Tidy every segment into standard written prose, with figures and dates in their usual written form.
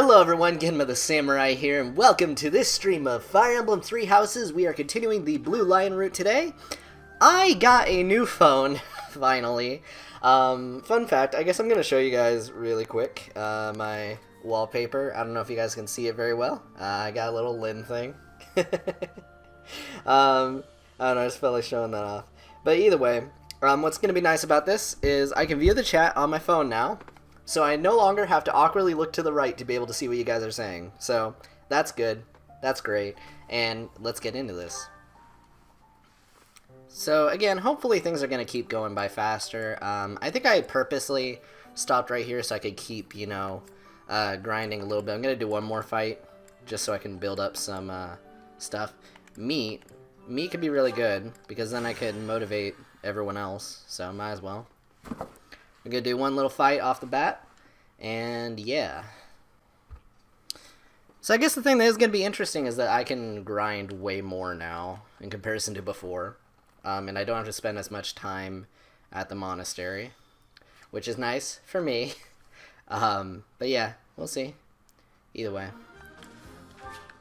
Hello everyone, GenmaTheSamurai here, and welcome to this stream of Fire Emblem Three Houses. We are continuing the Blue Lion route today. I got a new phone, finally. Fun fact, I guess I'm going to show you guys really quick my wallpaper. I don't know if you guys can see it very well. I got a little Lin thing. I don't know, I just felt like showing that off. But either way, what's going to be nice about this is I can view the chat on my phone now. So I no longer have to awkwardly look to the right to be able to see what you guys are saying. So that's good. That's great. And let's get into this. So again, hopefully things are going to keep going by faster. I think I purposely stopped right here so I could keep, you know, grinding a little bit. I'm going to do one more fight just so I can build up some stuff. Meat could be really good because then I could motivate everyone else. So might as well. We're going to do one little fight off the bat, and yeah. So I guess the thing that is going to be interesting is that I can grind way more now in comparison to before. And I don't have to spend as much time at the monastery, which is nice for me. But yeah, we'll see. Either way.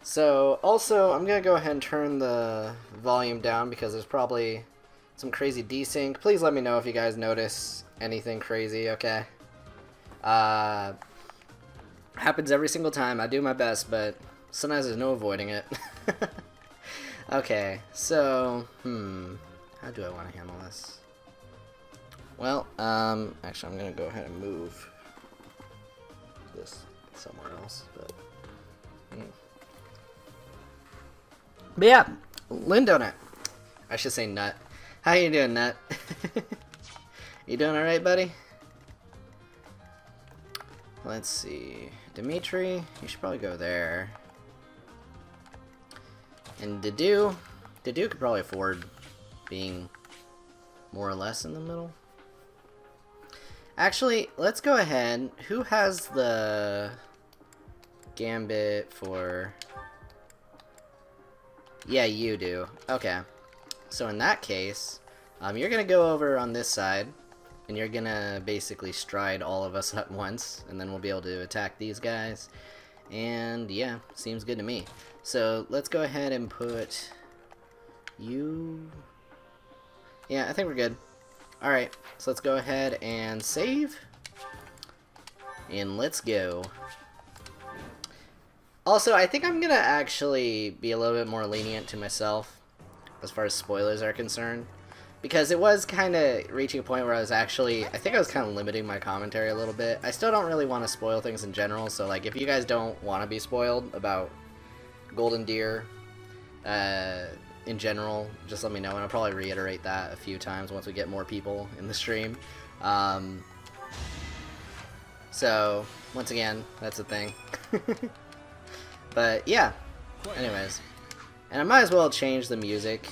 So also, I'm going to go ahead and turn the volume down because there's probably some crazy desync. Please let me know if you guys notice anything crazy, okay? Happens every single time. I do my best, but sometimes there's no avoiding it. Okay, so, how do I want to handle this? Well, actually, I'm gonna go ahead and move this somewhere else, but yeah, Lin Donut. I should say Nut. How you doing, Nut? You doing alright, buddy? Let's see. Dimitri, you should probably go there. And Dedu could probably afford being more or less in the middle. Actually, let's go ahead. Who has the gambit for... Yeah, you do. Okay. So in that case, you're gonna go over on this side. And you're gonna basically stride all of us at once, and then we'll be able to attack these guys. And yeah, seems good to me. So let's go ahead and put you... Yeah, I think we're good. Alright, so let's go ahead and save. And let's go. Also, I think I'm gonna actually be a little bit more lenient to myself as far as spoilers are concerned. Because it was kind of reaching a point where I think I was kind of limiting my commentary a little bit. I still don't really want to spoil things in general, so like if you guys don't want to be spoiled about Golden Deer in general, just let me know, and I'll probably reiterate that a few times once we get more people in the stream. So, once again, that's the thing. But yeah, anyways. And I might as well change the music,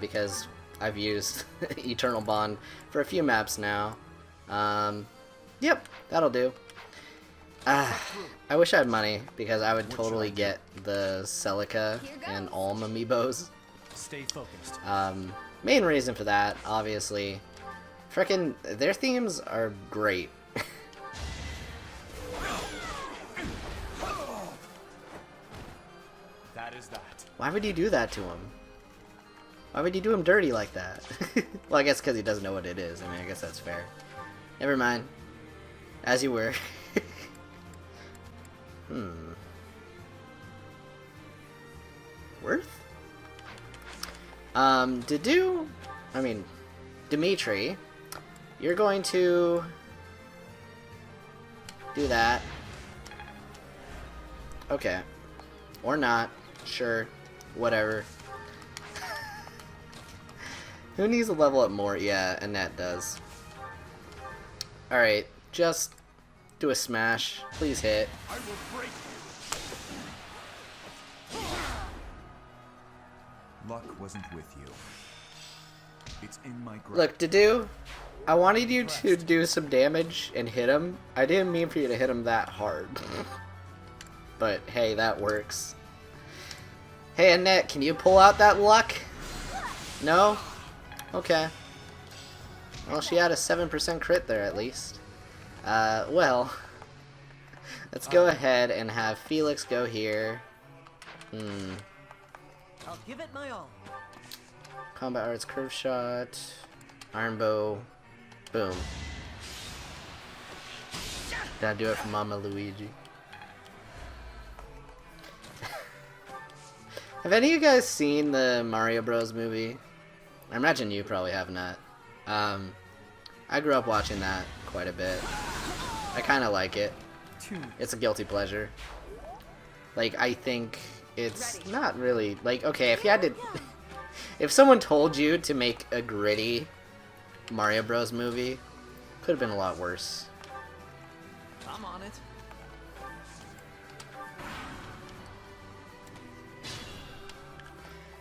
because I've used Eternal Bond for a few maps now. Yep, that'll do. I wish I had money, because I would totally get the Celica and Alm amiibos. Stay focused. Main reason for that, obviously, frickin' their themes are great. That is that. Why would you do that to him? Why would you do him dirty like that? Well, I guess because he doesn't know what it is. I mean, I guess that's fair. Never mind. As you were. Worth? Dimitri, you're going to do that. Okay. Or not. Sure. Whatever. Who needs to level up more? Yeah, Annette does. Alright, just do a smash. Please hit. I will break you. Luck wasn't with you. It's in my grip. Look, Dedu, I wanted you to do some damage and hit him. I didn't mean for you to hit him that hard. But hey, that works. Hey Annette, can you pull out that luck? No? Okay. Well, she had a 7% crit there, at least. Well, Let's go ahead and have Felix go here. I'll give it my all. Combat Arts, Curve Shot, Iron Bow, boom. Gotta do it for Mama Luigi. Have any of you guys seen the Mario Bros. Movie? I imagine you probably have not. I grew up watching that quite a bit. I kind of like it. It's a guilty pleasure. Like, I think it's not really... Like, okay, if you had to... If someone told you to make a gritty Mario Bros. Movie, could have been a lot worse. I'm on it.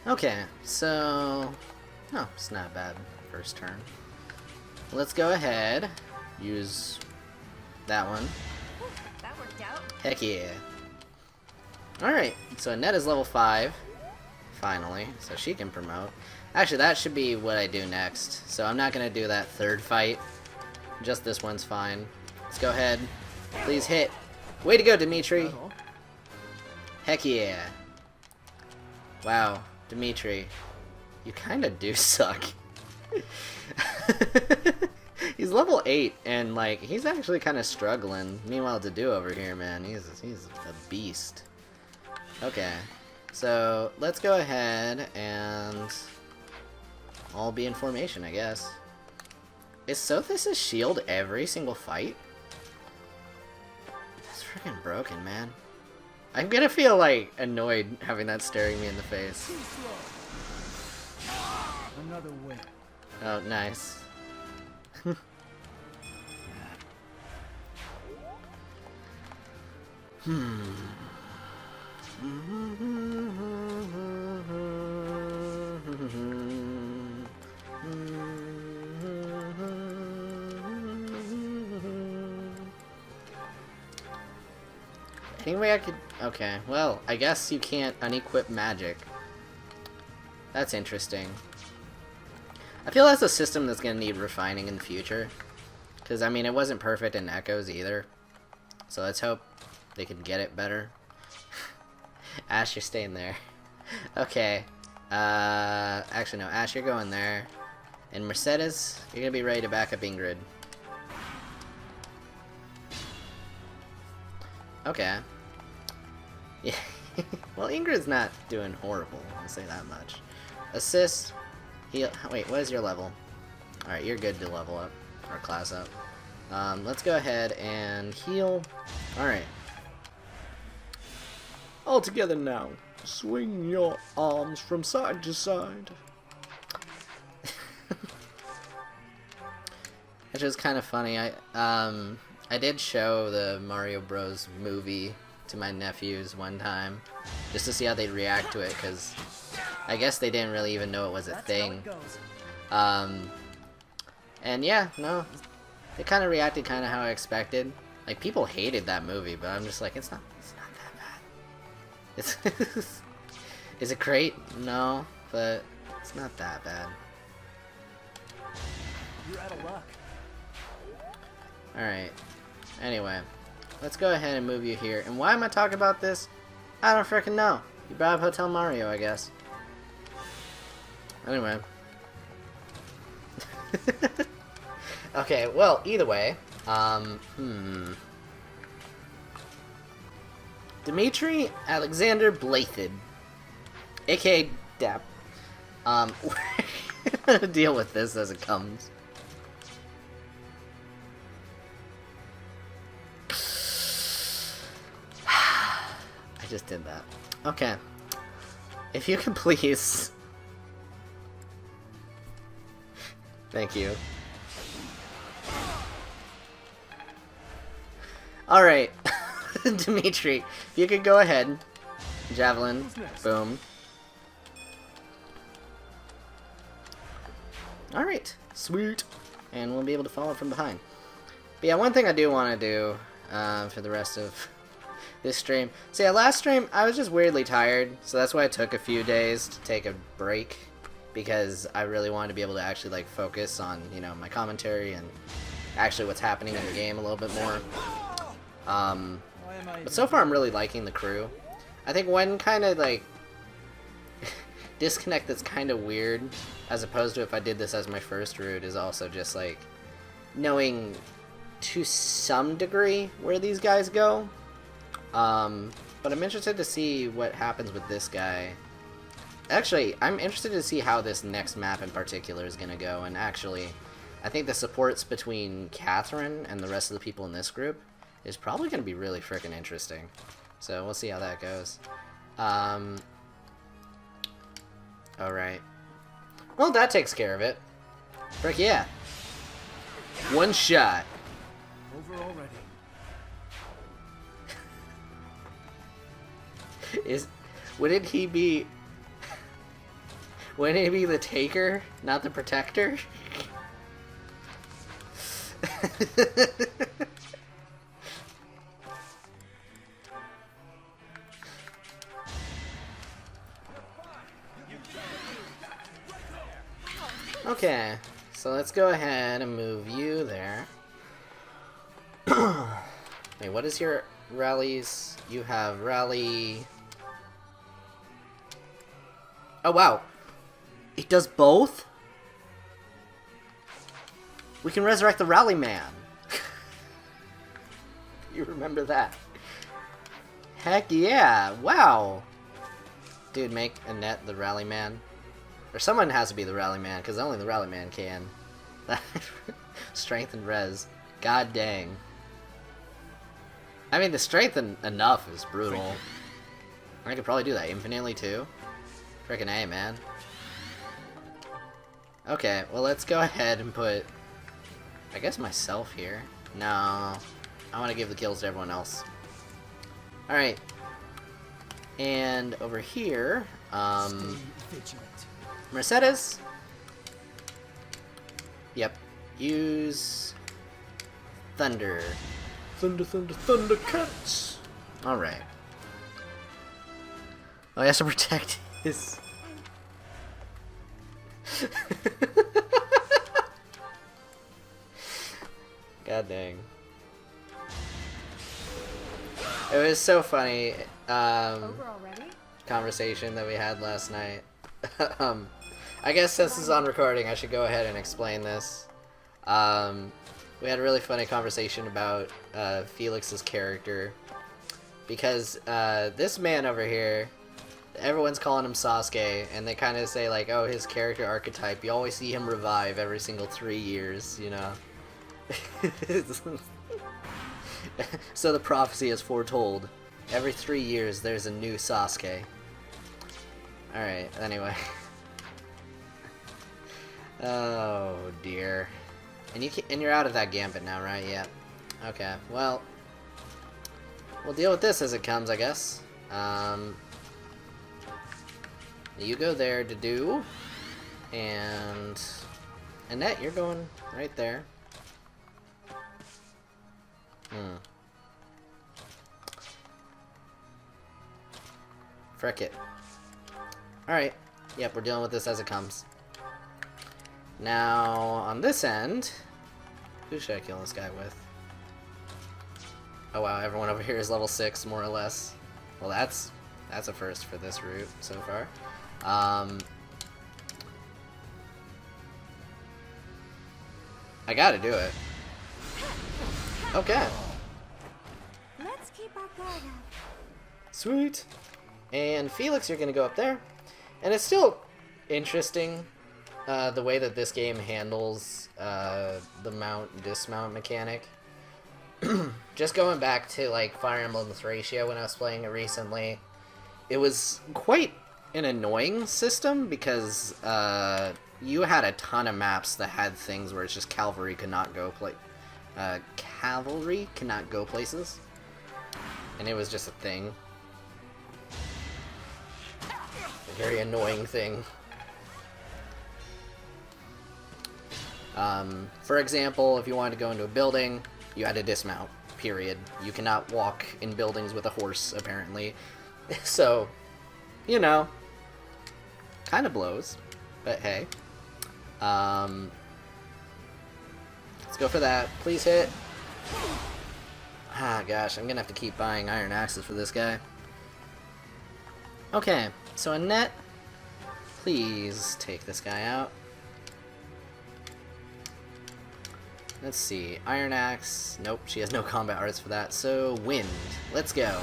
Okay, so... Oh, it's not bad first turn. Let's go ahead. Use that one. That worked out. Heck yeah. Alright, so Annette is level 5. Finally, so she can promote. Actually, that should be what I do next. So I'm not going to do that third fight. Just this one's fine. Let's go ahead. Please hit. Way to go, Dimitri. Heck yeah. Wow, Dimitri. You kind of do suck. He's level 8, and like he's actually kind of struggling. Meanwhile, Dedu over here, man, he's a beast. Okay, so let's go ahead and all be in formation, I guess. Is Sothis' shield every single fight? It's freaking broken, man. I'm gonna feel like annoyed having that staring me in the face. Another win. Oh, nice. Anyway, I could... Okay, well, I guess you can't unequip magic. That's interesting. I feel that's a system that's going to need refining in the future. Because, I mean, it wasn't perfect in Echoes either. So let's hope they can get it better. Ash, you're staying there. Okay. Actually, no. Ash, you're going there. And Mercedes, you're going to be ready to back up Ingrid. Okay. Yeah. Well, Ingrid's not doing horrible. I'll say that much. Assist. Heal. Wait, what is your level? Alright, you're good to level up. Or class up. Let's go ahead and heal. Alright. All together now. Swing your arms from side to side. Which is kind of funny. I did show the Mario Bros. Movie to my nephews one time, just to see how they'd react to it, because I guess they didn't really even know it was a thing. And yeah, no, they kind of reacted kind of how I expected. Like, people hated that movie, but I'm just like, it's not that bad. It's is it great? No, but it's not that bad. You're out of luck. Alright. Anyway, let's go ahead and move you here. And why am I talking about this? I don't frickin' know. You brought up Hotel Mario, I guess. Anyway. Okay, well, either way. Dimitri Alexander Blathid, aka Dap. We're gonna deal with this as it comes. I just did that. Okay. If you could please. Thank you. Alright. Dimitri, if you could go ahead. Javelin. Boom. Alright. Sweet. And we'll be able to follow from behind. But yeah, one thing I do want to do for the rest of this stream. So yeah, last stream, I was just weirdly tired. So that's why I took a few days to take a break. Because I really wanted to be able to actually, like, focus on, you know, my commentary and actually what's happening in the game a little bit more. am I? But so far I'm really liking the crew. I think one kind of like disconnect that's kind of weird, as opposed to if I did this as my first route, is also just like knowing to some degree where these guys go. But I'm interested to see what happens with this guy. Actually, I'm interested to see how this next map in particular is going to go, and actually, I think the supports between Catherine and the rest of the people in this group is probably going to be really freaking interesting. So we'll see how that goes. Alright. Well, that takes care of it. Frick yeah. One shot. Over already. Wouldn't he be the taker, not the protector? Okay, so let's go ahead and move you there. Wait, what is your rallies? You have rally... Oh, wow. It does both? We can resurrect the Rally Man. You remember that? Heck yeah. Wow. Dude, make Annette the Rally Man. Or someone has to be the Rally Man, because only the Rally Man can. Strength and res. God dang. I mean, the strength enough is brutal. I could probably do that infinitely, too. Frickin' A, man. Okay, well, let's go ahead and put, I guess, myself here. No, I want to give the kills to everyone else. Alright. And over here, Mercedes. Yep. Use Thunder. Thunder cuts. Alright. Oh, he has to protect his... God dang. It was so funny, Over already? conversation that we had last night. I guess since this is on recording, I should go ahead and explain this. We had a really funny conversation about Felix's character. Because this man over here, everyone's calling him Sasuke, and they kind of say like, oh, his character archetype, you always see him revive every single 3 years, you know? So the prophecy is foretold. Every 3 years there's a new Sasuke. Alright, anyway. Oh dear. And you're out of that gambit now, right? Yeah. Okay, well, we'll deal with this as it comes, I guess. You go there to do, and Annette, you're going right there. Frick it. Alright. Yep, we're dealing with this as it comes. Now, on this end, who should I kill this guy with? Oh wow, everyone over here is level 6, more or less. Well, that's a first for this route so far. I gotta do it. Okay. Let's keep our guard up. Sweet. And Felix, you're gonna go up there. And it's still interesting, the way that this game handles the mount-dismount mechanic. Just going back to like Fire Emblem Thracia when I was playing it recently, it was quite an annoying system because you had a ton of maps that had things where it's just cavalry could not go places, and it was just a thing. A very annoying thing. For example, if you wanted to go into a building, you had to dismount, period. You cannot walk in buildings with a horse, apparently. So, you know, kind of blows, but hey. Let's go for that. Please hit. Ah, gosh, I'm gonna have to keep buying iron axes for this guy. Okay, so Annette, please take this guy out. Let's see, iron axe. Nope, she has no combat arts for that. So wind, let's go.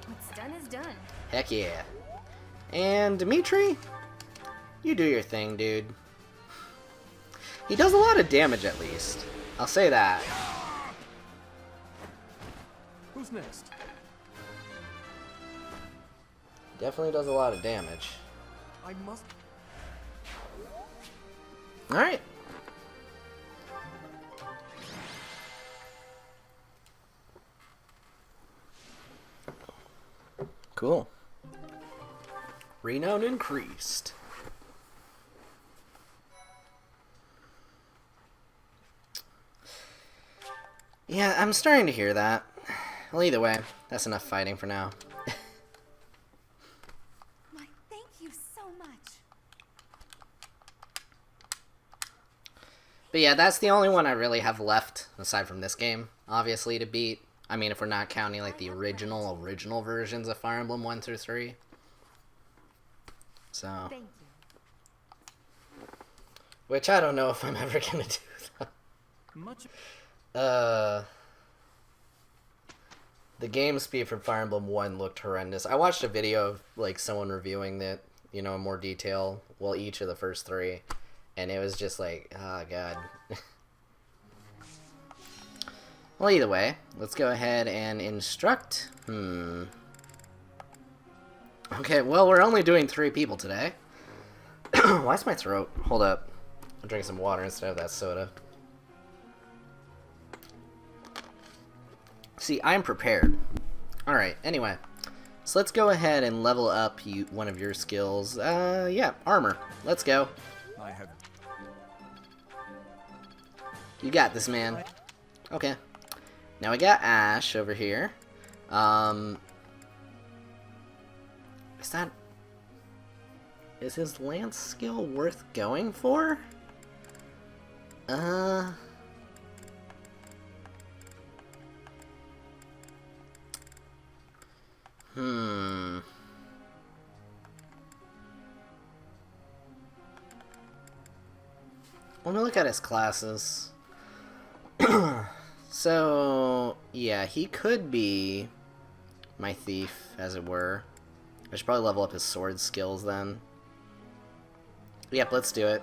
What's done is done. Heck yeah. And Dimitri, you do your thing, dude. He does a lot of damage, at least. I'll say that. Who's next? Definitely does a lot of damage. I must. Alright. Cool. Renown increased. Yeah, I'm starting to hear that. Well, either way, that's enough fighting for now. Why, thank you so much. But yeah, that's the only one I really have left, aside from this game, obviously, to beat. I mean, if we're not counting, like, the original versions of Fire Emblem 1 through 3. So. Thank you. Which I don't know if I'm ever gonna do that. Much. The game speed for Fire Emblem 1 looked horrendous. I watched a video of, like, someone reviewing it, you know, in more detail, well, each of the first 3, and it was just like, oh, God. Well, either way, let's go ahead and instruct. Okay, well, we're only doing 3 people today. Why's my throat? Hold up. I'll drink some water instead of that soda. See, I'm prepared. Alright, anyway. So let's go ahead and level up one of your skills. Yeah, armor. Let's go. I have. You got this, man. Okay. Now we got Ash over here. Is his lance skill worth going for? Let me look at his classes. So, yeah, he could be my thief, as it were. I should probably level up his sword skills then. Yep, let's do it.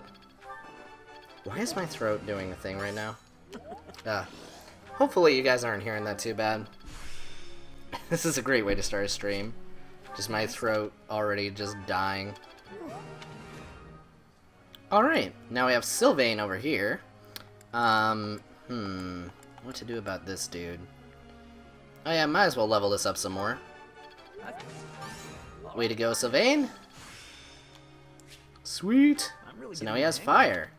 Why is my throat doing a thing right now? Hopefully you guys aren't hearing that too bad. This is a great way to start a stream. Just my throat already just dying. Alright, now we have Sylvain over here. What to do about this dude? Oh yeah, might as well level this up some more. Way to go, Sylvain! Sweet! So now he has fire.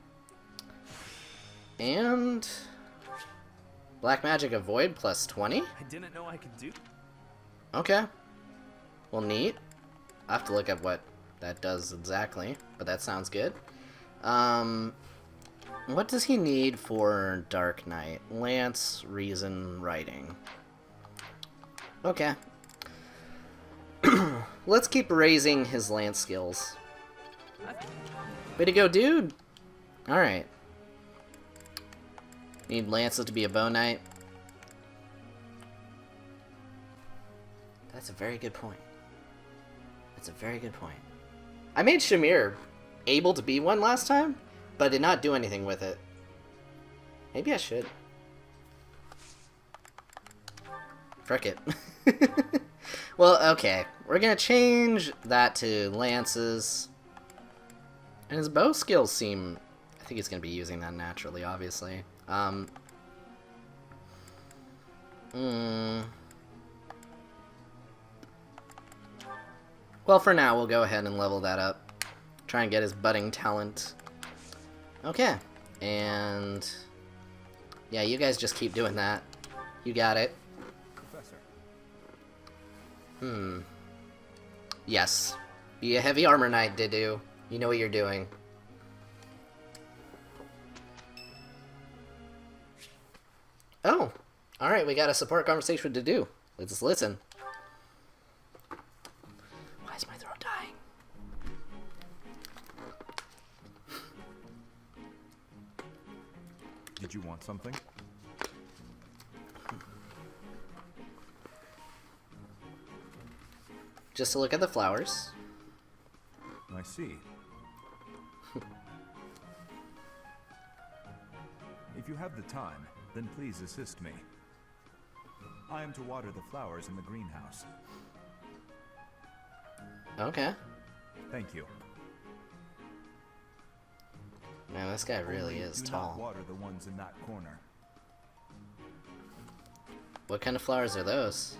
And... Black Magic Avoid plus 20? I didn't know I could do. Okay. Well, neat. I'll have to look up what that does exactly, but that sounds good. What does he need for Dark Knight? Lance, Reason, Writing. Okay. Let's keep raising his lance skills. Way to go, dude! Alright. Need lances to be a bow knight. That's a very good point. That's a very good point. I made Shamir able to be one last time, but did not do anything with it. Maybe I should. Frick it. Well, okay. We're gonna change that to lances. And his bow skills seem... I think he's gonna be using that naturally, obviously. Well, for now, we'll go ahead and level that up. Try and get his budding talent. Okay. And... yeah, you guys just keep doing that. You got it. Professor. Yes. Be a heavy armor knight, Didu. You know what you're doing. Oh. Alright, Alright, we got a support conversation to do. Let's listen. Why is my throat dying? Did you want something? Just to look at the flowers. I see. If you have the time, then please assist me. I am to water the flowers in the greenhouse. Okay. Thank you. Man, this guy really Only is do tall. not water the ones in that corner. What kind of flowers are those?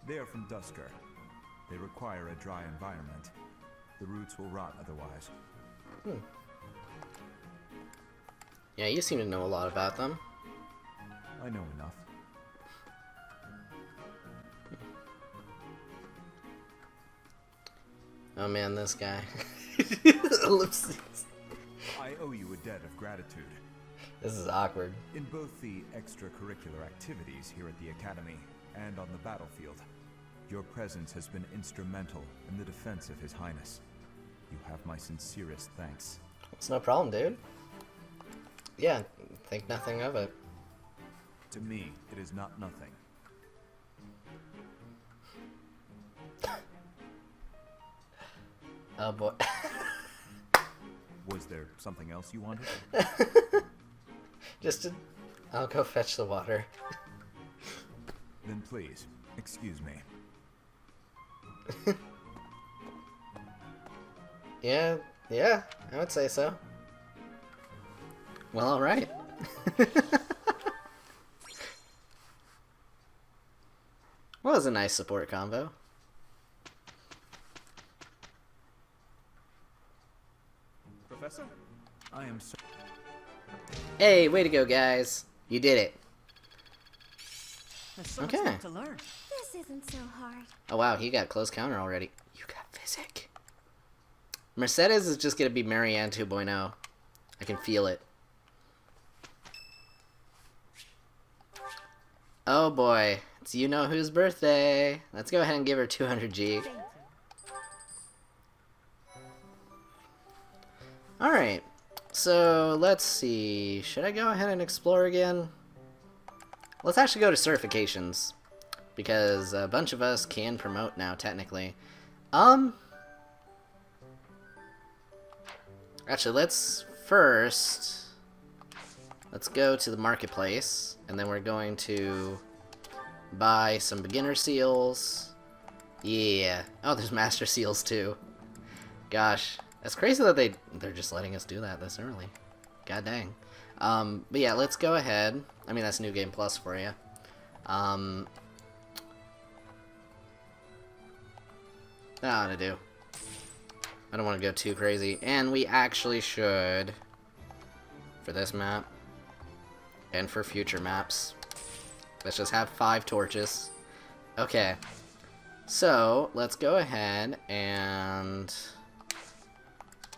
They are from Dusker. They require a dry environment. The roots will rot otherwise. Yeah, you seem to know a lot about them. I know enough. Oh man, this guy. Ellipses. I owe you a debt of gratitude. This is awkward. In both the extracurricular activities here at the Academy and on the battlefield, your presence has been instrumental in the defense of His Highness. You have my sincerest thanks. It's no problem, dude. Yeah, think nothing of it. To me, it is not nothing. Oh boy. Was there something else you wanted? Just to... I'll go fetch the water. Then please, excuse me. Yeah, I would say so. Well, alright. Well, it was a nice support combo. Professor? I am so... Hey, way to go, guys. You did it. There's so much Okay. left to learn. This isn't so hard. Oh wow, he got close counter already. You got physic. Mercedes is just gonna be Marianne 2.0. I can feel it. Oh boy, it's you know whose birthday. Let's go ahead and give her 200 G. Thank you. Alright, so let's see. Should I go ahead and explore again? Let's actually go to certifications, because a bunch of us can promote now, technically. Actually, let's go to the marketplace, and then we're going to buy some beginner seals. Yeah. Oh, there's master seals too. Gosh, that's crazy that they're just letting us do that this early. God dang. But yeah, let's go ahead. I mean, that's New Game Plus for you. I don't know what to do. I don't want to go too crazy. And we actually should, for this map, and for future maps, let's just have 5 torches. Okay. So, let's go ahead and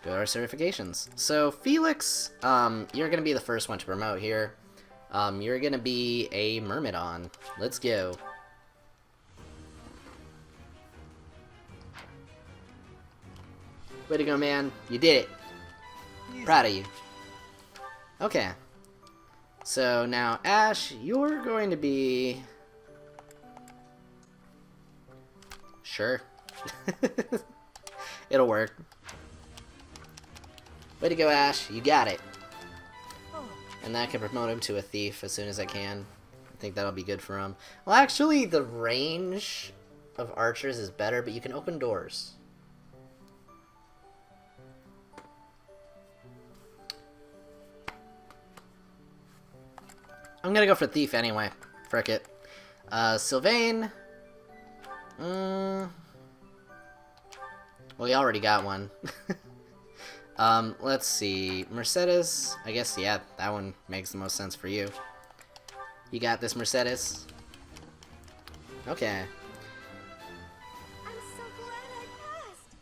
go to our certifications. So, Felix, you're going to be the first one to promote here. You're going to be a Myrmidon. Let's go. Way to go, man. You did it. Proud of you. Okay. So now, Ash, you're going to be... Sure. It'll work. Way to go, Ash. You got it. And that can promote him to a thief as soon as I can. I think that'll be good for him. Well, actually, the range of archers is better, but you can open doors. I'm gonna go for thief anyway. Frick it. Sylvain. Well, we already got one. Let's see. Mercedes. I guess, yeah, that one makes the most sense for you. You got this, Mercedes? Okay. I'm so glad I passed.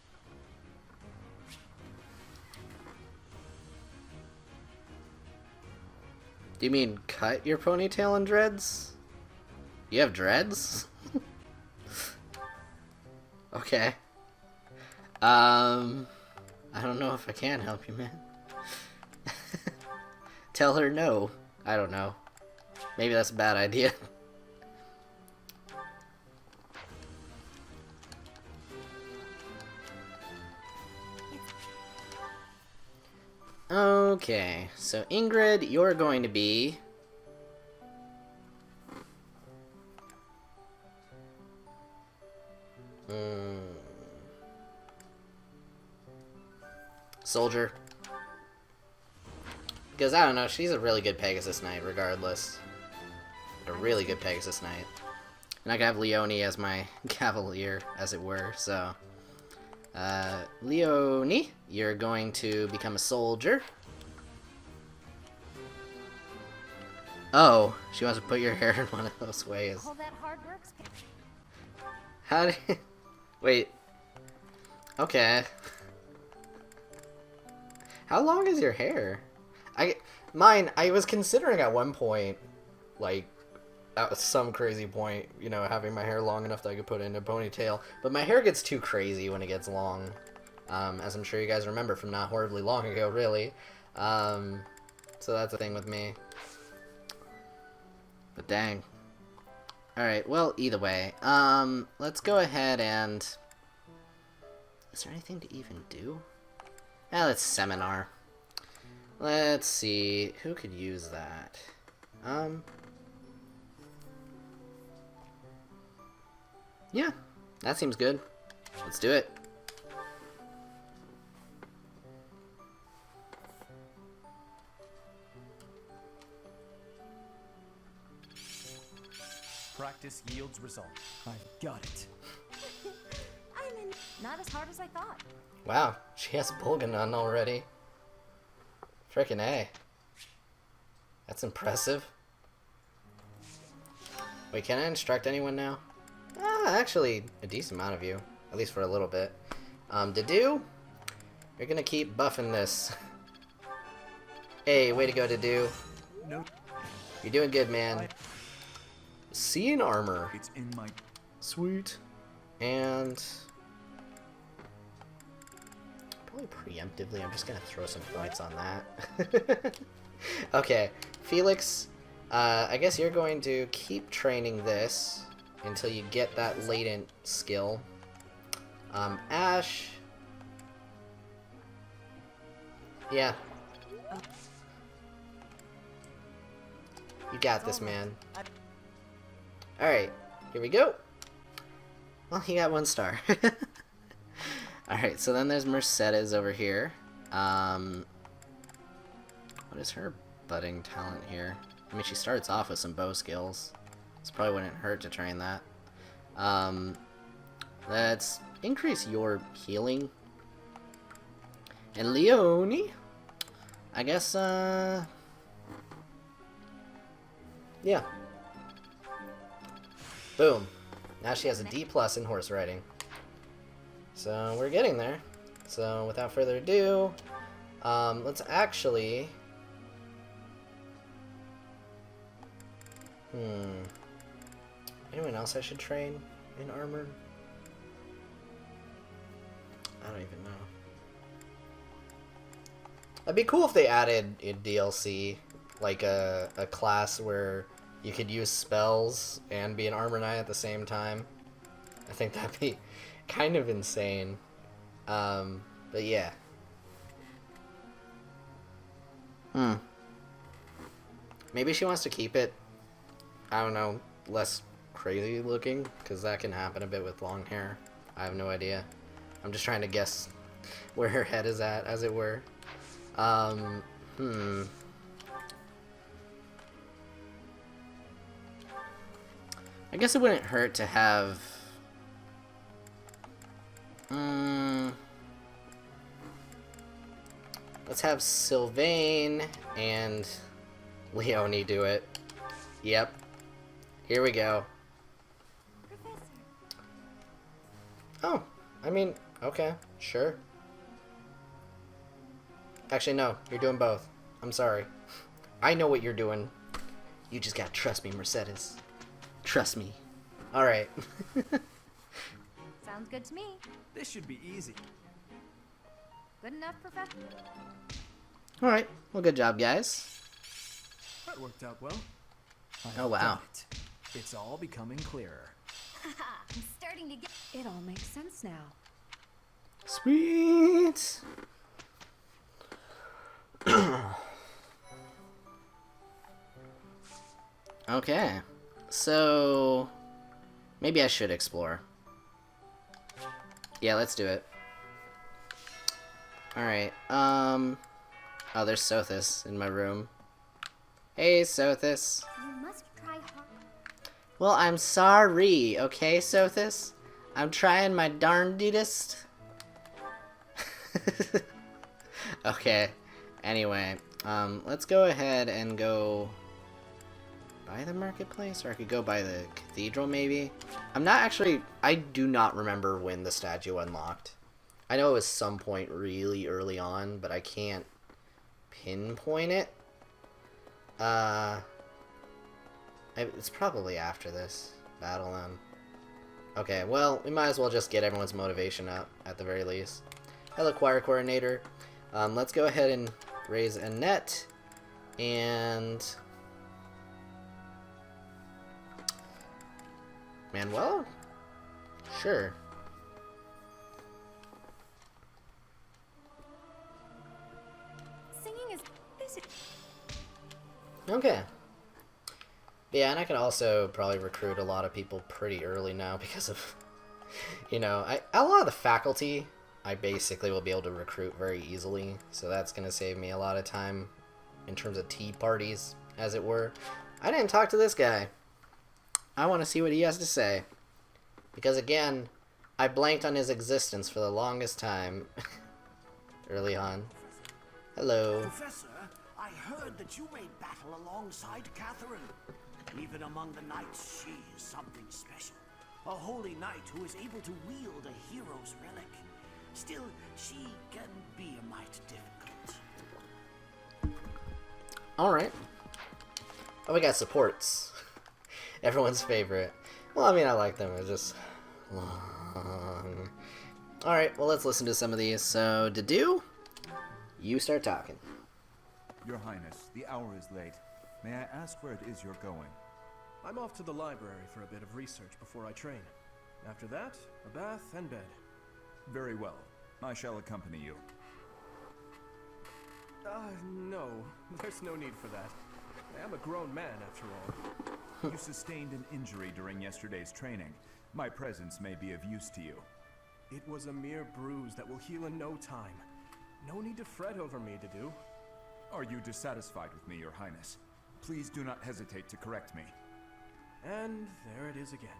Do you mean cut your ponytail and dreads? You have dreads? Okay. I don't know if I can help you, man. Tell her no. I don't know. Maybe that's a bad idea. Okay, so Ingrid, you're going to be... Soldier. Because, I don't know, she's a really good Pegasus Knight, regardless. A really good Pegasus Knight. And I can have Leonie as my Cavalier, as it were, so... Leonie, you're going to become a soldier. Oh, she wants to put your hair in one of those ways. All that hard work's How do you... Wait. Okay. How long is your hair? I was considering at one point, like, at some crazy point, you know, having my hair long enough that I could put it in a ponytail. But my hair gets too crazy when it gets long. As I'm sure you guys remember from not horribly long ago, really. So that's the thing with me. But dang. Alright, well, either way. Let's go ahead and... Is there anything to even do? Let's seminar. Let's see. Who could use that? Yeah, that seems good. Let's do it. Practice yields result. I've got it. I'm in. Not as hard as I thought. Wow, she has Bolganon already. Frickin' A. That's impressive. Wait, can I instruct anyone now? Actually, a decent amount of you. At least for a little bit. Dedue? You're gonna keep buffing this. Hey, way to go, Dedue. No, You're doing good, man. C in armor. it's in my... Sweet. And... Probably preemptively, I'm just gonna throw some points on that. Okay, Felix, I guess you're going to keep training this until you get that latent skill. Ash... Yeah. You got this, man. Alright, here we go. Well, he got 1 star. Alright, so then there's Mercedes over here. What is her budding talent here? I mean, she starts off with some bow skills. This probably wouldn't hurt to train that. Let's increase your healing. And Leonie, I guess, yeah. Boom. Now she has a D+ in horse riding. So we're getting there. So without further ado, let's actually... Anyone else I should train in armor? I don't even know. It'd be cool if they added in DLC, like a class where you could use spells and be an armor knight at the same time. I think that'd be kind of insane. But yeah. Maybe she wants to keep it, I don't know, less crazy looking, because that can happen a bit with long hair. I have no idea. I'm just trying to guess where her head is at, as it were. I guess it wouldn't hurt to have... Let's have Sylvain and Leonie do it. Yep. Here we go. Professor. Oh, I mean, okay, sure. Actually, no, you're doing both. I'm sorry. I know what you're doing. You just gotta trust me, Mercedes. Trust me. Alright. Sounds good to me. This should be easy. Good enough, Professor? Alright. Well, good job, guys. That worked out well. Oh, wow. Got it. It's all becoming clearer. I'm starting to get... It all makes sense now. Sweet! Okay. So... maybe I should explore. Yeah, let's do it. Alright, oh, there's Sothis in my room. Hey, Sothis. You must try hard. Well, I'm sorry, okay, Sothis? I'm trying my darndest. Okay, anyway, let's go ahead and go by the marketplace, or I could go by the cathedral, maybe? I do not remember when the statue unlocked. I know it was some point really early on, but I can't pinpoint it. It's probably after this battle, then. Okay, well, we might as well just get everyone's motivation up, at the very least. Hello, choir coordinator. Let's go ahead and raise Annette, and... Manuel? Sure. Singing is it? Okay. Yeah, and I could also probably recruit a lot of people pretty early now because of, you know, a lot of the faculty I basically will be able to recruit very easily, so that's going to save me a lot of time in terms of tea parties, as it were. I didn't talk to this guy. I want to see what he has to say. Because again, I blanked on his existence for the longest time early on. Hello. Professor, I heard that you made battle alongside Catherine. Even among the knights, she is something special. A holy knight who is able to wield a hero's relic. Still, she can be a mite difficult. Alright. Oh, we got supports. Everyone's favorite. Well, I mean, I like them. It's just long. Alright, well, let's listen to some of these. So, Dedu, you start talking. Your Highness, the hour is late. May I ask where it is you're going? I'm off to the library for a bit of research before I train. After that, a bath and bed. Very well. I shall accompany you. No. There's no need for that. I am a grown man, after all. You sustained an injury during yesterday's training. My presence may be of use to you. It was a mere bruise that will heal in no time. No need to fret over me, Dedu. Are you dissatisfied with me, Your Highness? Please do not hesitate to correct me. And there it is again.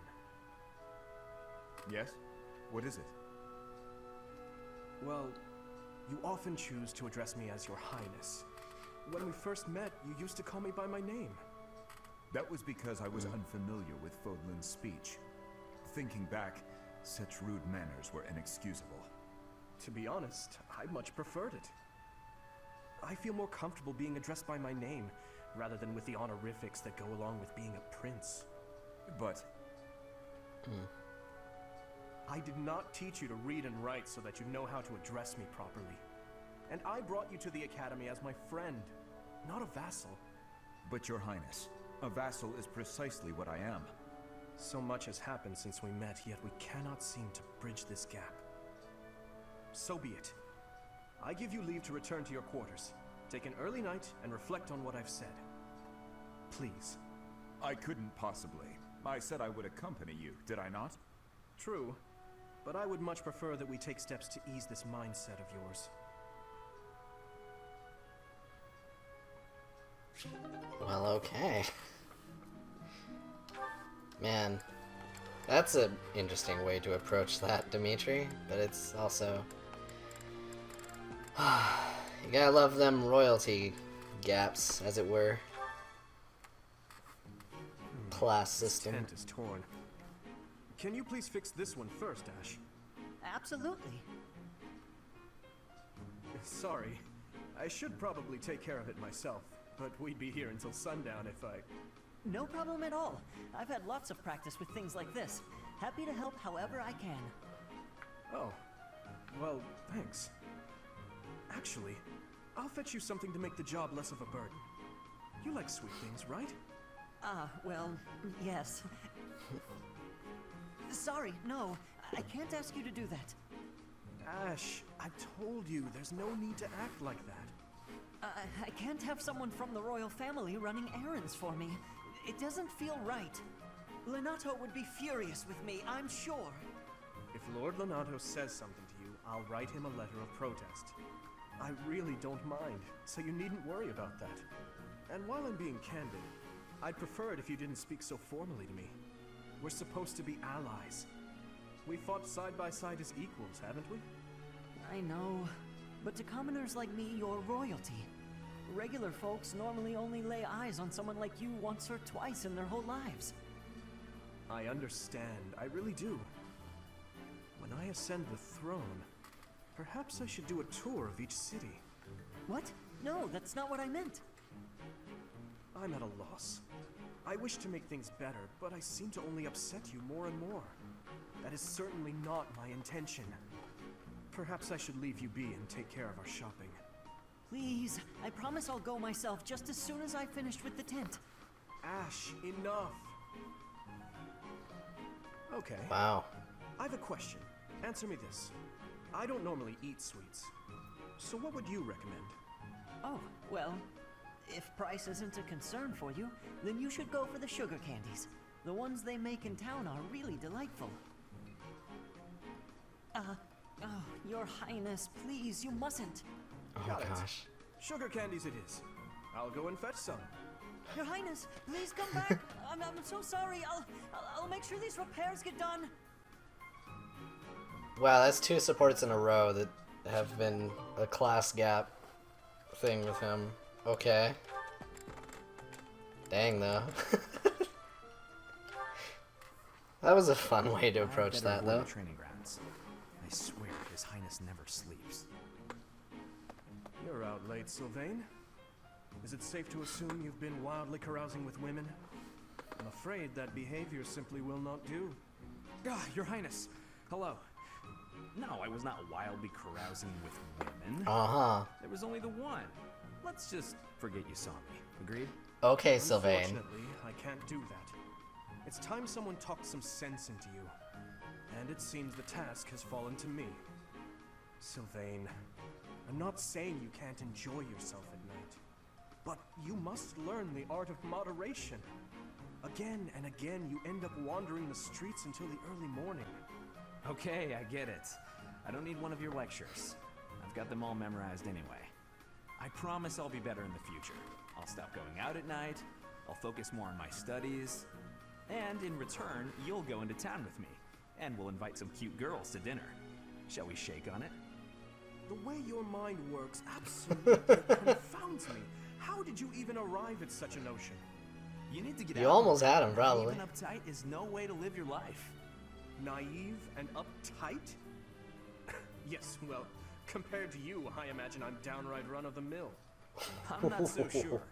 Yes? What is it? Well, you often choose to address me as Your Highness. When we first met, you used to call me by my name. That was because I was unfamiliar with Fodlan's speech. Thinking back, such rude manners were inexcusable. To be honest, I much preferred it. I feel more comfortable being addressed by my name, rather than with the honorifics that go along with being a prince. But... I did not teach you to read and write so that you know how to address me properly. And I brought you to the academy as my friend, not a vassal. But Your Highness, a vassal is precisely what I am. So much has happened since we met, yet we cannot seem to bridge this gap. So be it. I give you leave to return to your quarters. Take an early night and reflect on what I've said. Please. I couldn't possibly. I said I would accompany you, did I not? True, but I would much prefer that we take steps to ease this mindset of yours. Well, okay. Man, that's an interesting way to approach that, Dimitri, but it's also... you gotta love them royalty gaps, as it were. Class system. Tent is torn. Can you please fix this one first, Ash? Absolutely. Sorry. I should probably take care of it myself, but we'd be here until sundown if I... No problem at all. I've had lots of practice with things like this. Happy to help however I can. Oh, well, thanks. Actually, I'll fetch you something to make the job less of a burden. You like sweet things, right? Well, yes. Sorry, no. I can't ask you to do that. Ash, I told you, there's no need to act like that. I can't have someone from the royal family running errands for me. It doesn't feel right. Lonato would be furious with me, I'm sure. If Lord Lonato says something to you, I'll write him a letter of protest. I really don't mind, so you needn't worry about that. And while I'm being candid, I'd prefer it if you didn't speak so formally to me. We're supposed to be allies. We fought side by side as equals, haven't we? I know, but to commoners like me, you're royalty. Regular folks normally only lay eyes on someone like you once or twice in their whole lives. I understand, I really do. When I ascend the throne, perhaps I should do a tour of each city. What? No, that's not what I meant. I'm at a loss. I wish to make things better, but I seem to only upset you more and more. That is certainly not my intention. Perhaps I should leave you be and take care of our shopping. Please, I promise I'll go myself just as soon as I've finished with the tent. Ash, enough! Okay. Wow. I have a question. Answer me this. I don't normally eat sweets. So what would you recommend? Oh, well, if price isn't a concern for you, then you should go for the sugar candies. The ones they make in town are really delightful. Oh, Your Highness, please, you mustn't. Oh Got it. gosh. Sugar candies it is. I'll go and fetch some. Your Highness, please come back. I'm so sorry. I'll make sure these repairs get done. Wow, that's 2 supports in a row that have been a class gap thing with him. Okay. Dang though. That was a fun way to approach that though. Training grounds. I swear His Highness never sleeps. You're out late, Sylvain. Is it safe to assume you've been wildly carousing with women? I'm afraid that behavior simply will not do. Ah, Your Highness. Hello. No, I was not wildly carousing with women. Uh-huh. There was only the one. Let's just forget you saw me. Agreed? Okay, Sylvain. Unfortunately, I can't do that. It's time someone talked some sense into you. And it seems the task has fallen to me. Sylvain, I'm not saying you can't enjoy yourself at night. But you must learn the art of moderation. Again and again, you end up wandering the streets until the early morning. Okay, I get it. I don't need one of your lectures. I've got them all memorized anyway. I promise I'll be better in the future. I'll stop going out at night, I'll focus more on my studies, and in return, you'll go into town with me, and we'll invite some cute girls to dinner. Shall we shake on it? The way your mind works absolutely confounds me. How did you even arrive at such a notion? You need to get You out. almost had him, probably. Naive and uptight is no way to live your life. Naive and uptight? Yes, well, compared to you, I imagine I'm downright run-of-the-mill. I'm not so sure.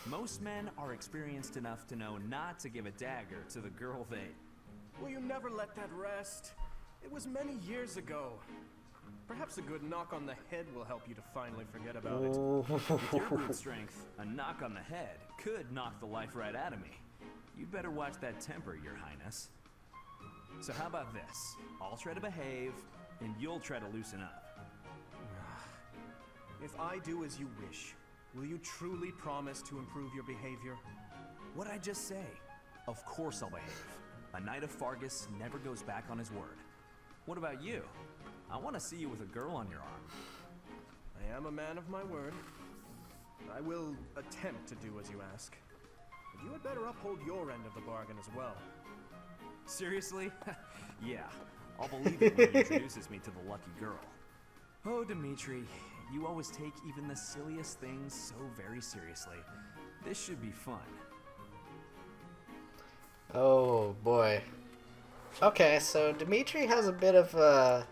Most men are experienced enough to know not to give a dagger to the girl they... Will you never let that rest? It was many years ago. Perhaps a good knock on the head will help you to finally forget about it. With your brute strength, a knock on the head could knock the life right out of me. You'd better watch that temper, Your Highness. So how about this? I'll try to behave, and you'll try to loosen up. If I do as you wish, will you truly promise to improve your behavior? What'd I just say? Of course I'll behave. A knight of Fargus never goes back on his word. What about you? I want to see you with a girl on your arm. I am a man of my word. I will attempt to do as you ask. But you had better uphold your end of the bargain as well. Seriously? Yeah, I'll believe it when he introduces me to the lucky girl. Oh, Dimitri, you always take even the silliest things so very seriously. This should be fun. Oh boy. Okay, so Dimitri has a bit of a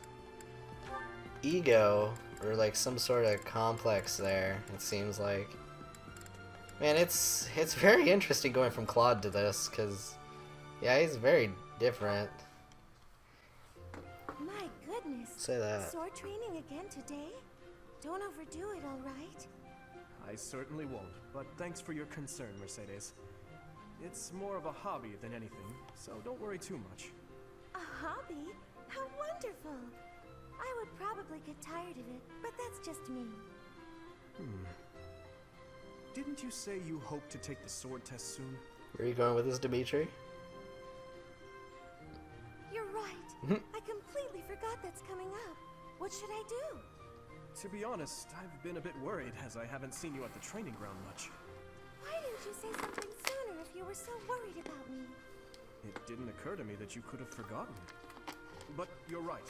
ego, or like some sort of complex there, it seems like. Man, it's very interesting going from Claude to this, because, yeah, he's very different. My goodness. Say that. Sword training again today? Don't overdo it, all right? I certainly won't, but thanks for your concern, Mercedes. It's more of a hobby than anything, so don't worry too much. A hobby? How wonderful! I would probably get tired of it, but that's just me. Didn't you say you hope to take the sword test soon? Where are you going with this, Dimitri? You're right. I completely forgot that's coming up. What should I do? To be honest, I've been a bit worried as I haven't seen you at the training ground much. Why didn't you say something sooner if you were so worried about me? It didn't occur to me that you could have forgotten. But you're right.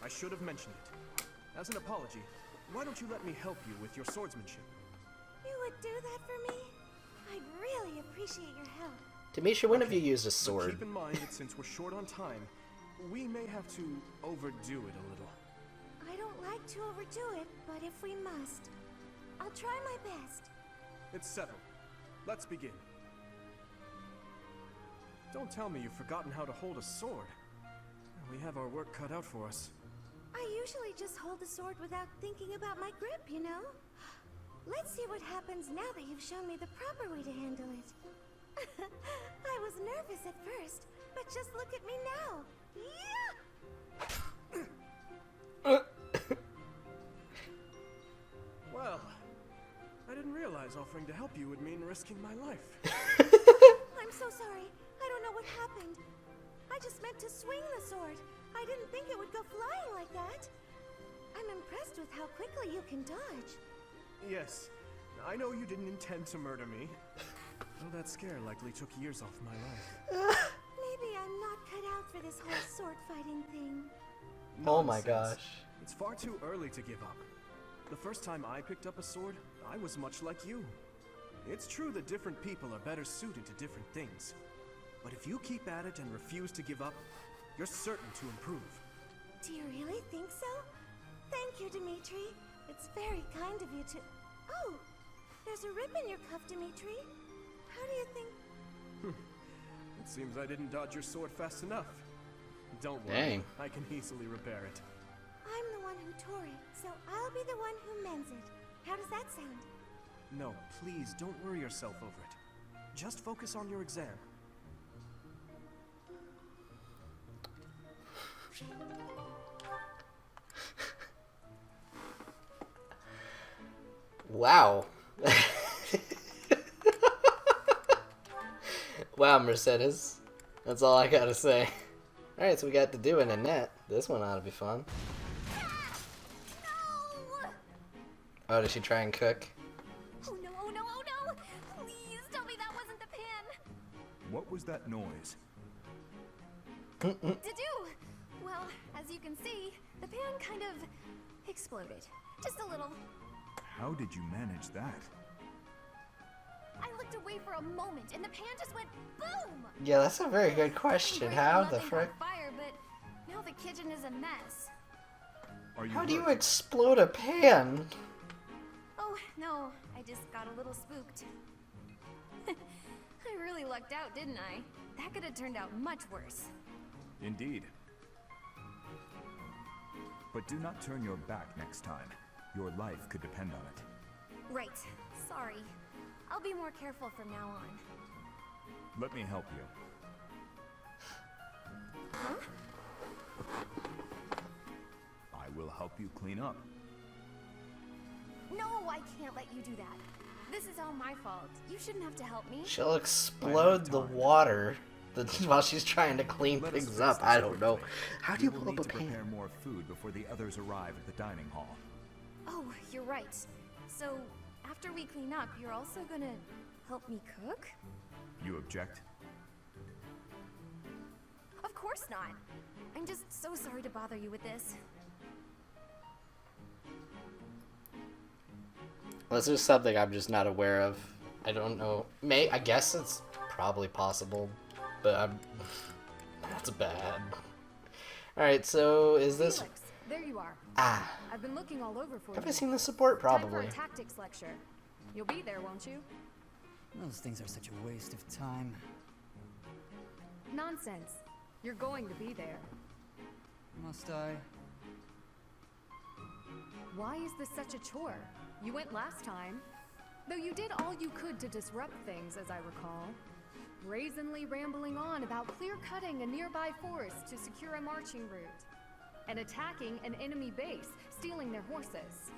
I should have mentioned it. As an apology, why don't you let me help you with your swordsmanship? You would do that for me? I'd really appreciate your help. Dimitri, when have you used a But sword? keep in mind that since we're short on time, we may have to overdo it a little. I don't like to overdo it, but if we must, I'll try my best. It's settled. Let's begin. Don't tell me you've forgotten how to hold a sword. We have our work cut out for us. I usually just hold the sword without thinking about my grip, you know? Let's see what happens now that you've shown me the proper way to handle it. I was nervous at first, but just look at me now. Yeah! Well, I didn't realize offering to help you would mean risking my life. I'm so sorry. I don't know what happened. I just meant to swing the sword. I didn't think it would go flying like that. I'm impressed with how quickly you can dodge. Yes, I know you didn't intend to murder me. Though that scare likely took years off my life. Maybe I'm not cut out for this whole sword fighting thing. Oh my Nonsense. gosh. It's far too early to give up. The first time I picked up a sword, I was much like you. It's true that different people are better suited to different things. But if you keep at it and refuse to give up, you're certain to improve. Do you really think so? Thank you, Dimitri. It's very kind of you to... Oh! There's a rip in your cuff, Dimitri. How do you think... It seems I didn't dodge your sword fast enough. Don't worry, Dang. I can easily repair it. I'm the one who tore it, so I'll be the one who mends it. How does that sound? No, please don't worry yourself over it. Just focus on your exam. Wow. Wow, Mercedes. That's all I gotta say. Alright, so we got to do in a net. This one ought to be fun. No! Oh, did she try and cook? Oh no, oh no, oh no! Please tell me that wasn't the pan! What was that noise? Did you? Well, as you can see, the pan kind of exploded. Just a little. How did you manage that? I looked away for a moment, and the pan just went boom! Yeah, that's a very good question. Great, How the nothing frick? caught fire, but now the kitchen is a mess. Are you How do you hurt? explode a pan? Oh, no, I just got a little spooked. I really lucked out, didn't I? That could have turned out much worse. Indeed. But do not turn your back next time. Your life could depend on it. Right, sorry. I'll be more careful from now on. Let me help you. Huh? I will help you clean up. No, I can't let you do that. This is all my fault. You shouldn't have to help me. She'll explode the water while she's trying to clean Let us things fix up. this I don't know. quickly. How do you will blow up need a to prepare pan? more food before the others arrive at the dining hall. Oh, you're right. So, after we clean up, you're also gonna help me cook? You object? Of course not. I'm just so sorry to bother you with this. Well, this is something I'm just not aware of. I don't know. I guess it's probably possible, but that's bad. Alright, so is this... Felix, there you are. Ah. I've been looking all over for Have you. I seen the support? Time Probably. for a tactics lecture. You'll be there, won't you? Those things are such a waste of time. Nonsense. You're going to be there. Must I? Why is this such a chore? You went last time. Though you did all you could to disrupt things, as I recall. Brazenly rambling on about clear-cutting a nearby forest to secure a marching route. And attacking an enemy base, stealing their horses.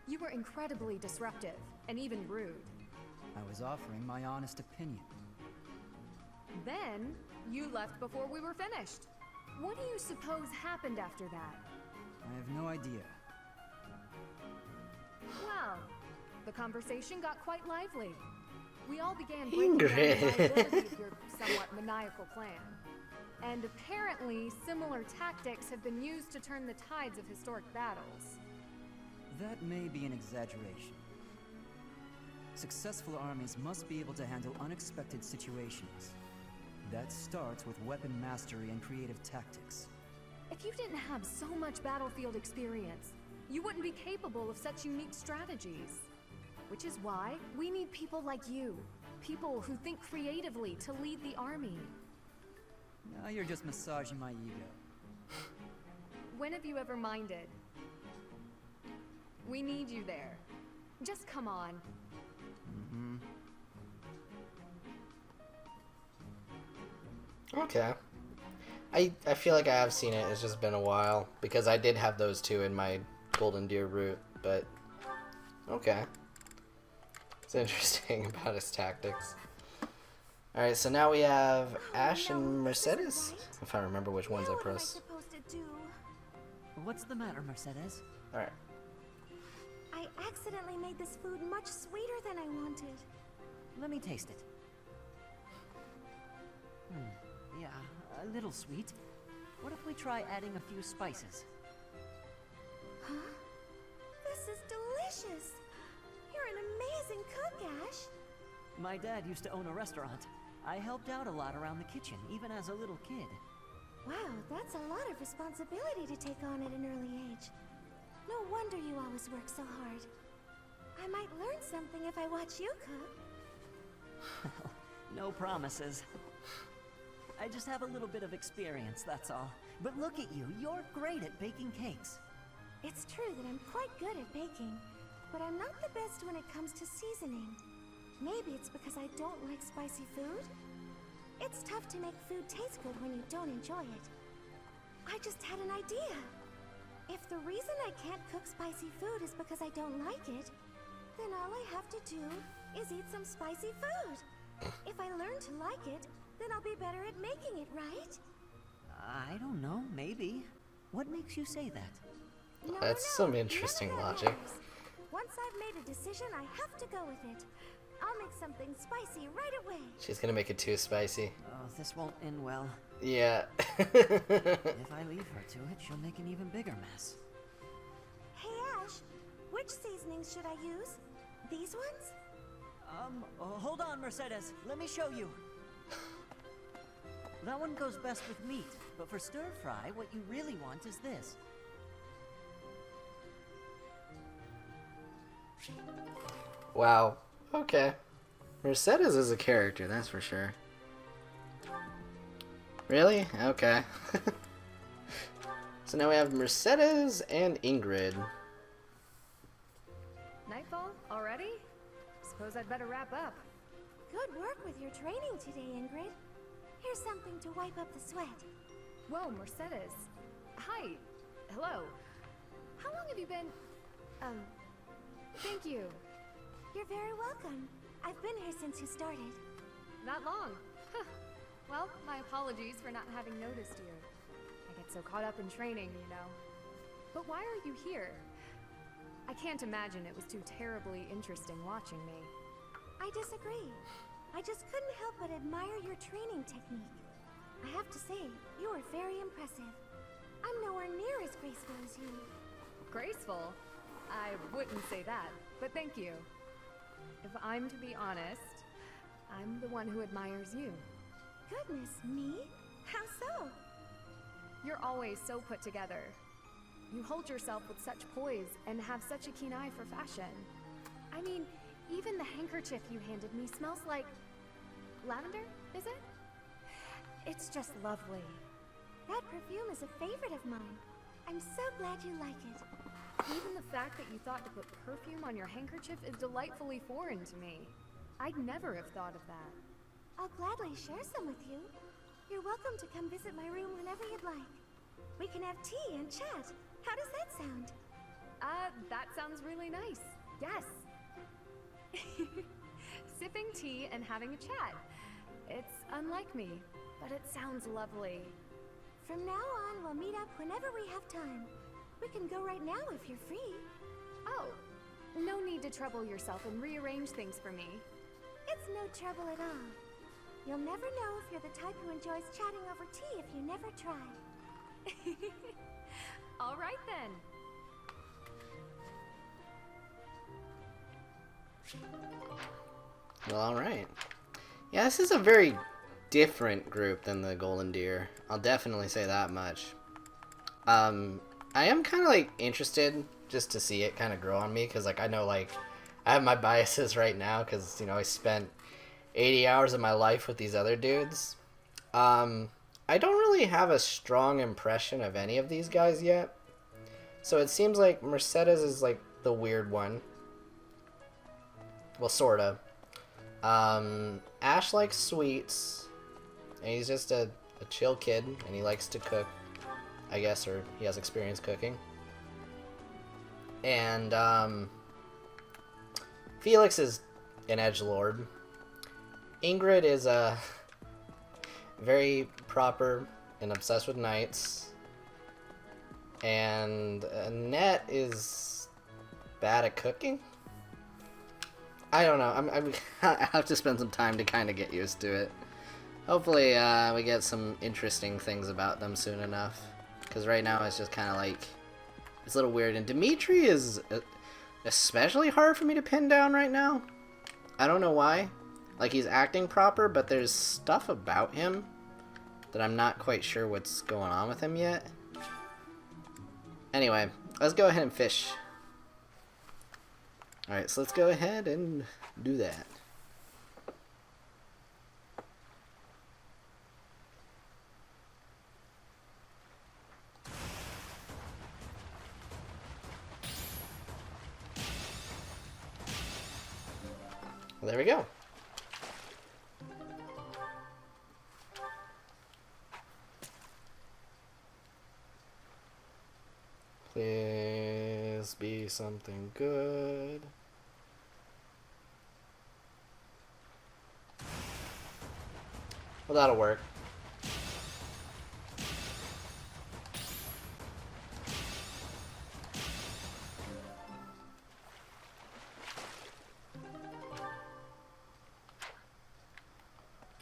You were incredibly disruptive, and even rude. I was offering my honest opinion. Then, you left before we were finished. What do you suppose happened after that? I have no idea. Well, the conversation got quite lively. We all began breaking down the Ingrid. viability of your somewhat maniacal plan. And apparently, similar tactics have been used to turn the tides of historic battles. That may be an exaggeration. Successful armies must be able to handle unexpected situations. That starts with weapon mastery and creative tactics. If you didn't have so much battlefield experience, you wouldn't be capable of such unique strategies. Which is why we need people like you. People who think creatively to lead the army. Now you're just massaging my ego. When have you ever minded? We need you there. Just come on. Okay. I feel like I have seen it. It's just been a while because I did have those two in my Golden Deer route, but okay. It's interesting about his tactics. Alright, so now we have Ash and Mercedes. If I remember which ones I Now what am I pressed. supposed to do? What's the matter, Mercedes? Alright. I accidentally made this food much sweeter than I wanted. Let me taste it. Yeah, a little sweet. What if we try adding a few spices? Huh? This is delicious. You're an amazing cook, Ash. My dad used to own a restaurant. I helped out a lot around the kitchen, even as a little kid. Wow, that's a lot of responsibility to take on at an early age. No wonder you always work so hard. I might learn something if I watch you cook. No promises. I just have a little bit of experience, that's all. But look at you, you're great at baking cakes. It's true that I'm quite good at baking, but I'm not the best when it comes to seasoning. Maybe it's because I don't like spicy food? It's tough to make food taste good when you don't enjoy it. I just had an idea. If the reason I can't cook spicy food is because I don't like it, then all I have to do is eat some spicy food. If I learn to like it, then I'll be better at making it, right? I don't know, maybe. What makes you say that? No, That's no, some interesting none of that logic. matters. Once I've made a decision, I have to go with it. I'll make something spicy right away. She's gonna make it too spicy. Oh, this won't end well. Yeah. If I leave her to it, she'll make an even bigger mess. Hey Ash, which seasonings should I use? These ones? Hold on, Mercedes. Let me show you. That one goes best with meat, but for stir fry, what you really want is this. Wow. Okay. Mercedes is a character, that's for sure. Really? Okay. So now we have Mercedes and Ingrid. Nightfall? Already? Suppose I'd better wrap up. Good work with your training today, Ingrid. Here's something to wipe up the sweat. Whoa, Mercedes. Hi. Hello. How long have you been... Thank you. You're very welcome. I've been here since you started. Not long. Huh. Well, my apologies for not having noticed you. I get so caught up in training, you know. But why are you here? I can't imagine it was too terribly interesting watching me. I disagree. I just couldn't help but admire your training technique. I have to say, you are very impressive. I'm nowhere near as graceful as you. Graceful? I wouldn't say that, but thank you. If I'm to be honest, I'm the one who admires you. Goodness me? How so? You're always so put together. You hold yourself with such poise and have such a keen eye for fashion. I mean, Even the handkerchief you handed me smells like lavender, is it? It's just lovely. That perfume is a favorite of mine. I'm so glad you like it. Even the fact that you thought to put perfume on your handkerchief is delightfully foreign to me. I'd never have thought of that. I'll gladly share some with you. You're welcome to come visit my room whenever you'd like. We can have tea and chat. How does that sound? That sounds really nice. Yes. Sipping tea and having a chat. It's unlike me, but it sounds lovely. From now on, we'll meet up whenever we have time. We can go right now if you're free. Oh, no need to trouble yourself and rearrange things for me. It's no trouble at all. You'll never know if you're the type who enjoys chatting over tea if you never try. All right then. Well, alright. Yeah, this is a very different group than the Golden Deer. I'll definitely say that much. I am kind of, like, interested just to see it kind of grow on me, because, like, I know, like, I have my biases right now, because, you know, I spent 80 hours of my life with these other dudes. I don't really have a strong impression of any of these guys yet. So it seems like Mercedes is, like, the weird one. Well, sorta. Ash likes sweets, and he's just a chill kid, and he likes to cook, I guess, or he has experience cooking. And, Felix is an edgelord. Ingrid is, very proper and obsessed with knights. And Annette is bad at cooking? I don't know. I have to spend some time to kind of get used to it. Hopefully, we get some interesting things about them soon enough. Because right now it's just kind of like... It's a little weird. And Dimitri is especially hard for me to pin down right now. I don't know why. Like, he's acting proper, but there's stuff about him that I'm not quite sure what's going on with him yet. Anyway, let's go ahead and fish. Alright, so let's go ahead and do that. Well, there we go. Please be something good. Well, that'll work.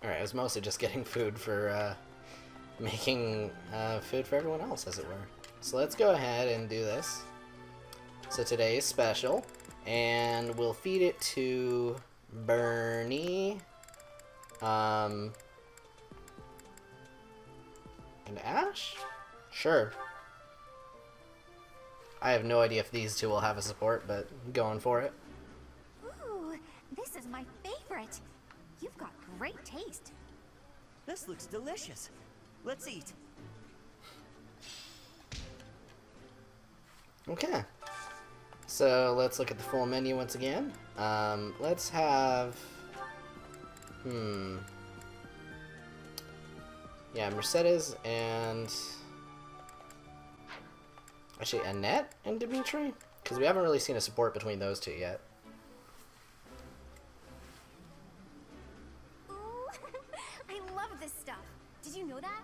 Alright, I was mostly just getting food for, making food for everyone else, as it were. So let's go ahead and do this. So today is special, and we'll feed it to Bernie, and Ash? Sure. I have no idea if these two will have a support, but I'm going for it. Ooh, this is my favorite. You've got great taste. This looks delicious. Let's eat. Okay. So let's look at the full menu once again. Let's have... Yeah, Mercedes and... Actually, Annette and Dimitri? Because we haven't really seen a support between those two yet. Ooh, I love this stuff. Did you know that?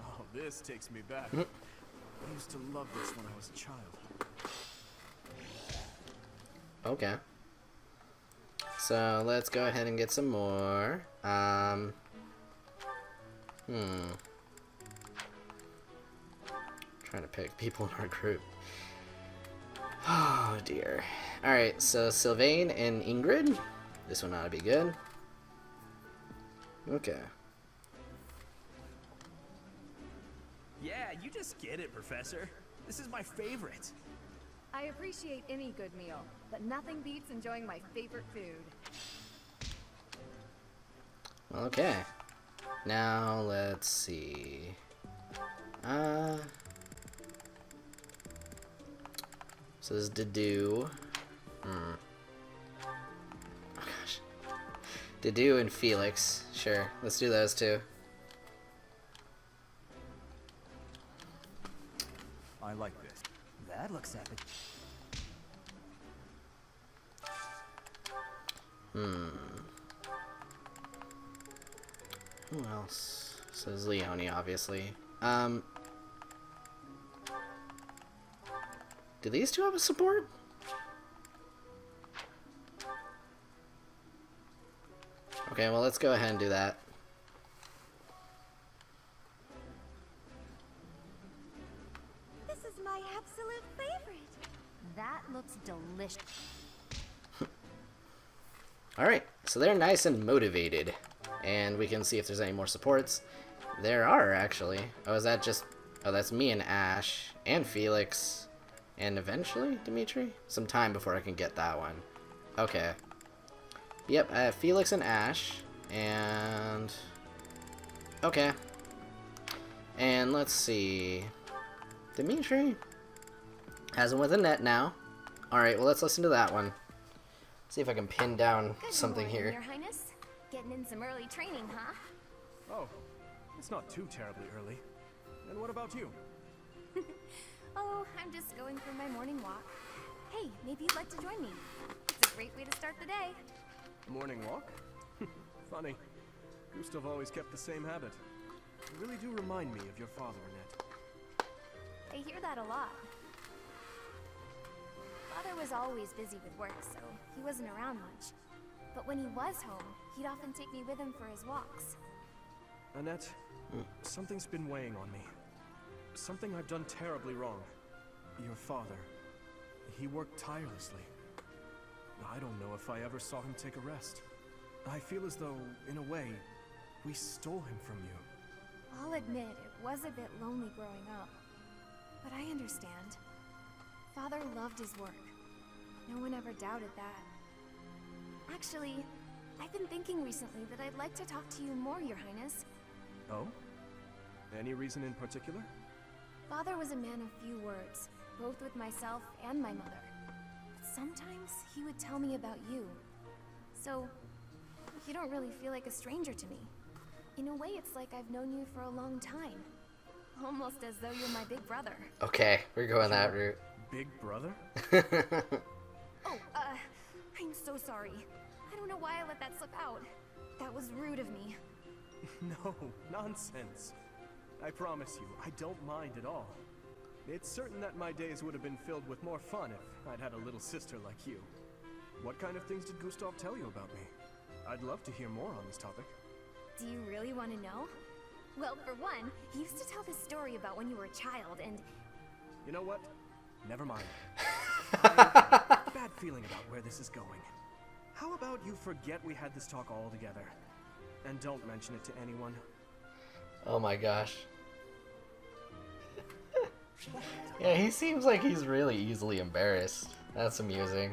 Oh, this takes me back. I used to love this when I was a child. Okay. So let's go ahead and get some more. Trying to pick people in our group. Oh dear. Alright, so Sylvain and Ingrid. This one ought to be good. Okay. Yeah, you just get it, Professor. This is my favorite. I appreciate any good meal, but nothing beats enjoying my favorite food. Okay. Now, let's see. So this is Dedu. Oh gosh. Dedu and Felix. Sure, let's do those two. I like this. That looks epic. Who else? So there's Leone, obviously. Do these two have a support? Okay, well, let's go ahead and do that. This is my absolute favorite. That looks delicious. Alright, so they're nice and motivated. And we can see if there's any more supports. There are, actually. Oh, is that just... Oh, that's me and Ash. And Felix. And eventually, Dimitri? Some time before I can get that one. Okay. Yep, I have Felix and Ash. And... Okay. And let's see... Dimitri has him with a net now. Alright, well, let's listen to that one. See if I can pin down something morning, here. Your Highness. Getting in some early training, huh? Oh, it's not too terribly early. And what about you? Oh, I'm just going for my morning walk. Hey, maybe you'd like to join me. It's a great way to start the day. Morning walk? Funny. Gustav always kept the same habit. You really do remind me of your father, Annette. I hear that a lot. Father was always busy with work, so he wasn't around much. But when he was home, he'd often take me with him for his walks. Annette, something's been weighing on me. Something I've done terribly wrong. Your father, he worked tirelessly. I don't know if I ever saw him take a rest. I feel as though, in a way, we stole him from you. I'll admit, it was a bit lonely growing up. But I understand. Father loved his work. No one ever doubted that. Actually, I've been thinking recently that I'd like to talk to you more, Your Highness. Oh? Any reason in particular? Father was a man of few words, both with myself and my mother. But sometimes he would tell me about you. So, you don't really feel like a stranger to me. In a way, it's like I've known you for a long time. Almost as though you're my big brother. Okay, we're going that route. Big brother? Oh, I'm so sorry. I don't know why I let that slip out. That was rude of me. No, nonsense. I promise you, I don't mind at all. It's certain that my days would have been filled with more fun if I'd had a little sister like you. What kind of things did Gustav tell you about me? I'd love to hear more on this topic. Do you really want to know? Well, for one, he used to tell this story about when you were a child and... You know what? Never mind. I have a bad feeling about where this is going. How about you forget we had this talk all together? And don't mention it to anyone. Oh my gosh. Yeah, he seems like he's really easily embarrassed. That's amusing.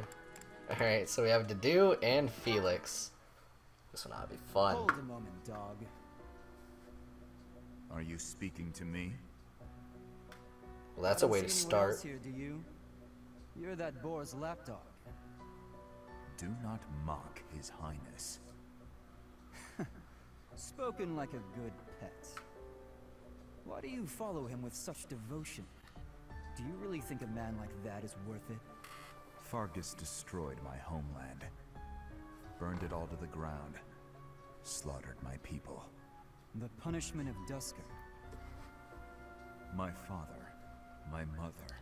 Alright, so we have Dedu and Felix. This one ought to be fun. Hold a moment, dog. Are you speaking to me? Well, that's a way to Don't see anyone else start. here, do you? You're that boar's lapdog. Do not mock His Highness. Spoken like a good pet. Why do you follow him with such devotion? Do you really think a man like that is worth it? Fargus destroyed my homeland. Burned it all to the ground. Slaughtered my people. The punishment of Dusker. My father, my mother,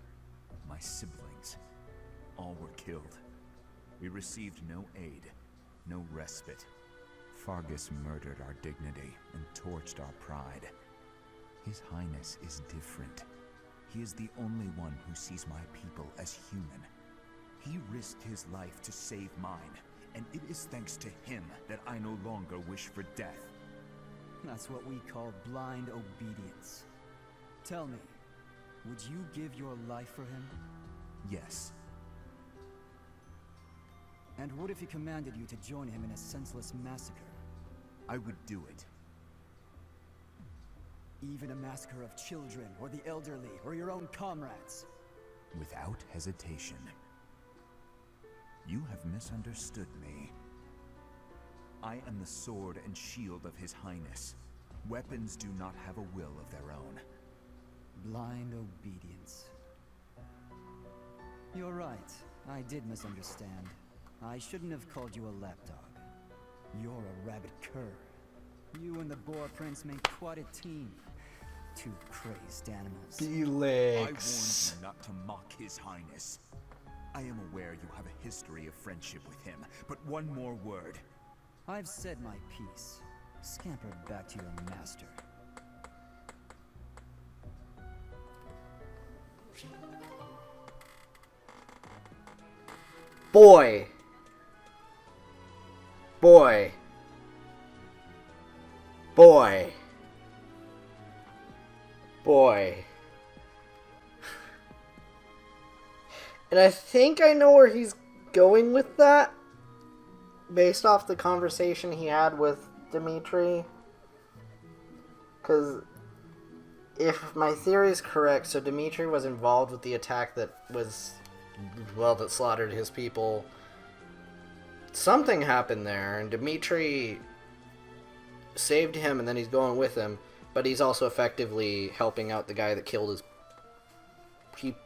my siblings, all were killed. We received no aid, no respite. Fargus murdered our dignity and torched our pride. His Highness is different. He is the only one who sees my people as human. He risked his life to save mine, and it is thanks to him that I no longer wish for death. That's what we call blind obedience. Tell me, would you give your life for him? Yes. And what if he commanded you to join him in a senseless massacre? I would do it. Even a massacre of children, or the elderly, or your own comrades? Without hesitation. You have misunderstood me. I am the sword and shield of His Highness. Weapons do not have a will of their own. Blind obedience. You're right. I did misunderstand. I shouldn't have called you a lapdog. You're a rabid cur. You and the Boar Prince make quite a team. Two crazed animals. I warned you not to mock His Highness. I am aware you have a history of friendship with him, but one more word. I've said my piece. Scamper back to your master. Boy. Boy. Boy. Boy. And I think I know where he's going with that, based off the conversation he had with Dimitri. Because if my theory is correct, so Dimitri was involved with the attack that was, well, that slaughtered his people. Something happened there, and Dimitri saved him, and then he's going with him, but he's also effectively helping out the guy that killed his people.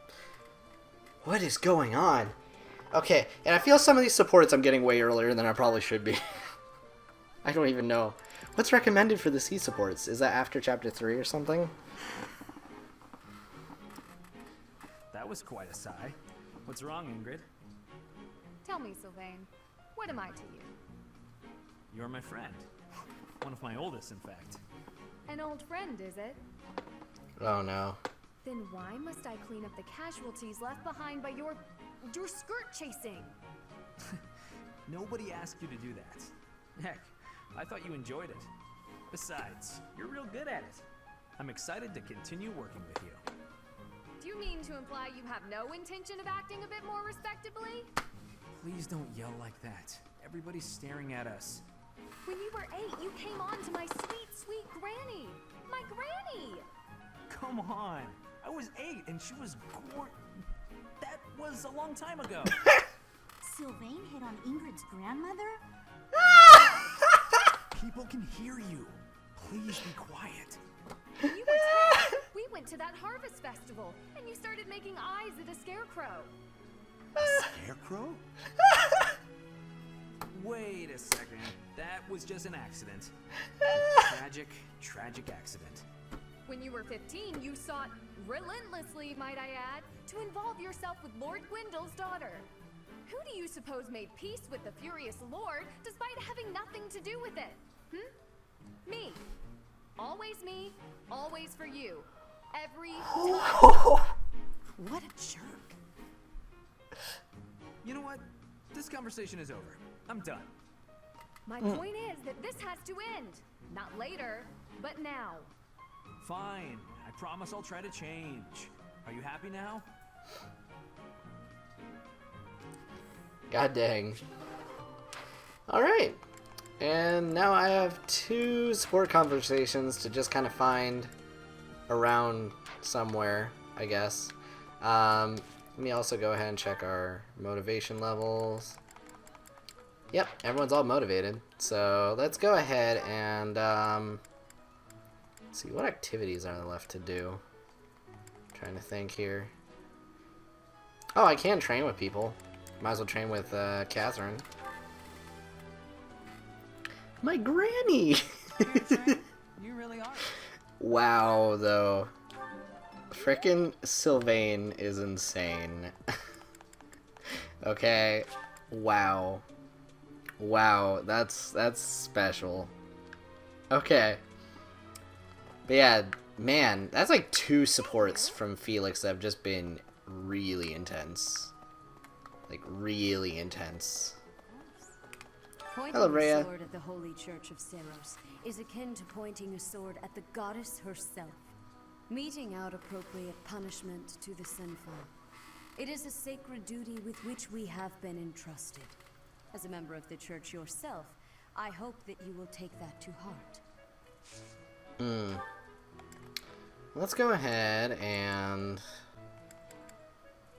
What is going on? Okay, and I feel some of these supports I'm getting way earlier than I probably should be. I don't even know. What's recommended for the C supports? Is that after chapter 3 or something? That was quite a sigh. What's wrong, Ingrid? Tell me, Sylvain, what am I to you? You're my friend. One of my oldest, in fact. An old friend, is it? Oh no. Then why must I clean up the casualties left behind by your skirt chasing? Nobody asked you to do that. Heck, I thought you enjoyed it. Besides, you're real good at it. I'm excited to continue working with you. Do you mean to imply you have no intention of acting a bit more respectably? Please don't yell like that. Everybody's staring at us. When you were 8, you came on to my sweet, sweet granny. My granny! Come on. I was 8 and she was That was a long time ago. Sylvain hit on Ingrid's grandmother? People can hear you. Please be quiet. When you were 10, we went to that harvest festival, and you started making eyes at a scarecrow. Scarecrow? Wait a second. That was just an accident. A tragic, tragic accident. When you were 15, you sought, relentlessly might I add, to involve yourself with Lord Gwyndel's daughter. Who do you suppose made peace with the furious Lord, despite having nothing to do with it? Me. Always me, always for you. Every time. What a jerk. You know what? This conversation is over. I'm done. My point is that this has to end. Not later, but now. Fine. I promise I'll try to change. Are you happy now? God dang. Alright. And now I have 2 support conversations to just kind of find around somewhere, I guess. Let me also go ahead and check our motivation levels. Yep, everyone's all motivated. So let's go ahead and see what activities are there left to do. Trying to think here. Oh, I can train with people. Might as well train with Catherine. My granny! You really are. Wow, though. Frickin' Sylvain is insane. Okay. Wow. Wow, that's special. Okay. But yeah, man, that's like 2 supports from Felix that have just been really intense. Like, really intense. Pointing Hello, Rhea. a sword at the Holy Church of Seros is akin to pointing a sword at the goddess herself, meting out appropriate punishment to the sinful. It is a sacred duty with which we have been entrusted. As a member of the church yourself, I hope that you will take that to heart. Let's go ahead and...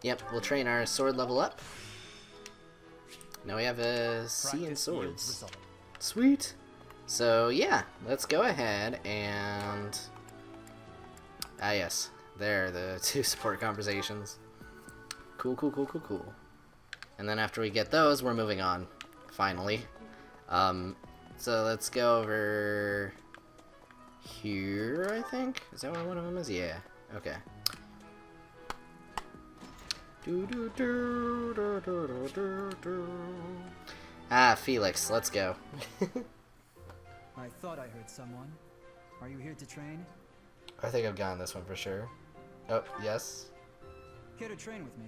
Yep, we'll train our sword level up. Now we have a C in swords. Sweet! So yeah, let's go ahead and... Ah yes, there are the 2 support conversations. Cool, cool, cool, cool, cool. And then after we get those, we're moving on. Finally. So let's go over... here, I think? Is that what one of them is? Yeah. Okay. Ah, Felix, let's go. I thought I heard someone. Are you here to train? I think I've gotten this one for sure. Oh, yes. Care to train with me?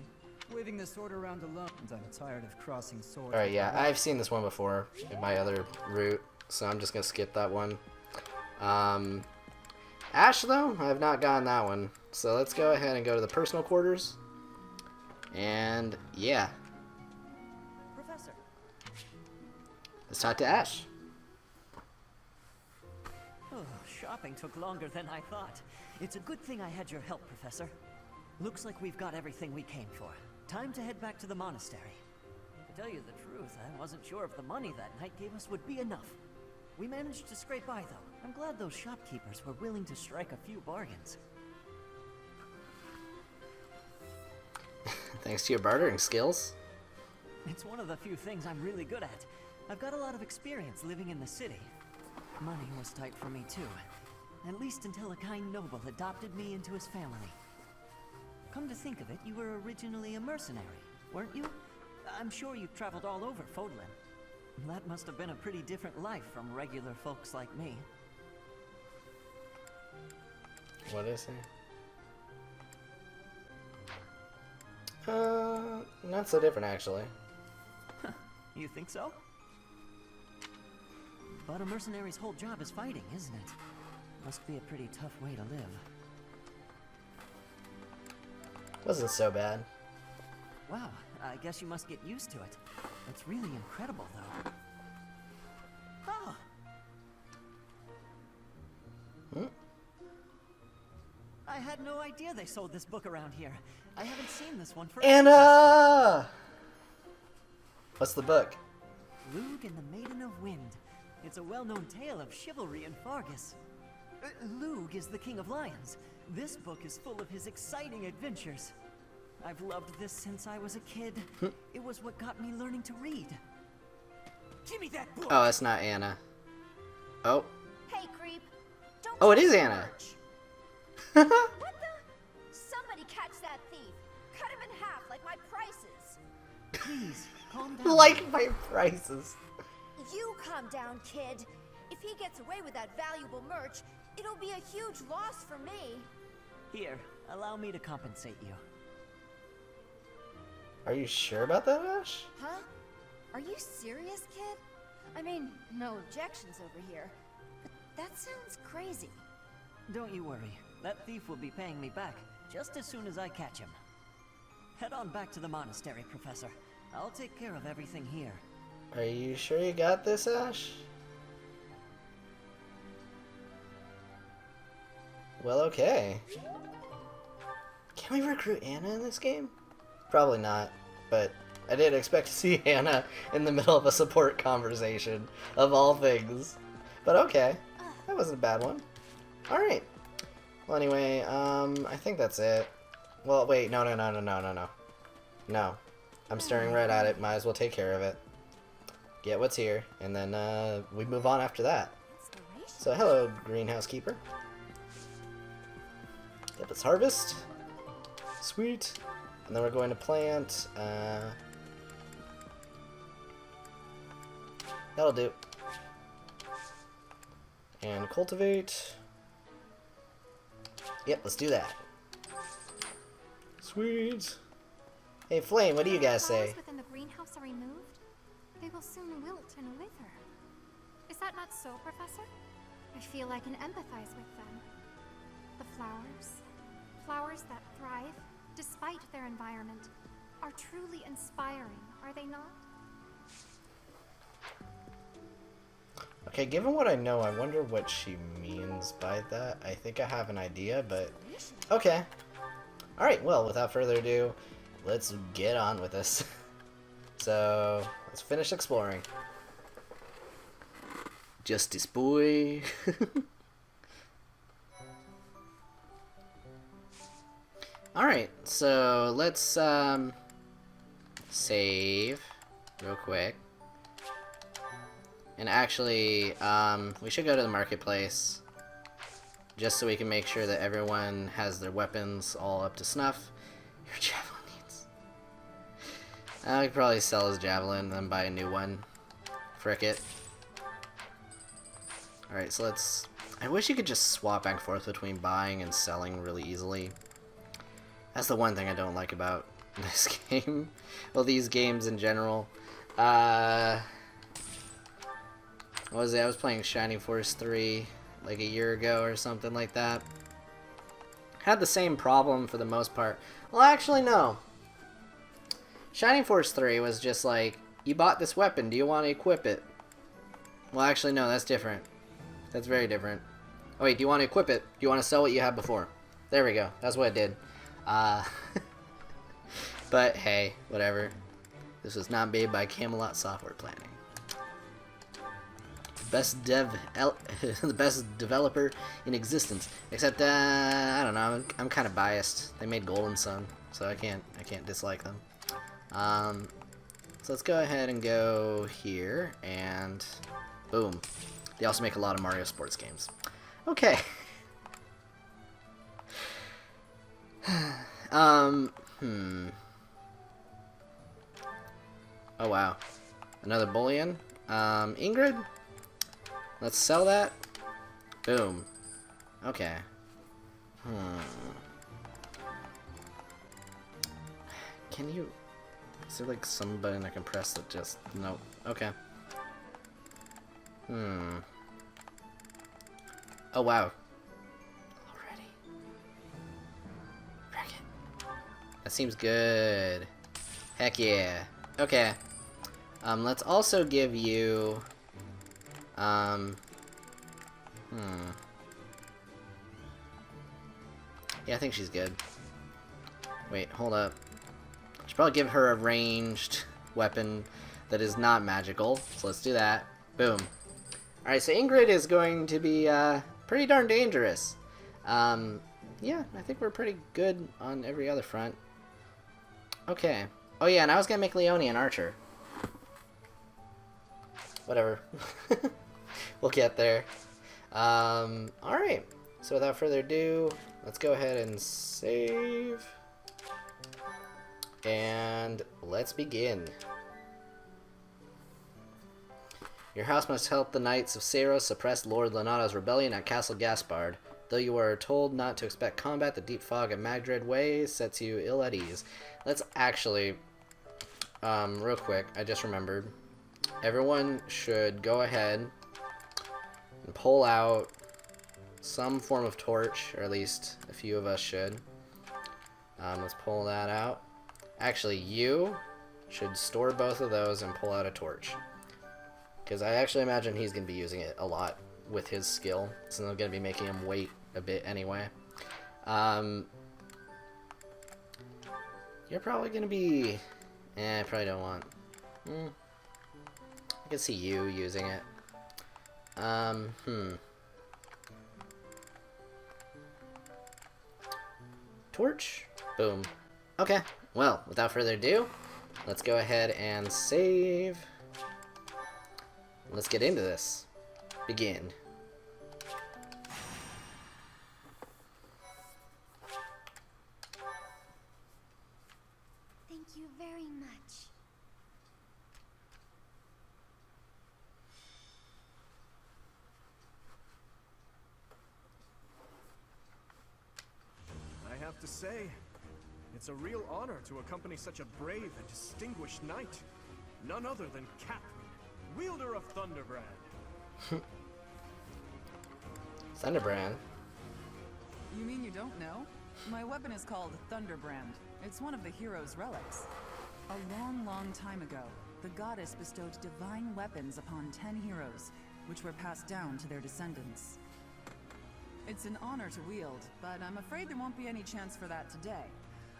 Waving the sword around alone, and I'm tired of crossing swords. Alright, yeah, I've seen this one before in my other route, so I'm just gonna skip that one. Ash, though, I have not gotten that one. So let's go ahead and go to the personal quarters. And, yeah. Professor. Let's talk to Ash. Oh, shopping took longer than I thought. It's a good thing I had your help, Professor. Looks like we've got everything we came for. Time to head back to the monastery. To tell you the truth, I wasn't sure if the money that knight gave us would be enough. We managed to scrape by, though. I'm glad those shopkeepers were willing to strike a few bargains. Thanks to your bartering skills. It's one of the few things I'm really good at. I've got a lot of experience living in the city. Money was tight for me, too. At least until a kind noble adopted me into his family. Come to think of it, you were originally a mercenary, weren't you? I'm sure you've traveled all over Fodlan. That must have been a pretty different life from regular folks like me. What is he? Not so different, actually. You think so? But a mercenary's whole job is fighting, isn't it? Must be a pretty tough way to live. Wasn't so bad. Wow, I guess you must get used to it. It's really incredible, though. Oh! Hmm? I had no idea they sold this book around here. I haven't seen this one for Anna! What's the book? Lug and the Maiden of Wind. It's a well-known tale of chivalry in Fargus. Lug is the King of Lions. This book is full of his exciting adventures. I've loved this since I was a kid. It was what got me learning to read. Give me that book! Oh, that's not Anna. Oh. Hey, creep. Don't Oh, it touch is the Anna. merch. What the? Somebody catch that thief. Cut him in half like my prices. Please, calm down. Like my prices. You calm down, kid. If he gets away with that valuable merch, it'll be a huge loss for me. Here, allow me to compensate you. Are you sure about that, Ash? Huh? Are you serious, kid? I mean, no objections over here. But that sounds crazy. Don't you worry. That thief will be paying me back just as soon as I catch him. Head on back to the monastery, Professor. I'll take care of everything here. Are you sure you got this, Ash? Well, okay. Can we recruit Anna in this game? Probably not, but I didn't expect to see Anna in the middle of a support conversation, of all things. But okay, that wasn't a bad one. Alright. Well, anyway, I think that's it. Well, wait, no. No. I'm staring right at it, might as well take care of it. Get what's here, and then we move on after that. So, hello, greenhouse keeper. Yep, let's harvest. Sweet. And then we're going to plant, that'll do. And cultivate. Yep, let's do that. Sweet. Hey, Flame, what do you guys say? Flowers within the greenhouse are removed, they will soon wilt and wither. Is that not so, Professor? I feel I can empathize with them. The flowers that thrive, despite their environment, are truly inspiring, are they not? Okay, given what I know, I wonder what she means by that. I think I have an idea, but okay. Alright, well, without further ado, let's get on with this. So, let's finish exploring. Justice boy. Alright, so let's save real quick. And actually, we should go to the marketplace just so we can make sure that everyone has their weapons all up to snuff. Your javelin needs... I could probably sell his javelin and then buy a new one. Frick it. Alright, so let's... I wish you could just swap back and forth between buying and selling really easily. That's the one thing I don't like about this game. Well, these games in general. What was it? I was playing Shining Force 3 like a year ago or something like that. Had the same problem for the most part. Well, actually, no. Shining Force 3 was just like, you bought this weapon, do you want to equip it? Well, actually, no, that's different. That's very different. Oh, wait, do you want to equip it? Do you want to sell what you had before? There we go. That's what it did. But hey, whatever. This was not made by Camelot Software Planning. The best developer in existence. Except I don't know. I'm kind of biased. They made Golden Sun, so I can't dislike them. So let's go ahead and go here and boom. They also make a lot of Mario sports games. Okay. Oh wow. Another bullion. Ingrid? Let's sell that. Boom. Okay. Can you... Is there like some button I can press that just... Nope. Okay. Oh wow. Already. Frick it. That seems good. Heck yeah. Okay. Let's also give you... Yeah, I think she's good. Wait, hold up. Should probably give her a ranged weapon that is not magical. So let's do that. Boom. Alright, so Ingrid is going to be pretty darn dangerous. Yeah, I think we're pretty good on every other front. Okay. Oh yeah, and I was gonna make Leonie an archer. Whatever. We'll get there. Alright. So without further ado, let's go ahead and save. And let's begin. Your house must help the Knights of Seiros suppress Lord Lonato's rebellion at Castle Gaspard. Though you are told not to expect combat, the deep fog of Magdred Way sets you ill at ease. Let's actually, real quick, I just remembered. Everyone should go ahead and pull out some form of torch, or at least a few of us should. Let's pull that out. Actually, you should store both of those and pull out a torch. Because I actually imagine he's going to be using it a lot with his skill. So I'm going to be making him wait a bit anyway. You're probably going to be... I probably don't want... I can see you using it. Torch? Boom. Okay. Well, without further ado, let's go ahead and save. Let's get into this. Begin. Thank you very much. I have to say, it's a real honor to accompany such a brave and distinguished knight. None other than Catherine, wielder of Thunderbrand. Thunderbrand? You mean you don't know? My weapon is called Thunderbrand. It's one of the hero's relics. A long, long time ago, the goddess bestowed divine weapons upon 10 heroes, which were passed down to their descendants. It's an honor to wield, but I'm afraid there won't be any chance for that today.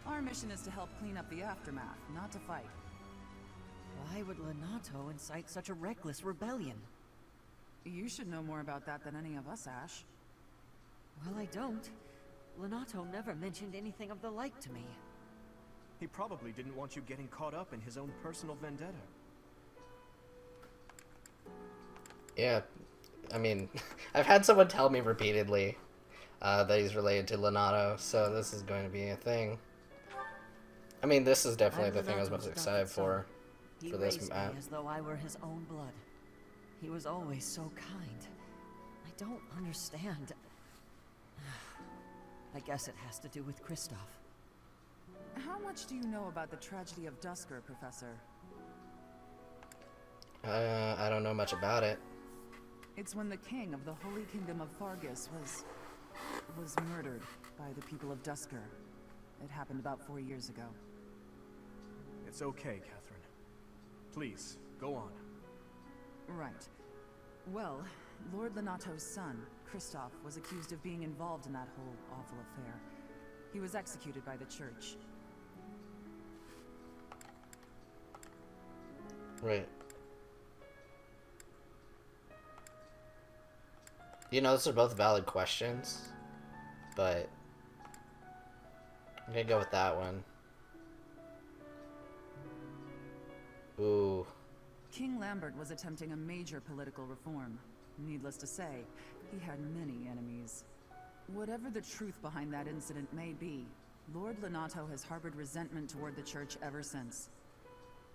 Our mission is to help clean up the aftermath, not to fight. Why would Lonato incite such a reckless rebellion? You should know more about that than any of us, Ash. Well, I don't. Lonato never mentioned anything of the like to me. He probably didn't want you getting caught up in his own personal vendetta. Yeah, I mean, I've had someone tell me repeatedly that he's related to Lonato, so this is going to be a thing. I mean, this is definitely the thing I was most excited for this map. Me as though I were his own blood. He was always so kind. I don't understand. I guess it has to do with Kristoff. How much do you know about the tragedy of Dusker, Professor? I don't know much about it. It's when the king of the Holy Kingdom of Fargus was murdered by the people of Dusker. It happened about 4 years ago. It's okay, Catherine. Please, go on. Right. Well, Lord Lonato's son, Kristoff, was accused of being involved in that whole awful affair. He was executed by the church. Right. You know, those are both valid questions, but I'm gonna go with that one. Ooh. King Lambert was attempting a major political reform. Needless to say, he had many enemies. Whatever the truth behind that incident may be, Lord Lonato has harbored resentment toward the church ever since.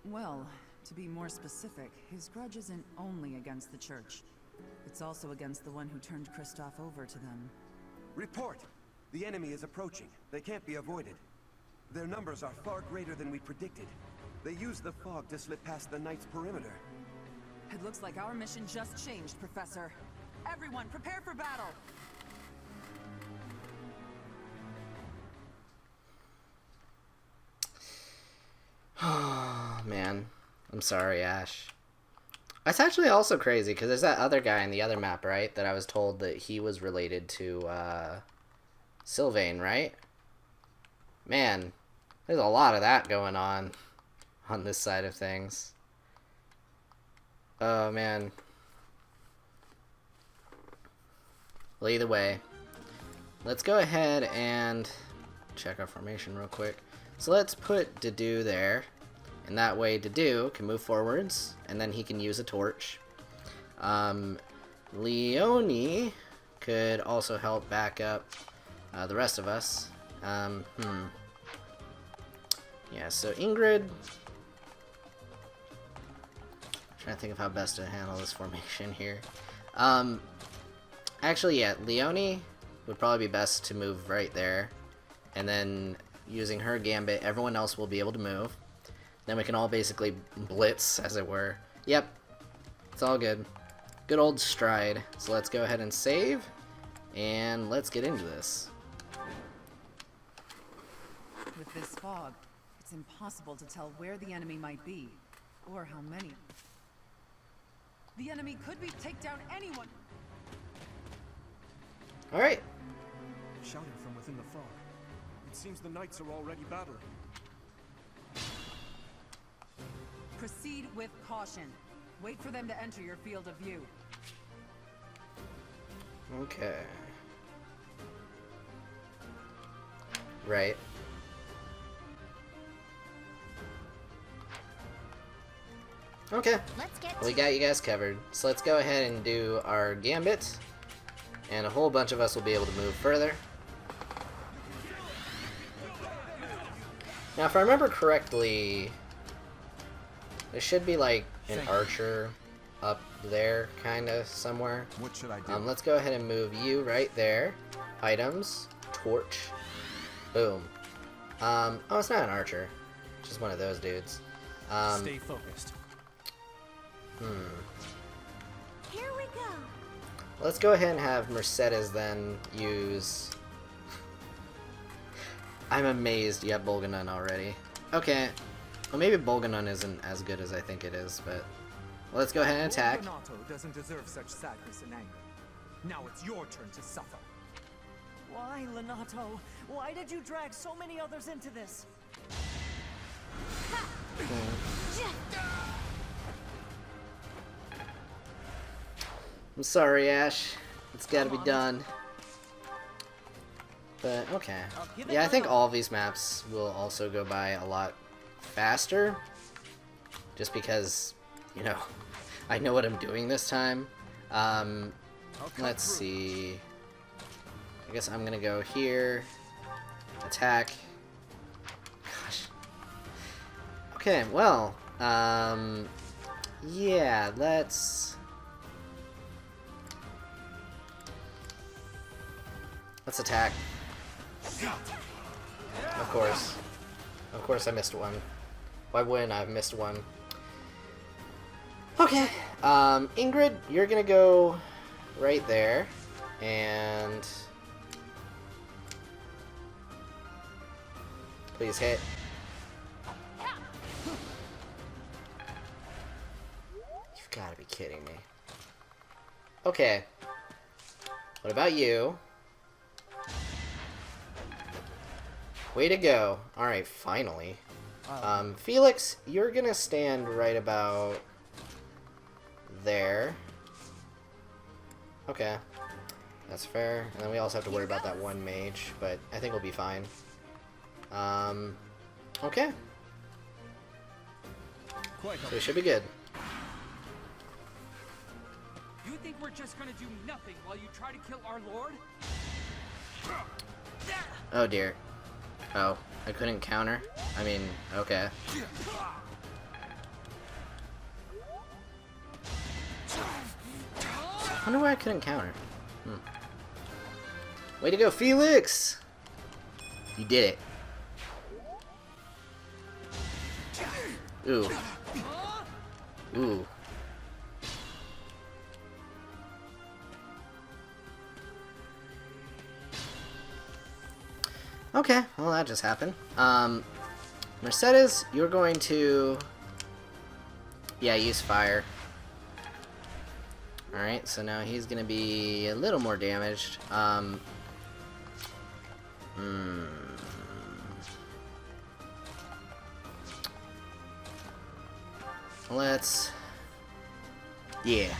Well, to be more specific, his grudge isn't only against the church. It's also against the one who turned Kristoff over to them. Report! The enemy is approaching. They can't be avoided. Their numbers are far greater than we predicted. They use the fog to slip past the Knight's perimeter. It looks like our mission just changed, Professor. Everyone, prepare for battle! Oh, man. I'm sorry, Ash. That's actually also crazy, because there's that other guy in the other map, right? That I was told that he was related to, Sylvain, right? Man, there's a lot of that going on this side of things. Oh, man. Well, either way, let's go ahead and check our formation real quick. So let's put Dedue there, and that way Dedue can move forwards, and then he can use a torch. Leone could also help back up the rest of us. Yeah, so Ingrid... Trying to think of how best to handle this formation here. Actually, yeah, Leone would probably be best to move right there. And then, using her gambit, everyone else will be able to move. Then we can all basically blitz, as it were. Yep, it's all good. Good old stride. So let's go ahead and save, and let's get into this. With this fog, it's impossible to tell where the enemy might be, or how many. The enemy could take down anyone! Alright. Shouting from within the fog. It seems the knights are already battling. Proceed with caution. Wait for them to enter your field of view. Okay. Right. Okay. We got you guys covered. So let's go ahead and do our gambit. And a whole bunch of us will be able to move further. Now, if I remember correctly, there should be like an archer up there, kind of, somewhere. What should I do? Let's go ahead and move you right there. Items, torch, boom. Oh, it's not an archer. Just one of those dudes. Stay focused. Here we go. Let's go ahead and have Mercedes then use I'm amazed you have Bolganun already. Okay. Well, maybe Bolganun isn't as good as I think it is, but... let's go ahead and attack. Lonato doesn't deserve such sadness and anger. Now it's your turn to suffer. Why, Lonato? Why did you drag so many others into this? I'm sorry, Ash. It's gotta be done. But, okay. Yeah, I think all of these maps will also go by a lot faster. Just because, you know, I know what I'm doing this time. Let's see. I guess I'm gonna go here. Attack. Gosh. Okay, well, yeah, let's attack. Of course. Of course I missed one. Why wouldn't I have missed one? Okay, Ingrid, you're gonna go right there, and please hit. You've gotta be kidding me. Okay. What about you? Way to go. Alright, finally. Felix, you're gonna stand right about there. Okay. That's fair. And then we also have to worry about that one mage, but I think we'll be fine. Okay. So we should be good. You think we're just gonna do nothing while you try to kill our lord? Oh dear. Oh, I couldn't counter? I mean, okay. I wonder why I couldn't counter. Way to go, Felix! You did it. Ooh. Ooh. Okay, well that just happened. Mercedes, you're going to... yeah, use fire. Alright, so now he's gonna be a little more damaged. Let's... yeah.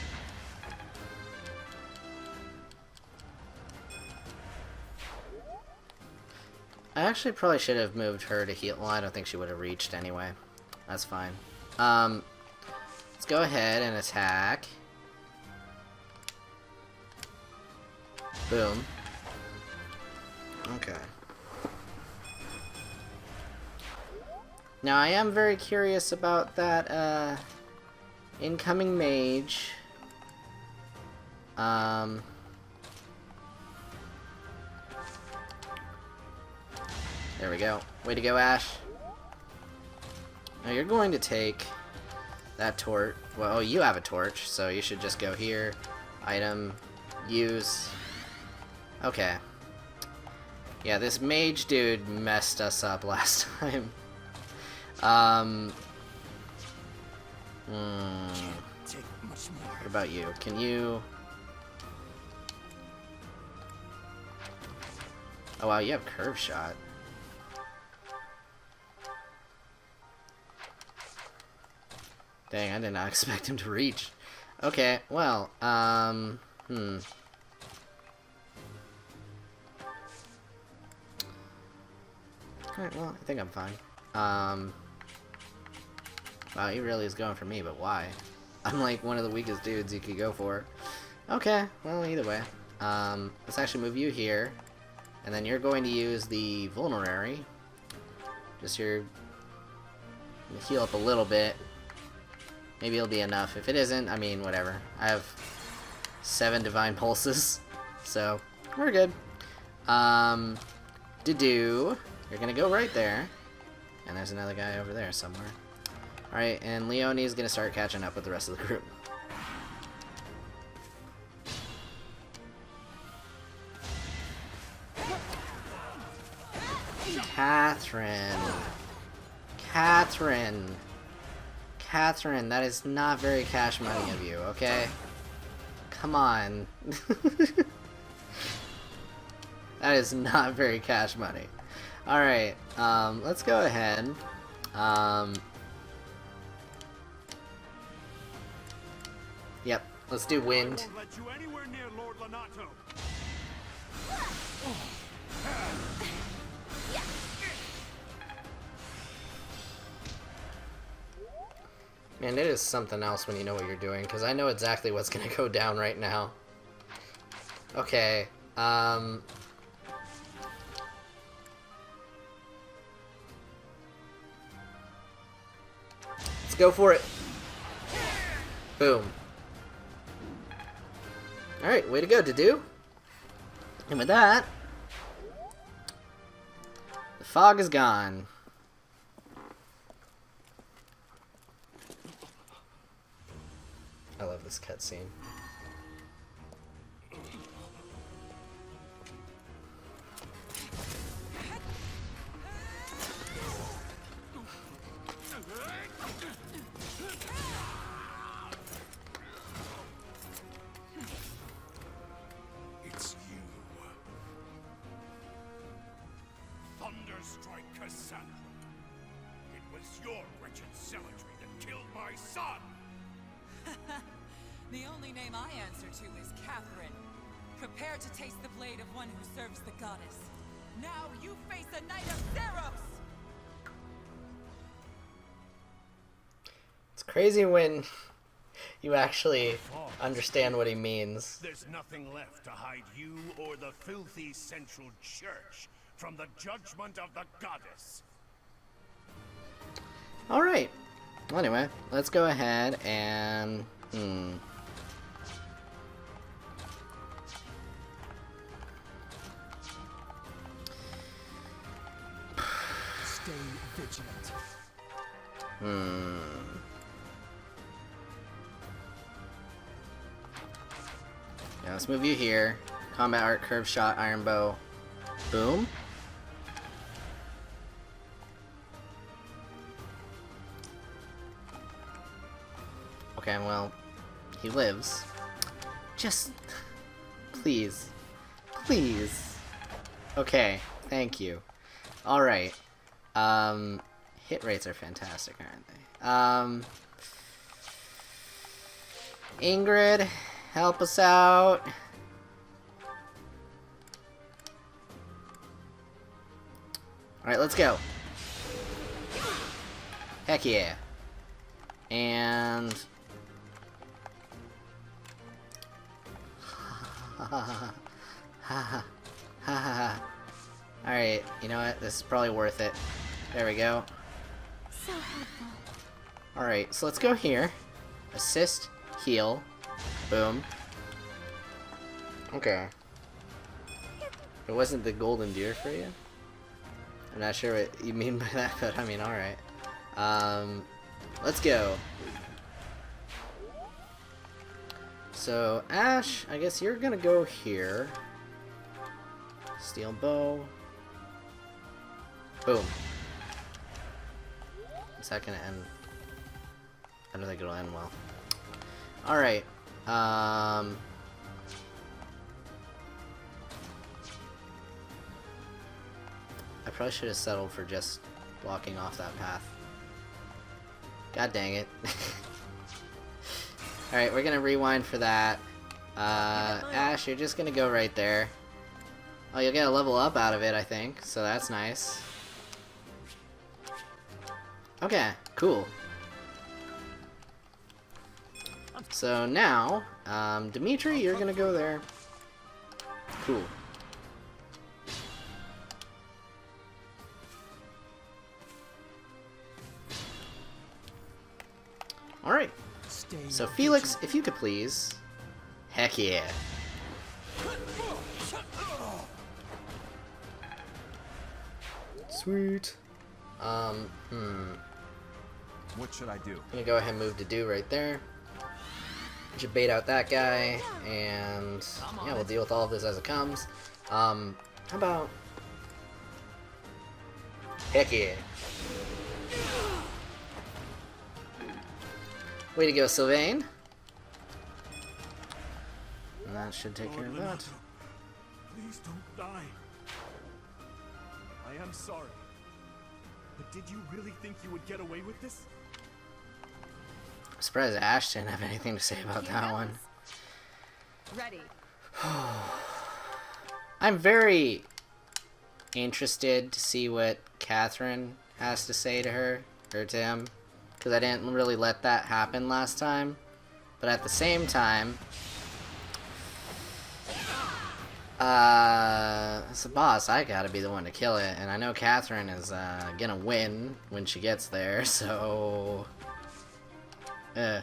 I actually probably should have moved her to heal. Well, I don't think she would have reached anyway. That's fine. Let's go ahead and attack. Boom. Okay. Now, I am very curious about that, incoming mage. There we go. Way to go, Ash. Now you're going to take that torch. Well, you have a torch, so you should just go here. Item. Use. Okay. Yeah, this mage dude messed us up last time. What about you? Can you... oh wow, you have curve shot. Dang, I did not expect him to reach. Okay, well, Alright, well, I think I'm fine. Wow, he really is going for me, but why? I'm like one of the weakest dudes you could go for. Okay, well, either way. Let's actually move you here. And then you're going to use the vulnerary. Just here, heal up a little bit. Maybe it'll be enough. If it isn't, I mean, whatever. I have 7 divine pulses, so we're good. You're gonna go right there, and there's another guy over there somewhere. All right, and Leonie's gonna start catching up with the rest of the group. Catherine. Catherine. Catherine, that is not very cash money of you, okay? Come on. That is not very cash money. Alright, let's go ahead. Yep, let's do wind. I won't let you anywhere near Lord Lonato. Man, it is something else when you know what you're doing, because I know exactly what's gonna go down right now. Okay, let's go for it. Boom. Alright, way to go, Dedue. And with that, the fog is gone. I love this cutscene. It's you. Thunderstrike Cassandra. It was your wretched zealotry that killed my son. The only name I answer to is Catherine. Prepare to taste the blade of one who serves the goddess. Now you face a knight of Theros! It's crazy when you actually understand what he means. There's nothing left to hide you or the filthy Central Church from the judgment of the goddess. Alright. Well, anyway, let's go ahead and... Stay vigilant. Yeah, let's move you here. Combat art, curve shot, iron bow. Boom. Okay, well, he lives. Just... please. Please. Okay, thank you. Alright. Hit rates are fantastic, aren't they? Ingrid, help us out. Alright, let's go. Heck yeah. And... Alright, you know what? This is probably worth it. There we go. So helpful. Alright, so let's go here. Assist, heal, boom. Okay. It wasn't the golden deer for you? I'm not sure what you mean by that, but I mean, alright. Let's go. So, Ash, I guess you're gonna go here. Steel bow. Boom. Is that gonna end? I don't think it'll end well. Alright. I probably should have settled for just blocking off that path. God dang it. Alright, we're gonna rewind for that. Ash, you're just gonna go right there. Oh, you'll get a level up out of it, I think, so that's nice. Okay, cool. So now, Dimitri, you're gonna go there. Cool. Alright. So Felix, if you could please. Heck yeah. Sweet. What should I do? I'm gonna go ahead and move to do right there. Should bait out that guy, and yeah, we'll deal with all of this as it comes. How about Heck yeah. Way to go, Sylvain. And that should take care of that. Please don't die. I am sorry. But did you really think you would get away with this? I'm surprised Ash didn't have anything to say about that one. Ready. I'm very interested to see what Catherine has to say to her, or to him, because I didn't really let that happen last time. But at the same time, as the boss, I gotta be the one to kill it, and I know Catherine is gonna win when she gets there, so... Yeah,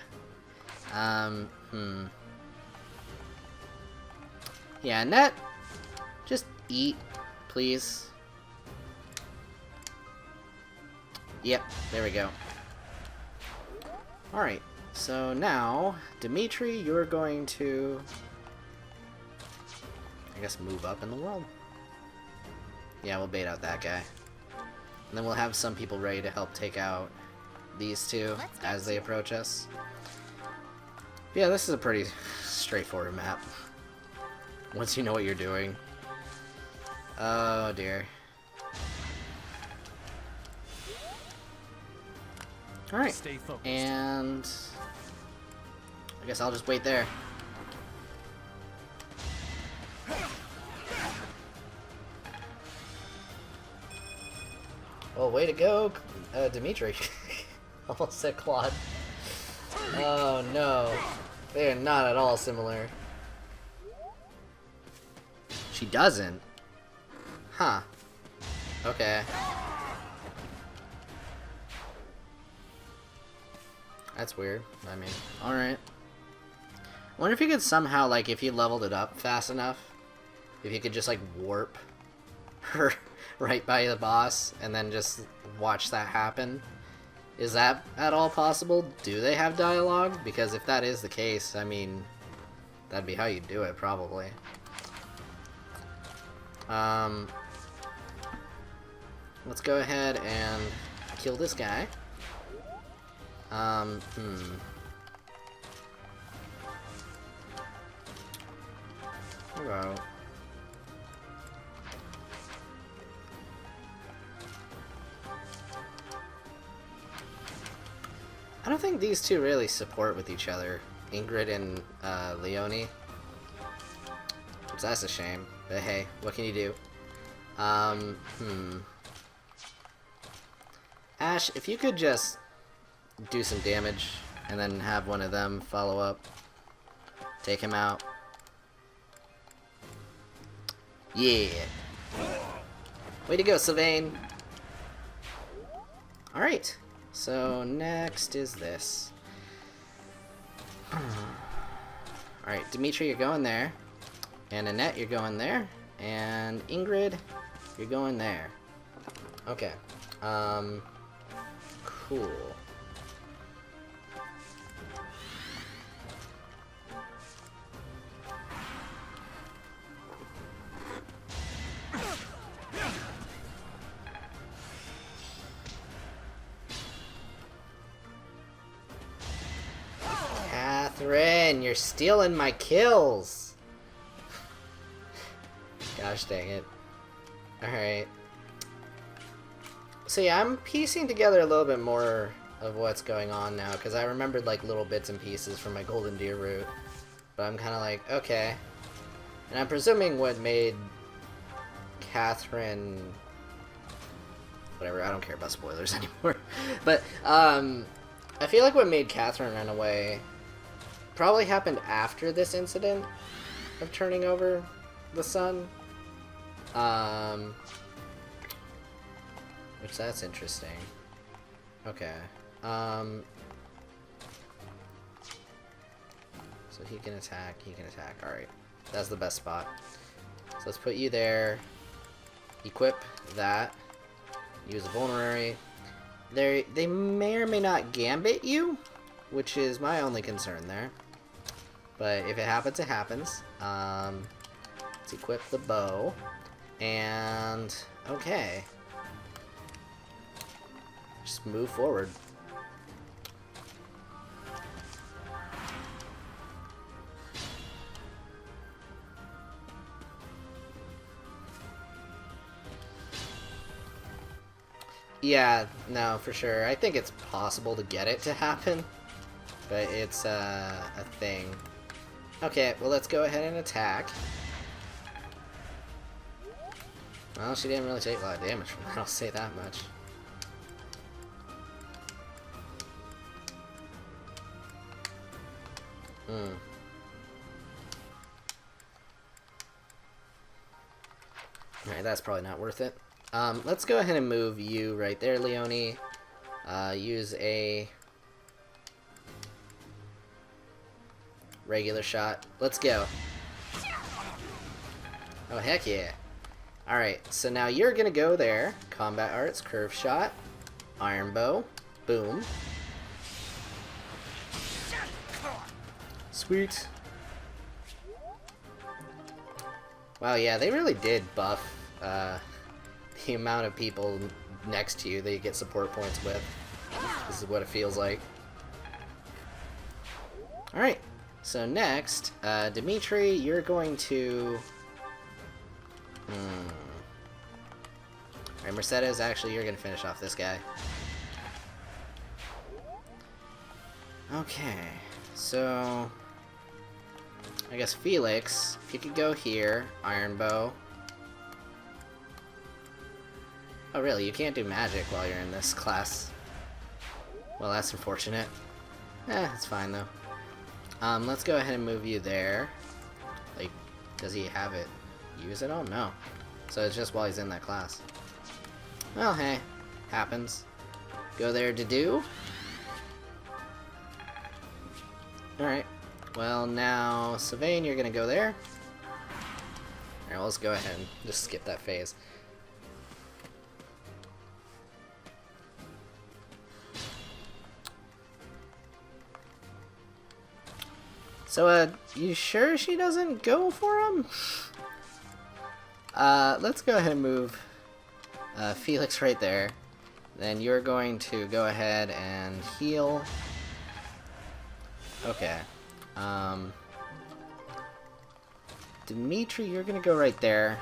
Annette, just eat, please. Yep, there we go. Alright, so now, Dimitri, you're going to, I guess, move up in the world. Yeah, we'll bait out that guy. And then we'll have some people ready to help take out these two as they approach us. Yeah, this is a pretty straightforward map. Once you know what you're doing. Oh dear. Alright, and I guess I'll just wait there. Well, way to go, Dimitri. Almost said Claude. Oh no, they are not at all similar. She doesn't? Huh. Okay. That's weird. I mean, alright. I wonder if you could somehow, like, if you leveled it up fast enough, if you could just, like, warp her right by the boss and then just watch that happen. Is that at all possible? Do they have dialogue? Because if that is the case, I mean, that'd be how you do it, probably. Let's go ahead and kill this guy. Hello. I don't think these two really support with each other, Ingrid and Leonie. Which that's a shame, but hey, what can you do? Ash, if you could just do some damage and then have one of them follow up, take him out. Yeah. Way to go, Sylvain. Alright, so next is this. Alright, Dimitri, you're going there. And Annette, you're going there. And Ingrid, you're going there. Okay. Cool. Catherine, you're stealing my kills. Gosh dang it. Alright. So yeah, I'm piecing together a little bit more of what's going on now, because I remembered like little bits and pieces from my Golden Deer route. But I'm kind of like, okay. And I'm presuming what made Catherine... Whatever, I don't care about spoilers anymore. But, I feel like what made Catherine run away probably happened after this incident of turning over the sun. Which that's interesting. Okay. So he can attack, alright. That's the best spot. So let's put you there. Equip that. Use a vulnerary. They may or may not gambit you, which is my only concern there. But if it happens, it happens. Let's equip the bow. And okay. just move forward. Yeah, no, for sure. I think it's possible to get it to happen, but it's a thing. Okay, well, let's go ahead and attack. Well, she didn't really take a lot of damage from that, I'll say that much. Alright, that's probably not worth it. Let's go ahead and move you right there, Leone. Use a regular shot. Let's go. Oh, heck yeah. Alright, so now you're gonna go there. Combat Arts, Curve Shot, Iron Bow, boom. Sweet. Wow, yeah, they really did buff the amount of people next to you that you get support points with. This is what it feels like. Alright, so next, Dimitri, you're going to... Alright, Mercedes, actually, you're going to finish off this guy. Okay, so... I guess Felix, if you could go here, Iron Bow. Oh really, you can't do magic while you're in this class. Well, that's unfortunate. It's fine though. Let's go ahead and move you there. Like, does he have it? Use it all? No. So it's just while he's in that class. Well, hey, happens. Go there to do. Alright. Well, now, Sylvain, you're gonna go there. Alright, well, let's go ahead and just skip that phase. So, you sure she doesn't go for him? Let's go ahead and move Felix right there. Then you're going to go ahead and heal. Okay. Dimitri, you're gonna go right there.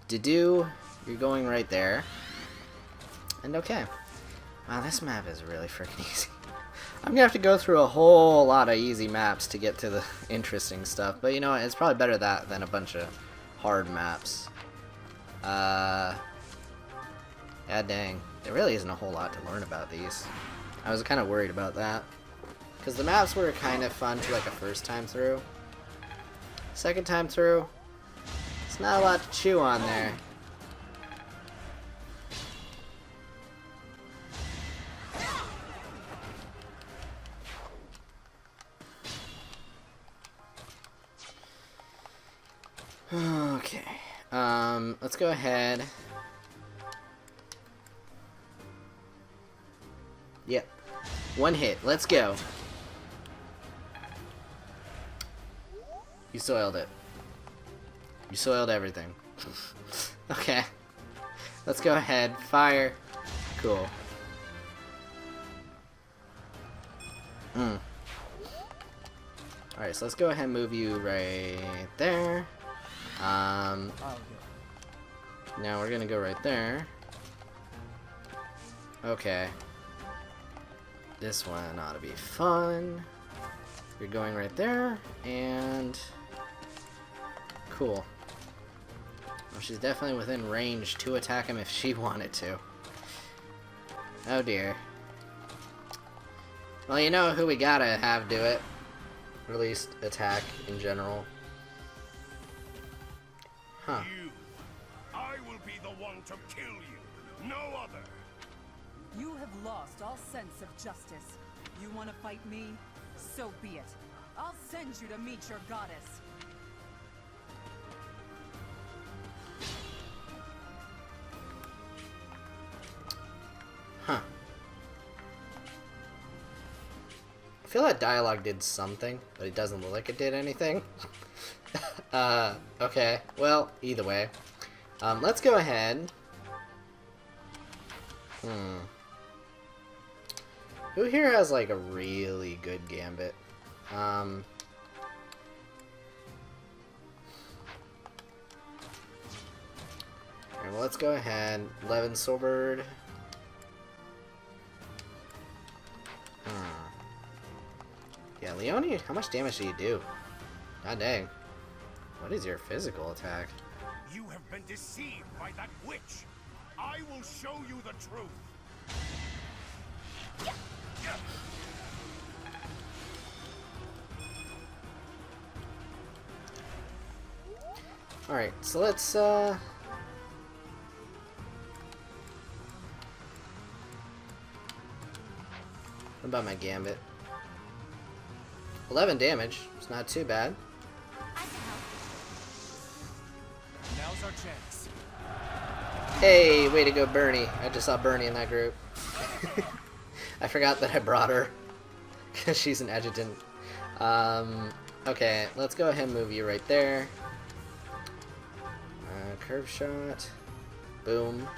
Dedu, you're going right there. And okay. Wow, this map is really freaking easy. I'm gonna have to go through a whole lot of easy maps to get to the interesting stuff, but you know what, it's probably better that than a bunch of hard maps. Yeah, dang. There really isn't a whole lot to learn about these. I was kind of worried about that. Because the maps were kind of fun for like a first time through. Second time through, it's not a lot to chew on there. Okay, let's go ahead. Yep, one hit, let's go. You soiled it. You soiled everything. Okay, let's go ahead, fire. Cool. Alright, so let's go ahead and move you right there. Now we're gonna go right there. Okay. This one ought to be fun. You're going right there, and... Cool. Well, she's definitely within range to attack him if she wanted to. Oh dear. Well, you know who we gotta have do it. Or at least attack in general. Huh. I will be the one to kill you, no other. You have lost all sense of justice. You want to fight me? So be it. I'll send you to meet your goddess. Huh. I feel that dialogue did something, but it doesn't look like it did anything. Okay. Well, either way. Let's go ahead. Hmm. Who here has like a really good gambit? Alright, well, let's go ahead. 11 sword. Yeah, Leone, how much damage do you do? God dang. What is your physical attack? You have been deceived by that witch. I will show you the truth. Alright, so let's, what about my gambit? 11 damage. It's not too bad. Now's our chance. Hey, way to go, Bernie. I just saw Bernie in that group. I forgot that I brought her. Because she's an adjutant. Okay, let's go ahead and move you right there. Curve shot. Boom.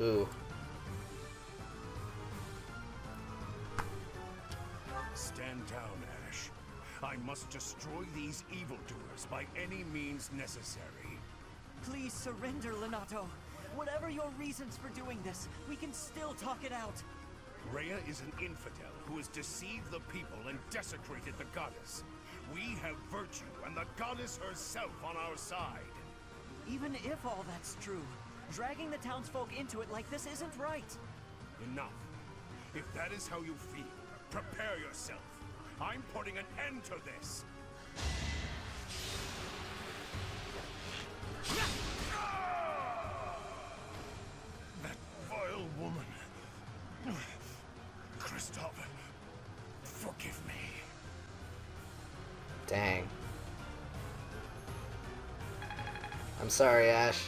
Ooh. Stand down, Ash. I must destroy these evildoers by any means necessary. Please surrender, Lonato. Whatever your reasons for doing this, we can still talk it out. Rhea is an infidel who has deceived the people and desecrated the goddess. We have virtue and the goddess herself on our side. Even if all that's true, dragging the townsfolk into it like this isn't right. Enough. If that is how you feel, prepare yourself. I'm putting an end to this. That vile woman. Kristoff, forgive me. Dang. I'm sorry, Ash.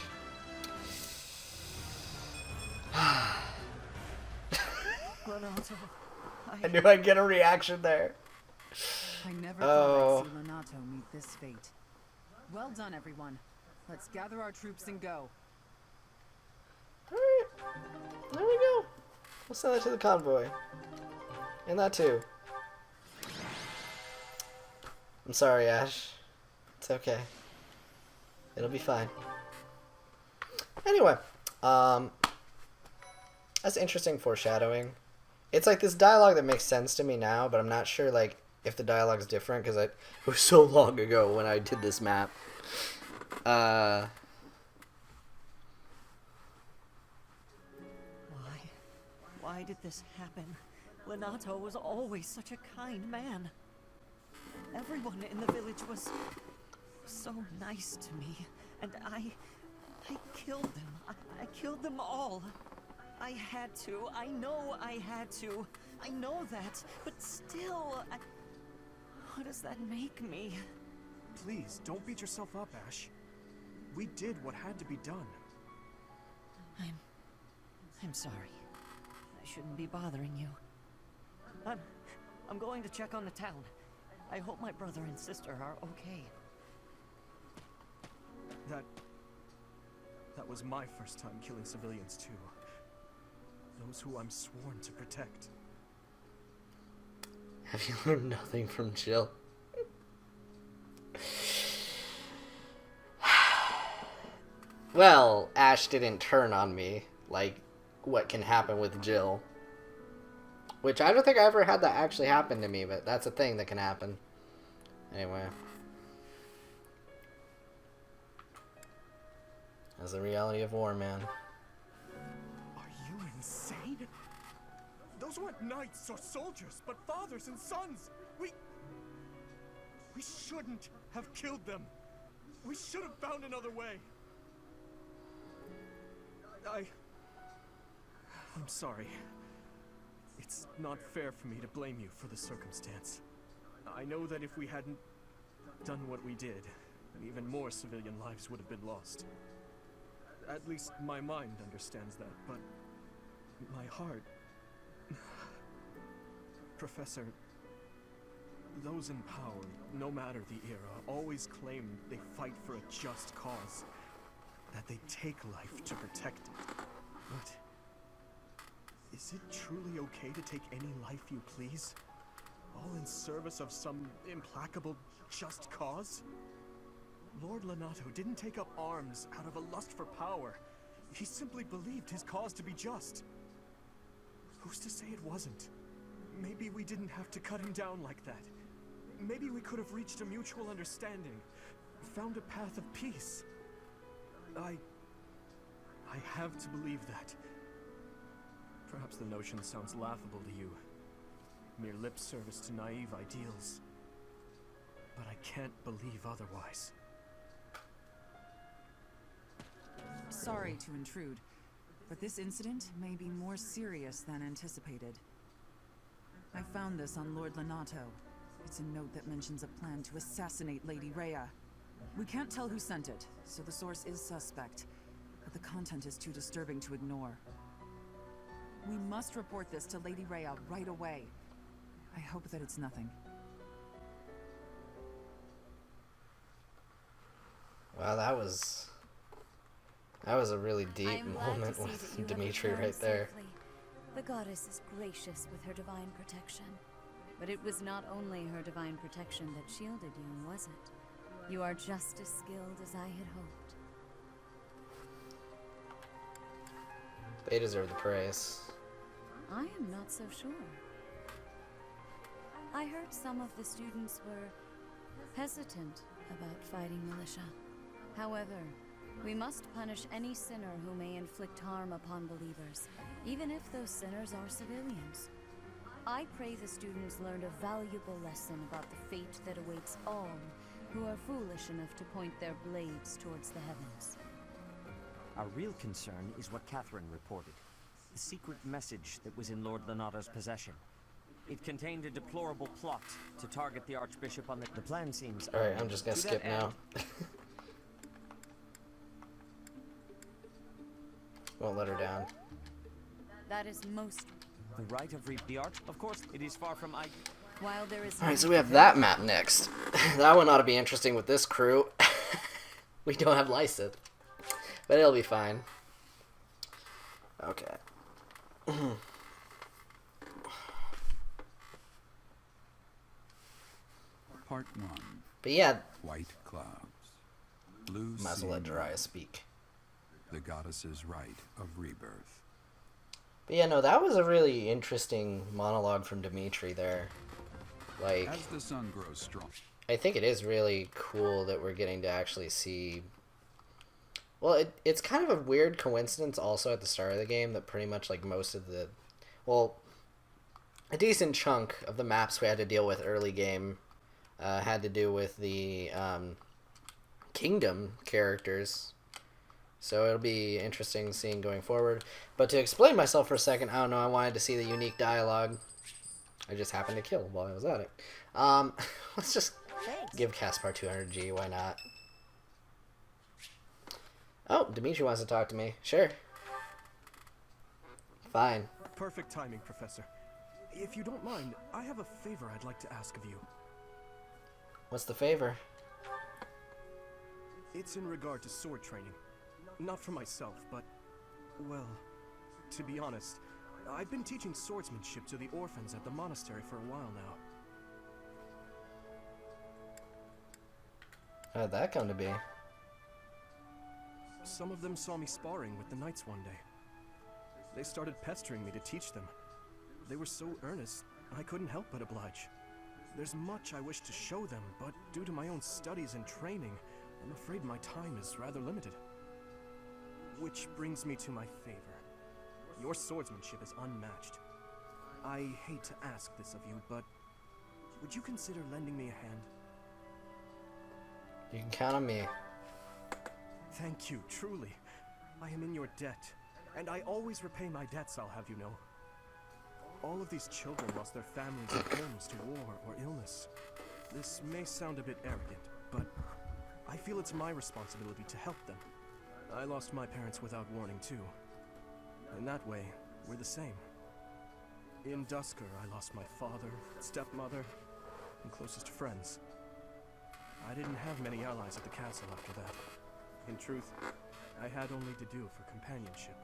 Lonato, I knew I'd get a reaction there. I never thought I'd see Lonato meet this fate. Well done, everyone. Let's gather our troops and go. Alright. There we go. We'll send that to the convoy. And that too. I'm sorry, Ash. It's okay. It'll be fine. Anyway, that's interesting foreshadowing. It's like this dialogue that makes sense to me now, but I'm not sure like if the dialogue's different because it was so long ago when I did this map. Why did this happen? Lonato was always such a kind man. Everyone in the village was so nice to me, and I killed them. I killed them all. I had to. I know I had to. I know that, but still, what does that make me? Please, don't beat yourself up, Ash. We did what had to be done. I'm sorry. I shouldn't be bothering you. I'm going to check on the town. I hope my brother and sister are okay. That was my first time killing civilians too. Those who I'm sworn to protect. Have you learned nothing from Jill? Well, Ash didn't turn on me, like what can happen with Jill. Which I don't think I ever had that actually happen to me, but that's a thing that can happen. Anyway. That's the reality of war, man. Are you insane? Those weren't knights or soldiers, but fathers and sons. We shouldn't have killed them. We should have found another way. I'm sorry. It's not fair for me to blame you for the circumstance. I know that if we hadn't done what we did, even more civilian lives would have been lost. At least my mind understands that, but my heart... Professor, Those in power, no matter the era, always claim they fight for a just cause. That they take life to protect it. But is it truly okay to take any life you please? All in service of some implacable just cause? Lord Lonato didn't take up arms out of a lust for power. He simply believed his cause to be just. Who's to say it wasn't? Maybe we didn't have to cut him down like that. Maybe we could have reached a mutual understanding, found a path of peace. I have to believe that. Perhaps the notion sounds laughable to you. Mere lip service to naive ideals. But I can't believe otherwise. Sorry to intrude, but this incident may be more serious than anticipated. I found this on Lord Lonato. It's a note that mentions a plan to assassinate Lady Rhea. We can't tell who sent it, so the source is suspect, but the content is too disturbing to ignore. We must report this to Lady Rhea right away. I hope that it's nothing. Wow, that was a really deep moment with Dimitri right there. Safely. The goddess is gracious with her divine protection. But it was not only her divine protection that shielded you, was it? You are just as skilled as I had hoped. They deserve the praise. I am not so sure. I heard some of the students were hesitant about fighting militia. However, we must punish any sinner who may inflict harm upon believers, even if those sinners are civilians. I pray the students learned a valuable lesson about the fate that awaits all who are foolish enough to point their blades towards the heavens. Our real concern is what Catherine reported. The secret message that was in Lord Lonato's possession. It contained a deplorable plot to target the Archbishop on the plan seems... Alright, I'm just gonna skip now. Won't let her down. That is most... The right of the art, of course, it is far from While there is... Alright, so we have that map next. That one ought to be interesting with this crew. We don't have Lysith. But it'll be fine. Okay. Part 1. But yeah. White clouds. Blue might as well let Jiraiya speak. The goddess's right of rebirth. But yeah, no, that was a really interesting monologue from Dimitri there. Like, as the sun grows strong. I think it is really cool that we're getting to actually see... Well, it's kind of a weird coincidence also at the start of the game that pretty much like most of the... Well, a decent chunk of the maps we had to deal with early game had to do with the kingdom characters. So it'll be interesting seeing going forward. But to explain myself for a second, I don't know, I wanted to see the unique dialogue. I just happened to kill while I was at it. Let's just give Caspar 200G, why not? Oh, Dimitri wants to talk to me. Sure. Fine. Perfect timing, Professor. If you don't mind, I have a favor I'd like to ask of you. What's the favor? It's in regard to sword training. Not for myself, but, well, to be honest, I've been teaching swordsmanship to the orphans at the monastery for a while now. How'd that come to be? Some of them saw me sparring with the knights one day. They started pestering me to teach them. They were so earnest, I couldn't help but oblige. There's much I wish to show them, but due to my own studies and training, I'm afraid my time is rather limited. Which brings me to my favor. Your swordsmanship is unmatched. I hate to ask this of you, but would you consider lending me a hand? You can count on me. Thank you, truly. I am in your debt, and I always repay my debts, I'll have you know. All of these children lost their families and homes to war or illness. This may sound a bit arrogant, but I feel it's my responsibility to help them. I lost my parents without warning too. In that way, we're the same. In Dusker, I lost my father, stepmother, and closest friends. I didn't have many allies at the castle after that. In truth, I had only to do for companionship.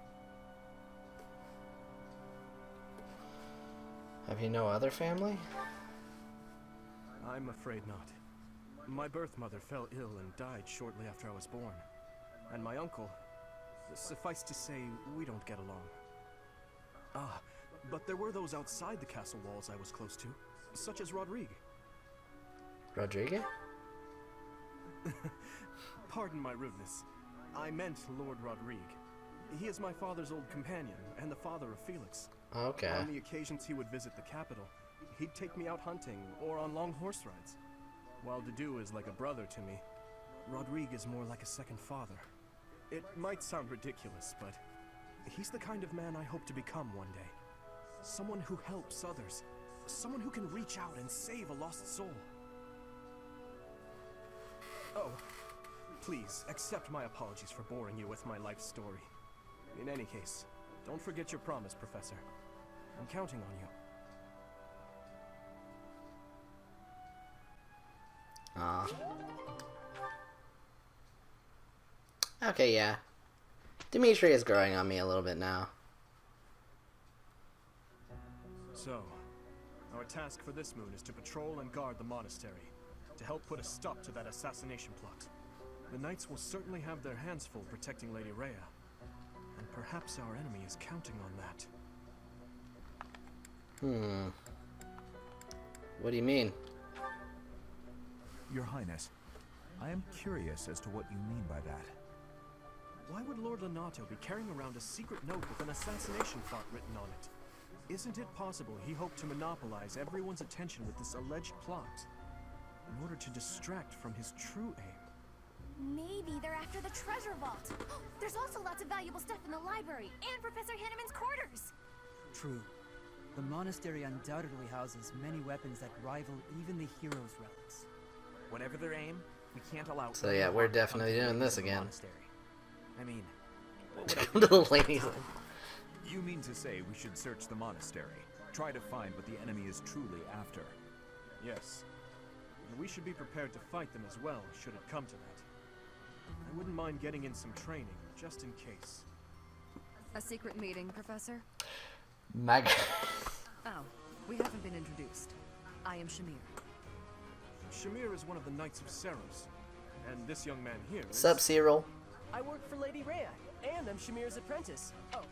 Have you no other family? I'm afraid not. My birth mother fell ill and died shortly after I was born. And my uncle, suffice to say, we don't get along. Ah, but there were those outside the castle walls I was close to, such as Rodrigue. Rodrigue? Pardon my rudeness. I meant Lord Rodrigue. He is my father's old companion, and the father of Felix. Okay. On the occasions he would visit the capital, he'd take me out hunting or on long horse rides. While Dedu is like a brother to me, Rodrigue is more like a second father. It might sound ridiculous, but he's the kind of man I hope to become one day. Someone who helps others. Someone who can reach out and save a lost soul. Oh, please, accept my apologies for boring you with my life story. In any case, don't forget your promise, Professor. I'm counting on you. Okay, yeah. Dimitri is growing on me a little bit now. So, our task for this moon is to patrol and guard the monastery, to help put a stop to that assassination plot. The knights will certainly have their hands full protecting Lady Rhea, and perhaps our enemy is counting on that. What do you mean? Your Highness, I am curious as to what you mean by that. Why would Lord Lonato be carrying around a secret note with an assassination plot written on it? Isn't it possible he hoped to monopolize everyone's attention with this alleged plot in order to distract from his true aim? Maybe they're after the treasure vault. There's also lots of valuable stuff in the library and Professor Hanneman's quarters. True. The monastery undoubtedly houses many weapons that rival even the hero's relics. Whatever their aim, we can't allow. So yeah, we're definitely doing this again. I mean, Come to the ladies. You mean to say we should search the monastery, try to find what the enemy is truly after? Yes. And we should be prepared to fight them as well, should it come to that. I wouldn't mind getting in some training, just in case. A secret meeting, Professor? Mag. Oh, we haven't been introduced. I am Shamir. Shamir is one of the Knights of Seros, and this young man here is... Sup, Cyril? I work for Lady Rhea, and I'm Shamir's apprentice. Oh.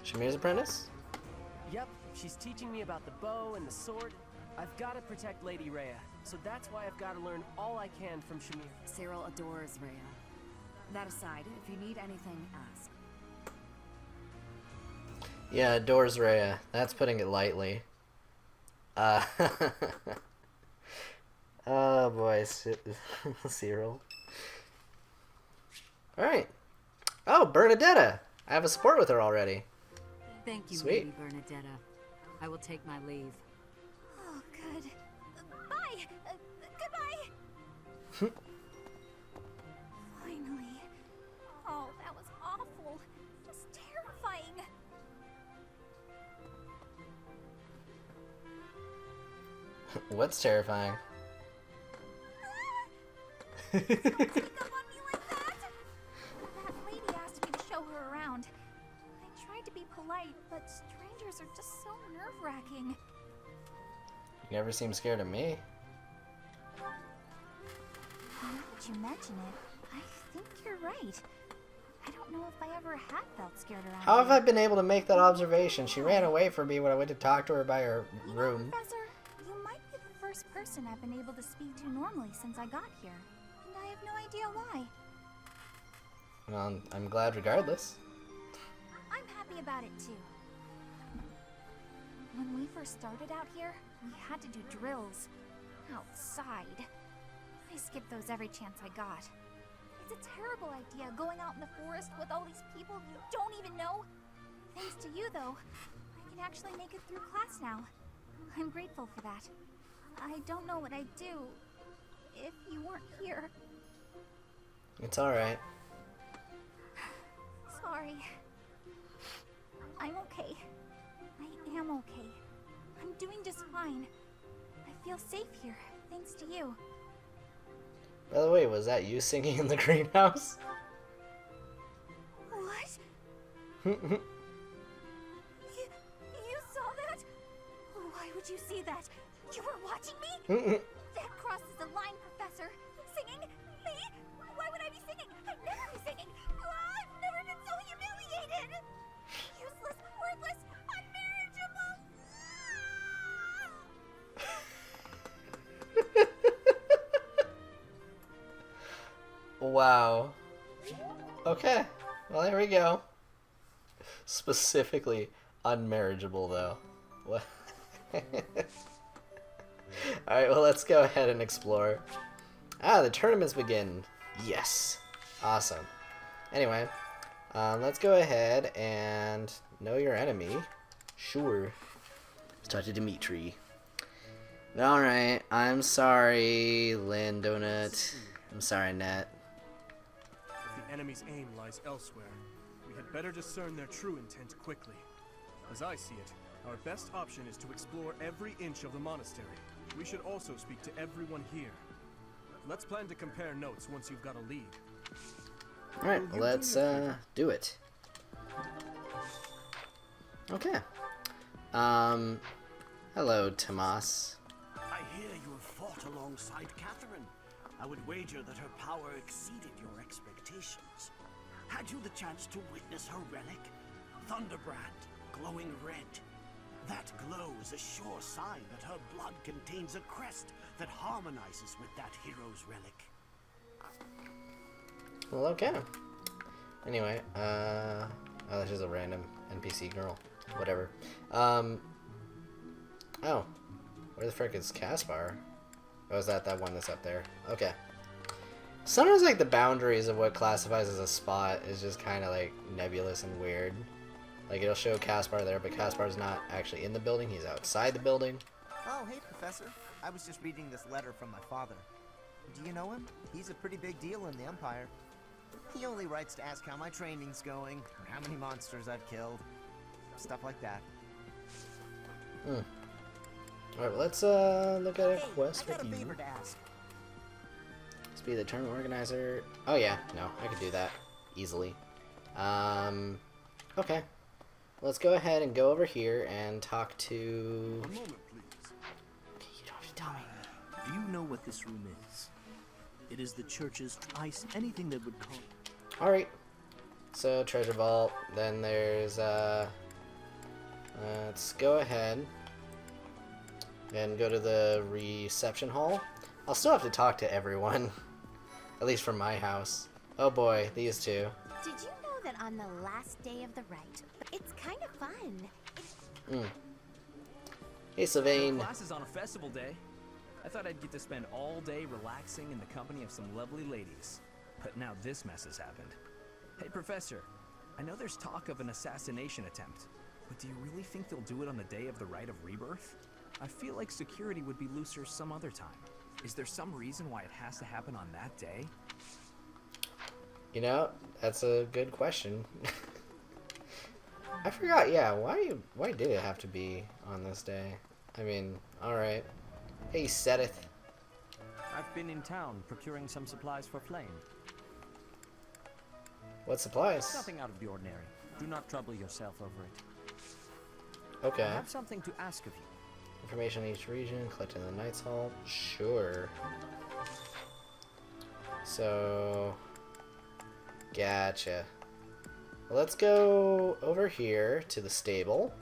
Shamir's apprentice? Yep, she's teaching me about the bow and the sword. I've got to protect Lady Rhea, so that's why I've got to learn all I can from Shamir. Cyril adores Rhea. That aside, if you need anything, ask. Yeah, adores Rhea. That's putting it lightly. Oh boy, Cyril. Alright. Oh, Bernadetta! I have a support with her already. Thank you, Sweet. Lady Bernadetta. I will take my leave. Oh, good. Bye! Goodbye! Finally. Oh, that was awful. Just terrifying. What's terrifying? That lady asked me to show her around. I tried to be polite, but strangers are just so nerve-wracking. You never seem scared of me. Now that you mention it, I think you're right. I don't know if I ever had felt scared around How have you. I been able to make that observation? She ran away from me when I went to talk to her by her room. Professor, you might be the first person I've been able to speak to normally since I got here. And I have no idea why. Well, I'm glad regardless. I'm happy about it too. When we first started out here, we had to do drills outside. I skipped those every chance I got. It's a terrible idea going out in the forest with all these people you don't even know. Thanks to you, though, I can actually make it through class now. I'm grateful for that. I don't know what I'd do if you weren't here. It's alright. Sorry. I'm okay. I am okay. I'm doing just fine. feel safe here, thanks to you. By the way, was that you singing in the greenhouse? What? You saw that? Why would you see that? You were watching me? That crosses the line, Professor. Singing? Me? Why would I be singing? I'd never be singing. I've never been so humiliated. Useless, worthless, unmarriageable. Wow. Okay. Well, there we go. Specifically unmarriageable, though. What? Alright, well, let's go ahead and explore. Ah, the tournaments begin. Yes. Awesome. Anyway, let's go ahead and know your enemy. Sure. Let's talk to Dimitri. Alright, I'm sorry, Lynn Donut. I'm sorry, Nat. If the enemy's aim lies elsewhere, we had better discern their true intent quickly. As I see it, our best option is to explore every inch of the monastery. We should also speak to everyone here. Let's plan to compare notes once you've got a lead. Alright, well, let's do it. Okay. Hello, Tomas. I hear you have fought alongside Catherine. I would wager that her power exceeded your expectations. Had you the chance to witness her relic? Thunderbrand, glowing red. That glow is a sure sign that her blood contains a crest that harmonizes with that hero's relic. Well, okay. Anyway, oh, that's just a random NPC girl. Whatever. Oh. Where the frick is Caspar? Oh, is that one that's up there? Okay. Sometimes, like, the boundaries of what classifies as a spot is just kind of, like, nebulous and weird. Like, it'll show Caspar there, but Caspar's not actually in the building. He's outside the building. Oh, hey, Professor. I was just reading this letter from my father. Do you know him? He's a pretty big deal in the Empire. He only writes to ask how my training's going, or how many monsters I've killed. Stuff like that. Hmm. Alright, well, let's look at a quest I got with a you. favor to ask. Let's be the tournament organizer. Oh yeah, no, I could do that easily. Okay. Let's go ahead and go over here and talk to... A moment, please. Okay, you don't have to tell me. Do you know what this room is? It is the church's ice, anything that would call. Alright. So, treasure vault. Then there's, let's go ahead and go to the reception hall. I'll still have to talk to everyone. At least from my house. Oh boy, these two. Did you know that on the last day of the rite, it's kind of fun? Hey, Sylvain. Class is on a festival day. I thought I'd get to spend all day relaxing in the company of some lovely ladies. But now this mess has happened. Hey, Professor. I know there's talk of an assassination attempt. But do you really think they'll do it on the day of the Rite of Rebirth? I feel like security would be looser some other time. Is there some reason why it has to happen on that day? You know, that's a good question. I forgot, yeah, why did it have to be on this day? I mean, alright. Hey, Sedith. I've been in town procuring some supplies for Flame. What supplies? Nothing out of the ordinary. Do not trouble yourself over it. Okay. I have something to ask of you. Information on each region, collected in the Knight's Hall. Sure. So... Gotcha. Well, let's go over here to the stable.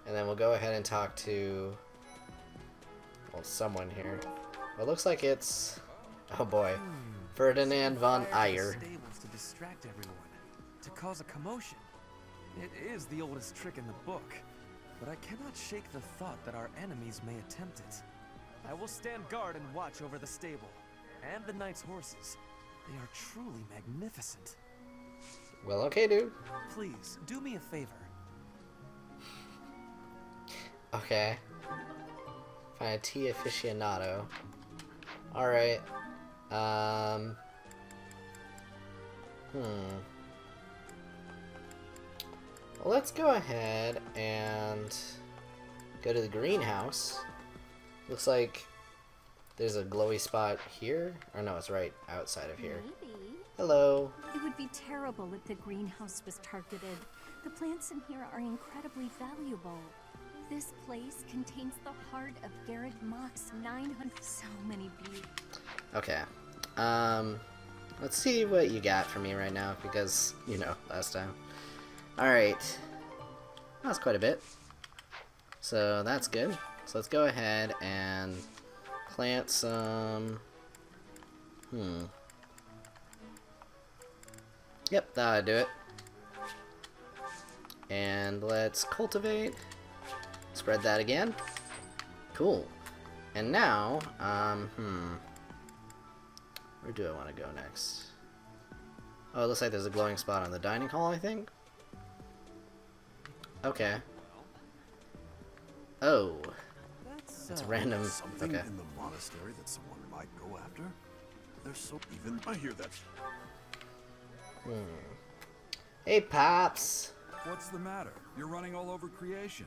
And then we'll go ahead and talk to... well, someone here. Well, it looks like it's... oh boy. Ferdinand von Ayer. Stables to distract everyone, to cause a commotion. It is the oldest trick in the book, but I cannot shake the thought that our enemies may attempt it. I will stand guard and watch over the stable, and the knight's horses. They are truly magnificent. Well, okay, dude. Please, do me a favor. Okay. Find a tea aficionado. Alright. Well, let's go ahead and go to the greenhouse Looks like there's a glowy spot here. Or no, it's right outside of here. Maybe. Hello. It would be terrible if the greenhouse was targeted. The plants in here are incredibly valuable. This place contains the heart of Garrett Mock's 900. So many beauty. Okay. Let's see what you got for me right now, because, you know, last time. Alright. That's quite a bit. So that's good. So let's go ahead and plant some... Yep, that'll do it. And let's cultivate. Spread that again. Cool. And now, where do I want to go next? Oh, it looks like there's a glowing spot on the dining hall, I think. Okay. Oh. That's random. Something Okay. in the monastery that someone might go after? There's so even I hear that. Hey, Pops. What's the matter? You're running all over creation.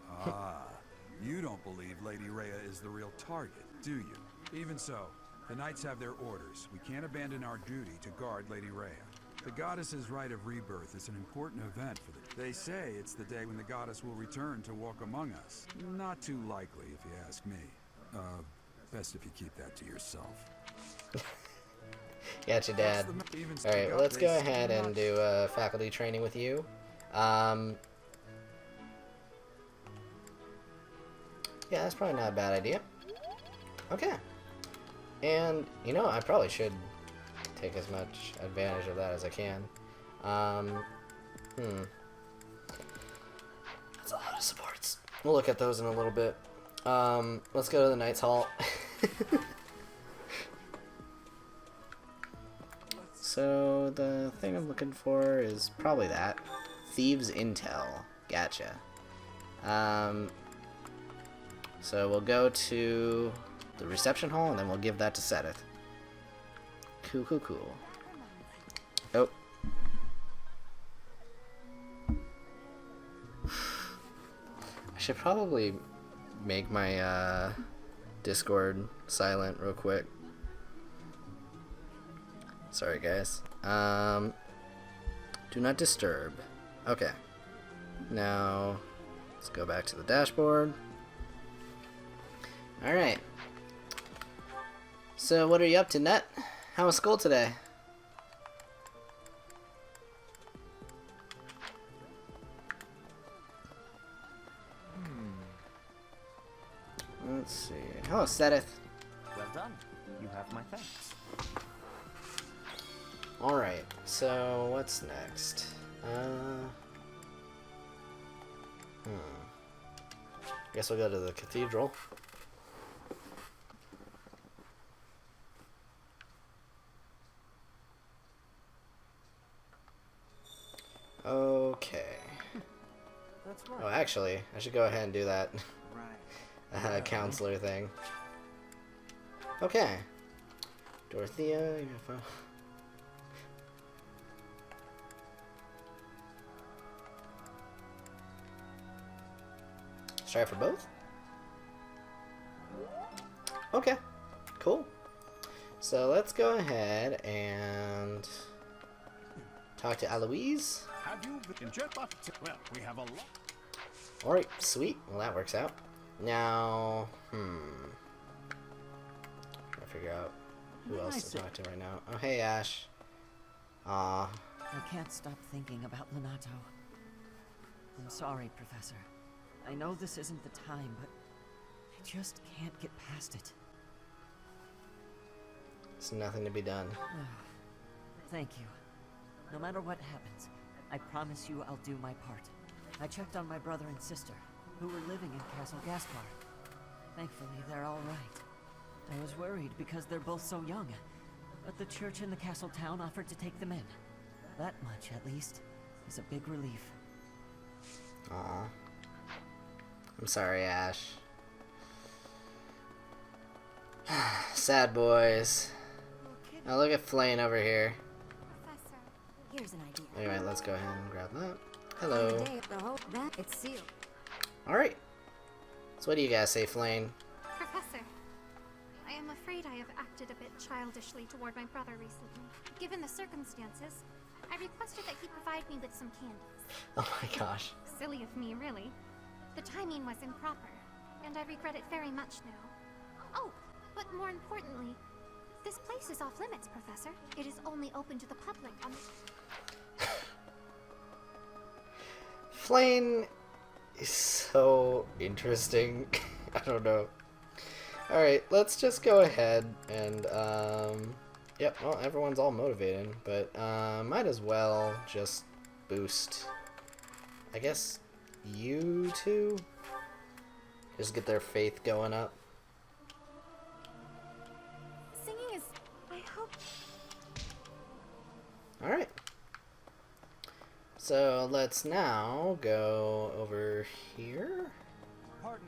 Ah, you don't believe Lady Rhea is the real target, do you? Even so, the knights have their orders. We can't abandon our duty to guard Lady Rhea. The goddess's rite of rebirth is an important event for the... They say it's the day when the goddess will return to walk among us. Not too likely, if you ask me. Best if you keep that to yourself. Gotcha, Dad. Alright, well, let's go ahead and do faculty training with you. Yeah, that's probably not a bad idea. Okay. And, you know, I probably should take as much advantage of that as I can. That's a lot of supports. We'll look at those in a little bit. Let's go to the Knight's Hall. So, the thing I'm looking for is probably that. Thieves Intel. Gotcha. So we'll go to the reception hall and then we'll give that to Sedith. Cool, cool, cool. Oh. I should probably make my Discord silent real quick. Sorry, guys. Do not disturb. Okay. Now, let's go back to the dashboard. Alright. So, what are you up to, Net? How was school today? Let's see. Oh, Sedith. Well done. You have my thanks. Alright, so what's next? Guess we'll go to the cathedral. Okay. That's right. Oh, actually, I should go ahead and do that counselor thing. Okay. Dorothea, UFO. Let's try for both. Okay, cool. So let's go ahead and talk to Eloise. Have you been well, we have a lot. Alright, sweet. Well, that works out. Now, trying to figure out who else to talk to right now. Oh, hey, Ash. Aw. I can't stop thinking about Lonato. I'm sorry, Professor. I know this isn't the time, but I just can't get past it. There's nothing to be done. Thank you. No matter what happens, I promise you I'll do my part. I checked on my brother and sister, who were living in Castle Gaspar. Thankfully, they're all right. I was worried because they're both so young, but the church in the castle town offered to take them in. That much, at least, is a big relief. Aw. I'm sorry, Ash. Sad boys. Now look at Flane over here. Professor, here's an idea. Anyway, let's go ahead and grab that. Hello. It's sealed. Alright. So what do you guys say, Flane? afraid I have acted a bit childishly toward my brother recently. Given the circumstances, I requested that he provide me with some candies. Oh my gosh. Silly of me, really. The timing was improper, and I regret it very much now. Oh, but more importantly, this place is off limits, Professor. It is only open to the public on the... Flame is so interesting. I don't know. Alright, let's just go ahead and, yep, well, everyone's all motivated, but, might as well just boost, I guess, you two? Just get their faith going up. Singing is... I hope... Alright. So, let's now go over here. Pardon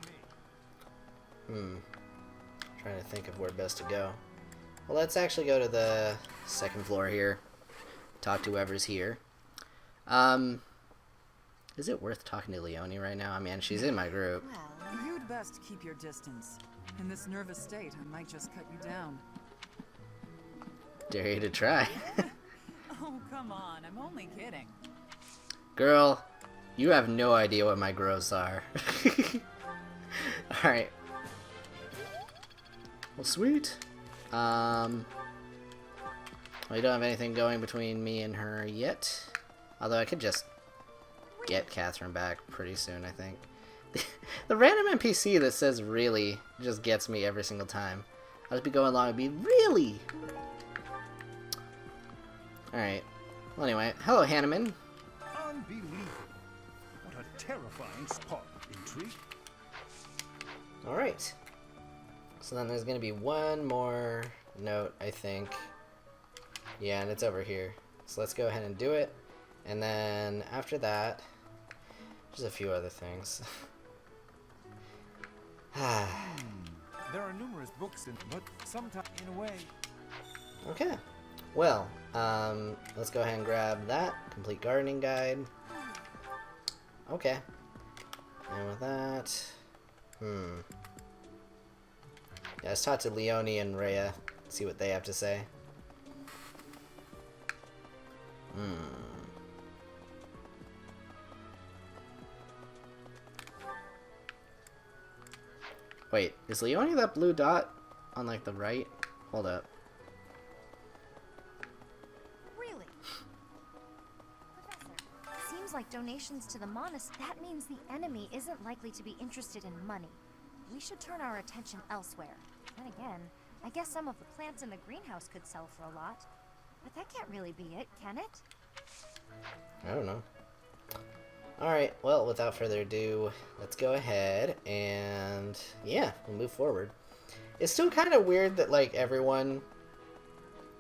me. Trying to think of where best to go. Well, let's actually go to the second floor here. Talk to whoever's here. Is it worth talking to Leonie right now? I mean, she's in my group. Well, you'd best keep your distance. In this nervous state, I might just cut you down. Dare you to try. Oh, come on. I'm only kidding. Girl, you have no idea what my growths are. Alright. Well, sweet. Well, you don't have anything going between me and her yet. Although I could just get Catherine back pretty soon, I think. The random NPC that says really just gets me every single time. I'll just be going along and be really. Alright. Well, anyway. Hello, Hanneman. Unbelievable. What a terrifying spot of intrigue. Alright. So then there's going to be one more note, I think. Yeah, and it's over here. So let's go ahead and do it. And then after that, just a few other things. There are numerous books in, but sometimes in a way. Okay. Well, let's go ahead and grab that. Complete gardening guide. Okay. And with that, yeah, let's talk to Leonie and Rhea, see what they have to say. Wait, is Leonie that blue dot on, like, the right? Hold up. Really? Professor, seems like donations to the monastery. That means the enemy isn't likely to be interested in money. We should turn our attention elsewhere. Then again, I guess some of the plants in the greenhouse could sell for a lot. But that can't really be it, can it? I don't know. Alright, well, without further ado, let's go ahead and, yeah, we'll move forward. It's still kind of weird that, like, everyone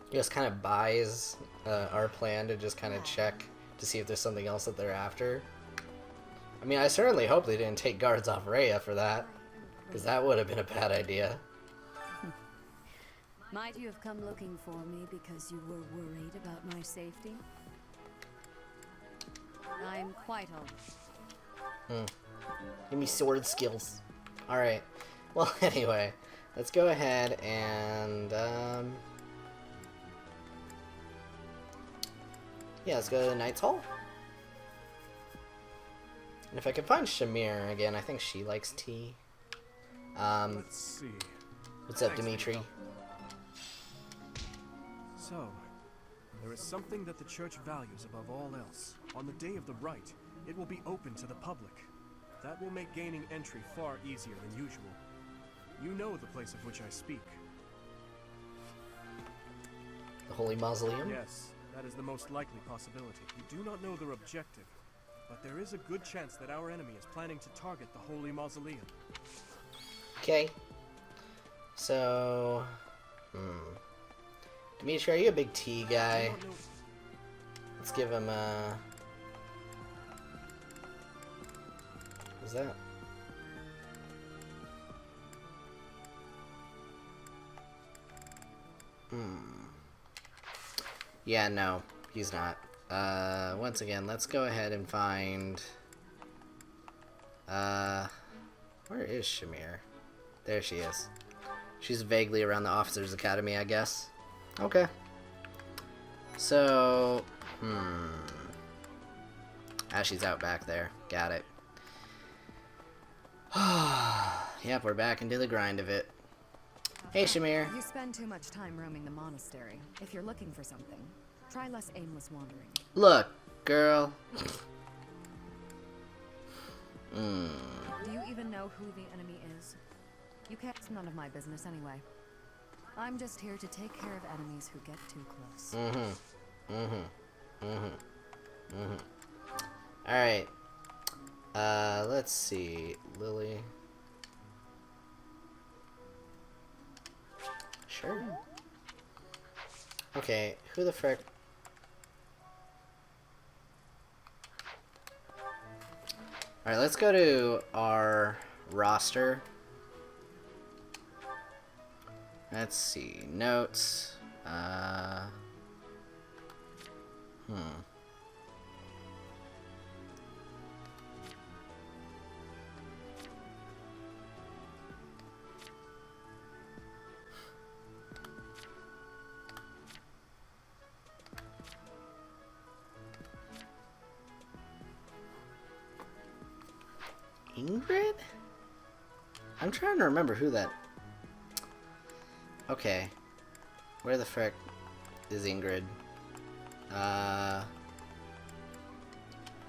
just kind of buys our plan to just kind of check to see if there's something else that they're after. I mean, I certainly hope they didn't take guards off Rhea for that, because that would have been a bad idea. Might you have come looking for me because you were worried about my safety? I'm quite all. Give me sword skills. Alright. Well, anyway, let's go ahead and, yeah, let's go to the Knight's Hall. And if I can find Shamir again, I think she likes tea. Let's see. What's up, Dimitri? So, there is something that the church values above all else. On the day of the rite, it will be open to the public. That will make gaining entry far easier than usual. You know the place of which I speak. The Holy Mausoleum? Yes, that is the most likely possibility. We do not know their objective, but there is a good chance that our enemy is planning to target the Holy Mausoleum. Okay. So, Dimitri, are you a big tea guy? Let's give him a... What's that? Yeah, no, he's not. Once again, let's go ahead and find... where is Shamir? There she is. She's vaguely around the Officers Academy, I guess. Okay. So, Ashley's out back there. Got it. Yep, we're back into the grind of it. Hey, Shamir. You spend too much time roaming the monastery. If you're looking for something, try less aimless wandering. Look, girl. Do you even know who the enemy is? You can't. It's none of my business anyway. I'm just here to take care of enemies who get too close. Alright. Let's see. Lily. Sure. Okay, who the frick? Alright, let's go to our roster. Let's see. Notes. Ingrid? I'm trying to remember who that... Okay. Where the frick is Ingrid?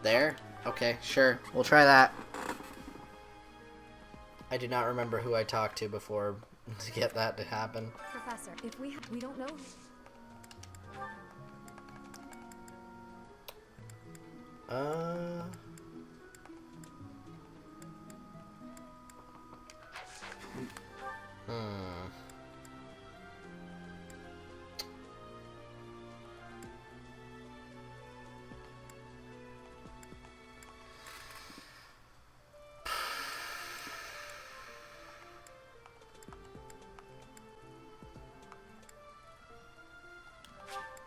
There? Okay, sure. We'll try that. I do not remember who I talked to before to get that to happen. Professor, if we don't know.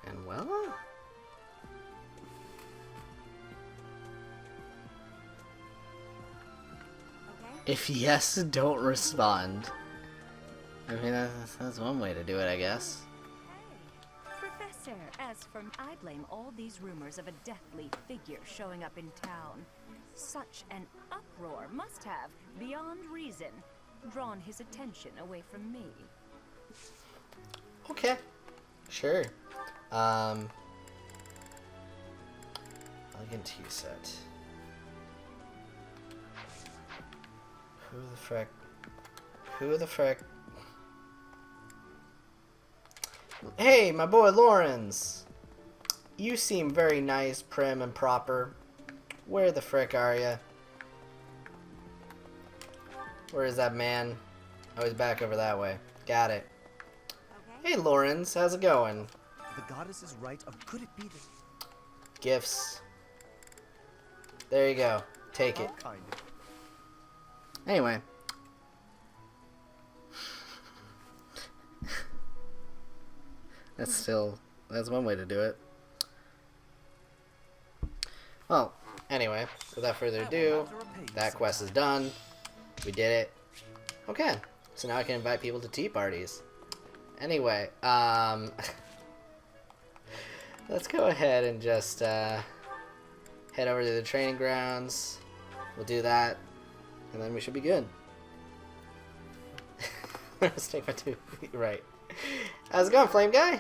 And well? If yes, don't respond. I mean, that's one way to do it, I guess. Professor, as from I blame all these rumors of a deathly figure showing up in town. Such an uproar must have, beyond reason, drawn his attention away from me. Okay. Sure. Elegant tea set. Who the frick? Who the frick? Hey, my boy Lawrence! You seem very nice, prim, and proper. Where the frick are ya? Where is that man? Oh, he's back over that way. Got it. Hey, Lawrence, how's it going? The goddess is right. Could it be that... Gifts. There you go. Take it. Kind of. Anyway. That's one way to do it. Well, anyway, without further ado, that quest is done. We did it. Okay, so now I can invite people to tea parties. Anyway, let's go ahead and just head over to the training grounds. We'll do that, and then we should be good. Let's take my 2 feet right. How's it going, Flame Guy?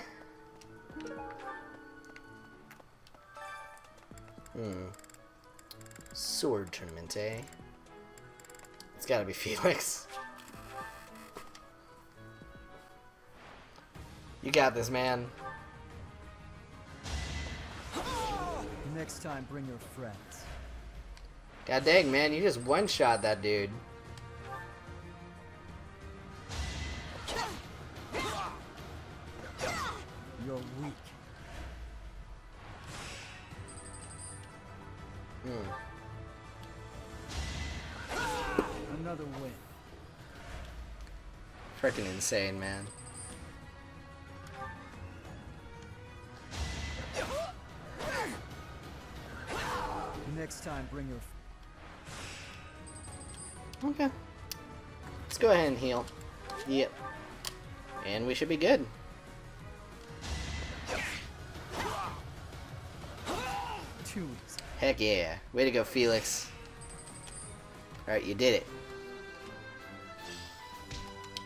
Sword tournament, eh? It's gotta be Felix. You got this, man. Next time, bring your friends. God dang, man, you just one-shot that dude. You're weak. Another win. Freaking insane, man. Next time, bring your... Okay. Let's go ahead and heal. Yep. And we should be good. Heck yeah. Way to go, Felix. Alright, you did it.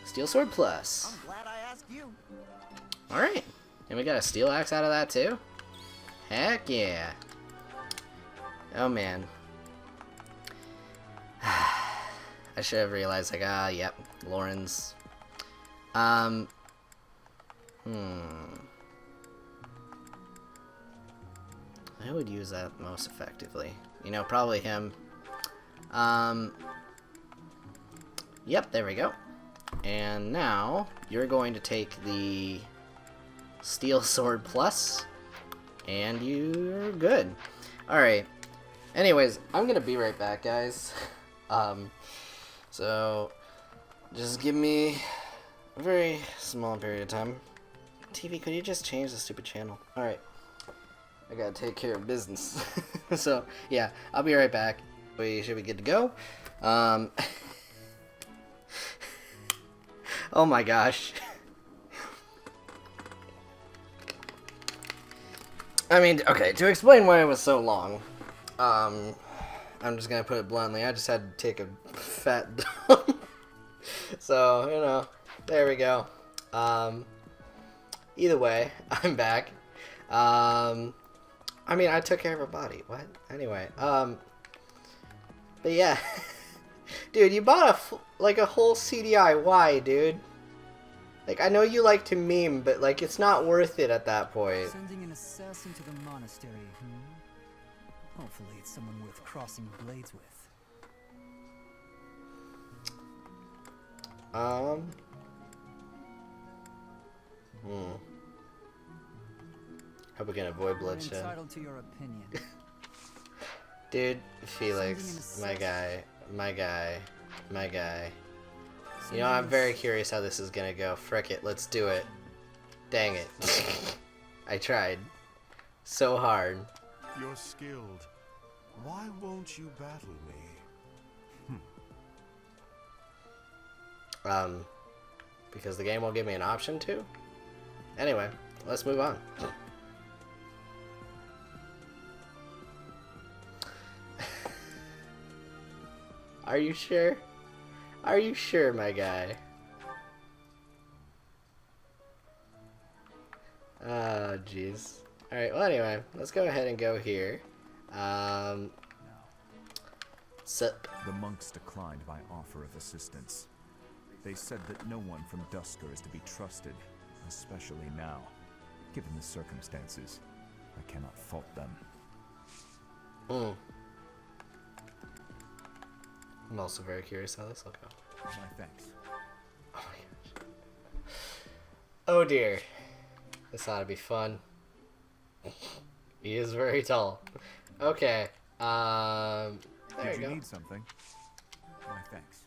Steel Sword Plus. I'm glad I asked you. Alright. And we got a Steel Axe out of that too? Heck yeah. Oh man. I should have realized, like, yep, Lauren's. I would use that most effectively. You know, probably him. Yep, there we go. And now, you're going to take the Steel Sword Plus, and you're good. Alright. Anyways, I'm gonna be right back, guys. So, just give me a very small period of time. TV, could you just change the stupid channel? Alright. I gotta take care of business. So, yeah, I'll be right back. We should be good to go. Oh my gosh. I mean, okay, to explain why it was so long, I'm just gonna put it bluntly, I just had to take a fat dump. So, you know, there we go. Either way, I'm back. I mean, I took care of her body. What? Anyway, but yeah. Dude, you bought a whole CDI. Why, dude? Like, I know you like to meme, but, like, it's not worth it at that point. Sending an assassin to the monastery, Hopefully it's someone worth crossing blades with. Hope we can avoid bloodshed. Entitled to your opinion. Dude, Felix, my guy. You know, I'm very curious how this is gonna go. Frick it, let's do it. Dang it. I tried. So hard. You're skilled. Why won't you battle me? Because the game won't give me an option to? Anyway, let's move on. Are you sure? Are you sure, my guy? Oh, jeez. Alright, well anyway, let's go ahead and go here. Sup? The monks declined my offer of assistance. They said that no one from Dusker is to be trusted, especially now. Given the circumstances, I cannot fault them. I'm also very curious how this will go. My thanks. Oh my gosh. Oh dear. This ought to be fun. He is very tall. Okay. There Did you go. Need something? My thanks.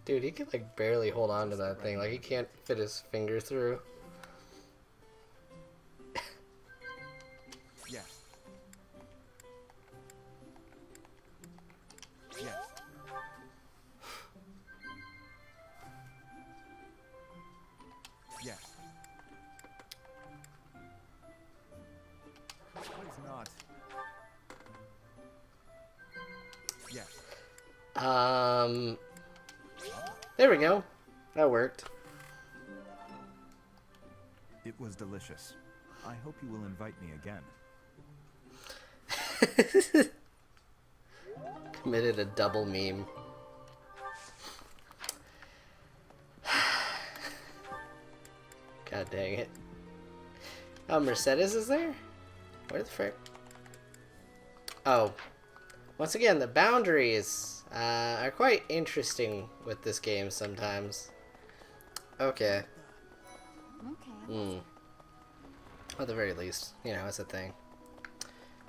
Dude, he can like barely hold on to that thing. Like he can't fit his finger through. Yes. Yes. Yes. Please not. Yes. There we go. That worked. It was delicious. I hope you will invite me again. Committed a double meme. God dang it. Oh, Mercedes is there? Where the frick? Oh. Once again, the boundaries are quite interesting with this game sometimes. Okay. At the very least, you know, it's a thing.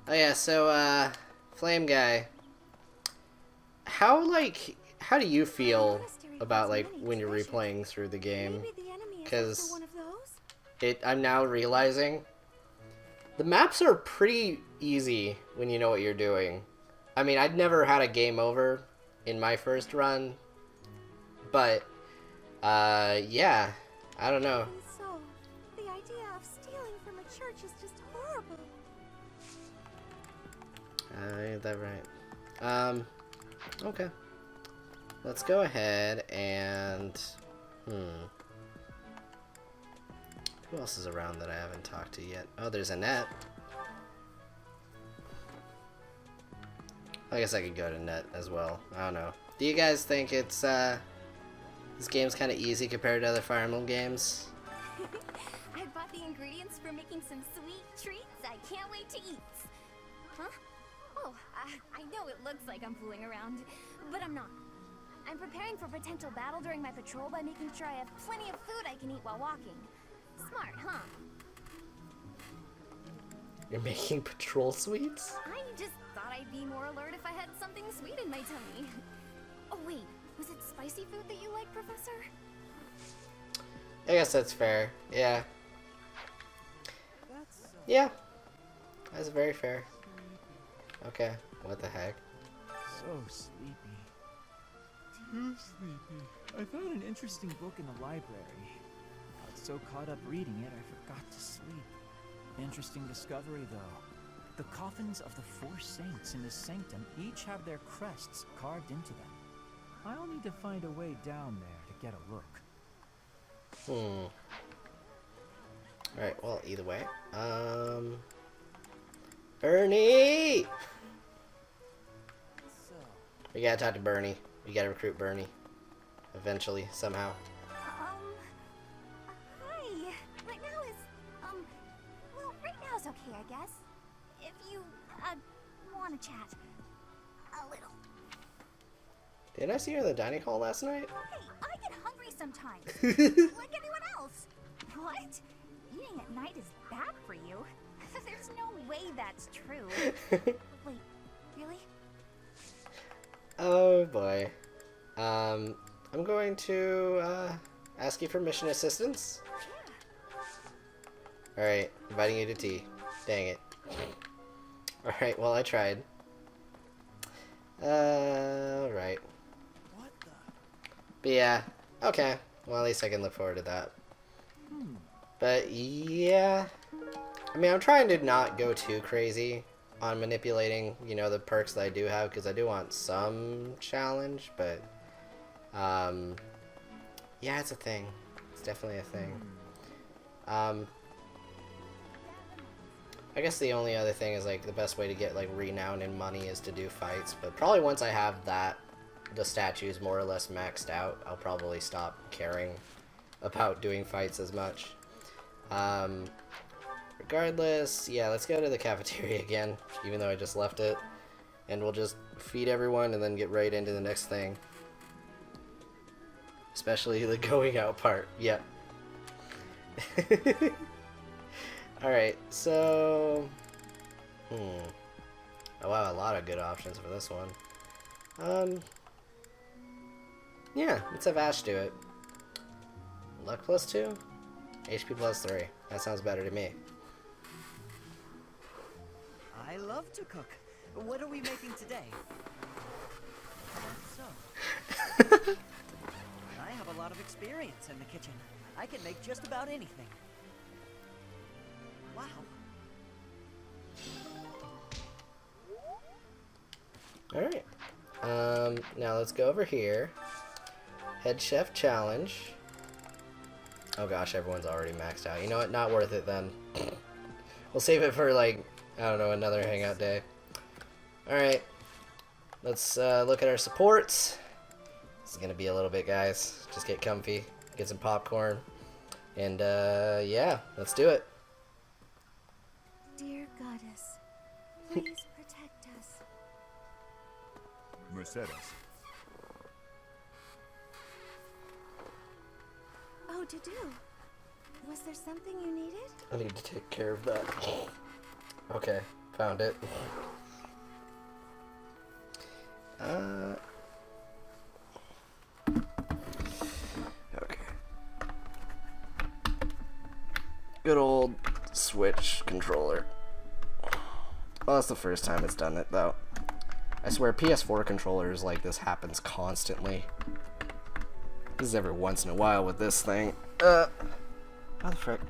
Oh yeah, so, Flame Guy. How do you feel about, like, when you're replaying through the game? Because I'm now realizing the maps are pretty easy when you know what you're doing. I mean, I'd never had a game over in my first run. But, yeah, I don't know. So, the idea of stealing from a church is just horrible. Ain't that right? Okay. Let's go ahead and, who else is around that I haven't talked to yet? Oh, there's Annette. I guess I could go to Net as well. I don't know. Do you guys think it's, this game's kind of easy compared to other Fire Emblem games? I bought the ingredients for making some sweet treats I can't wait to eat. Huh? Oh, I know it looks like I'm fooling around, but I'm not. I'm preparing for potential battle during my patrol by making sure I have plenty of food I can eat while walking. Smart, huh? You're making patrol sweets? I just thought I'd be more alert if I had something sweet in my tummy. Oh wait, was it spicy food that you like, Professor? I guess that's fair. Yeah. Yeah. That's very fair. Okay. What the heck? So sleepy. Too sleepy. I found an interesting book in the library. I got so caught up reading it, I forgot to sleep. Interesting discovery, though. The coffins of the 4 saints in the sanctum each have their crests carved into them. I'll need to find a way down there to get a look. Alright, well, either way. Bernie! We gotta talk to Bernie. We gotta recruit Bernie. Eventually, somehow. Hi. Right now is, well, right now is okay, I guess. If you, want to chat. A little. Didn't I see you in the dining hall last night? Hey, I get hungry sometimes. Like anyone else. What? Eating at night is bad for you? There's no way that's true. Wait, really? Oh boy. I'm going to ask you for mission assistance. Alright, inviting you to tea. Dang it. Alright, well I tried. Alright. But yeah, okay. Well, at least I can look forward to that. But yeah, I mean, I'm trying to not go too crazy on manipulating, you know, the perks that I do have, because I do want some challenge, but yeah, it's a thing. It's definitely a thing. I guess the only other thing is, like, the best way to get, like, renown and money is to do fights, but probably once I have that, the statues more or less maxed out, I'll probably stop caring about doing fights as much. Regardless, yeah, let's go to the cafeteria again, even though I just left it, and we'll just feed everyone and then get right into the next thing. Especially the going out part, yep. Alright, so... Oh wow, a lot of good options for this one. Yeah, let's have Ash do it. Luck +2? HP +3. That sounds better to me. I love to cook. What are we making today? I have a lot of experience in the kitchen. I can make just about anything. Wow. Alright. Now let's go over here. Head Chef Challenge. Oh gosh, everyone's already maxed out. You know what? Not worth it then. We'll save it for, like, I don't know, another hangout day. Alright. Let's look at our supports. This is gonna be a little bit, guys. Just get comfy, get some popcorn, and yeah, let's do it. Dear Goddess, please protect us. Mercedes. Oh, to do. Was there something you needed? I need to take care of that. Okay, found it. Okay. Good old Switch controller. Well, that's the first time it's done it, though. I swear PS4 controllers like this happens constantly. This is every once in a while with this thing. How the frick?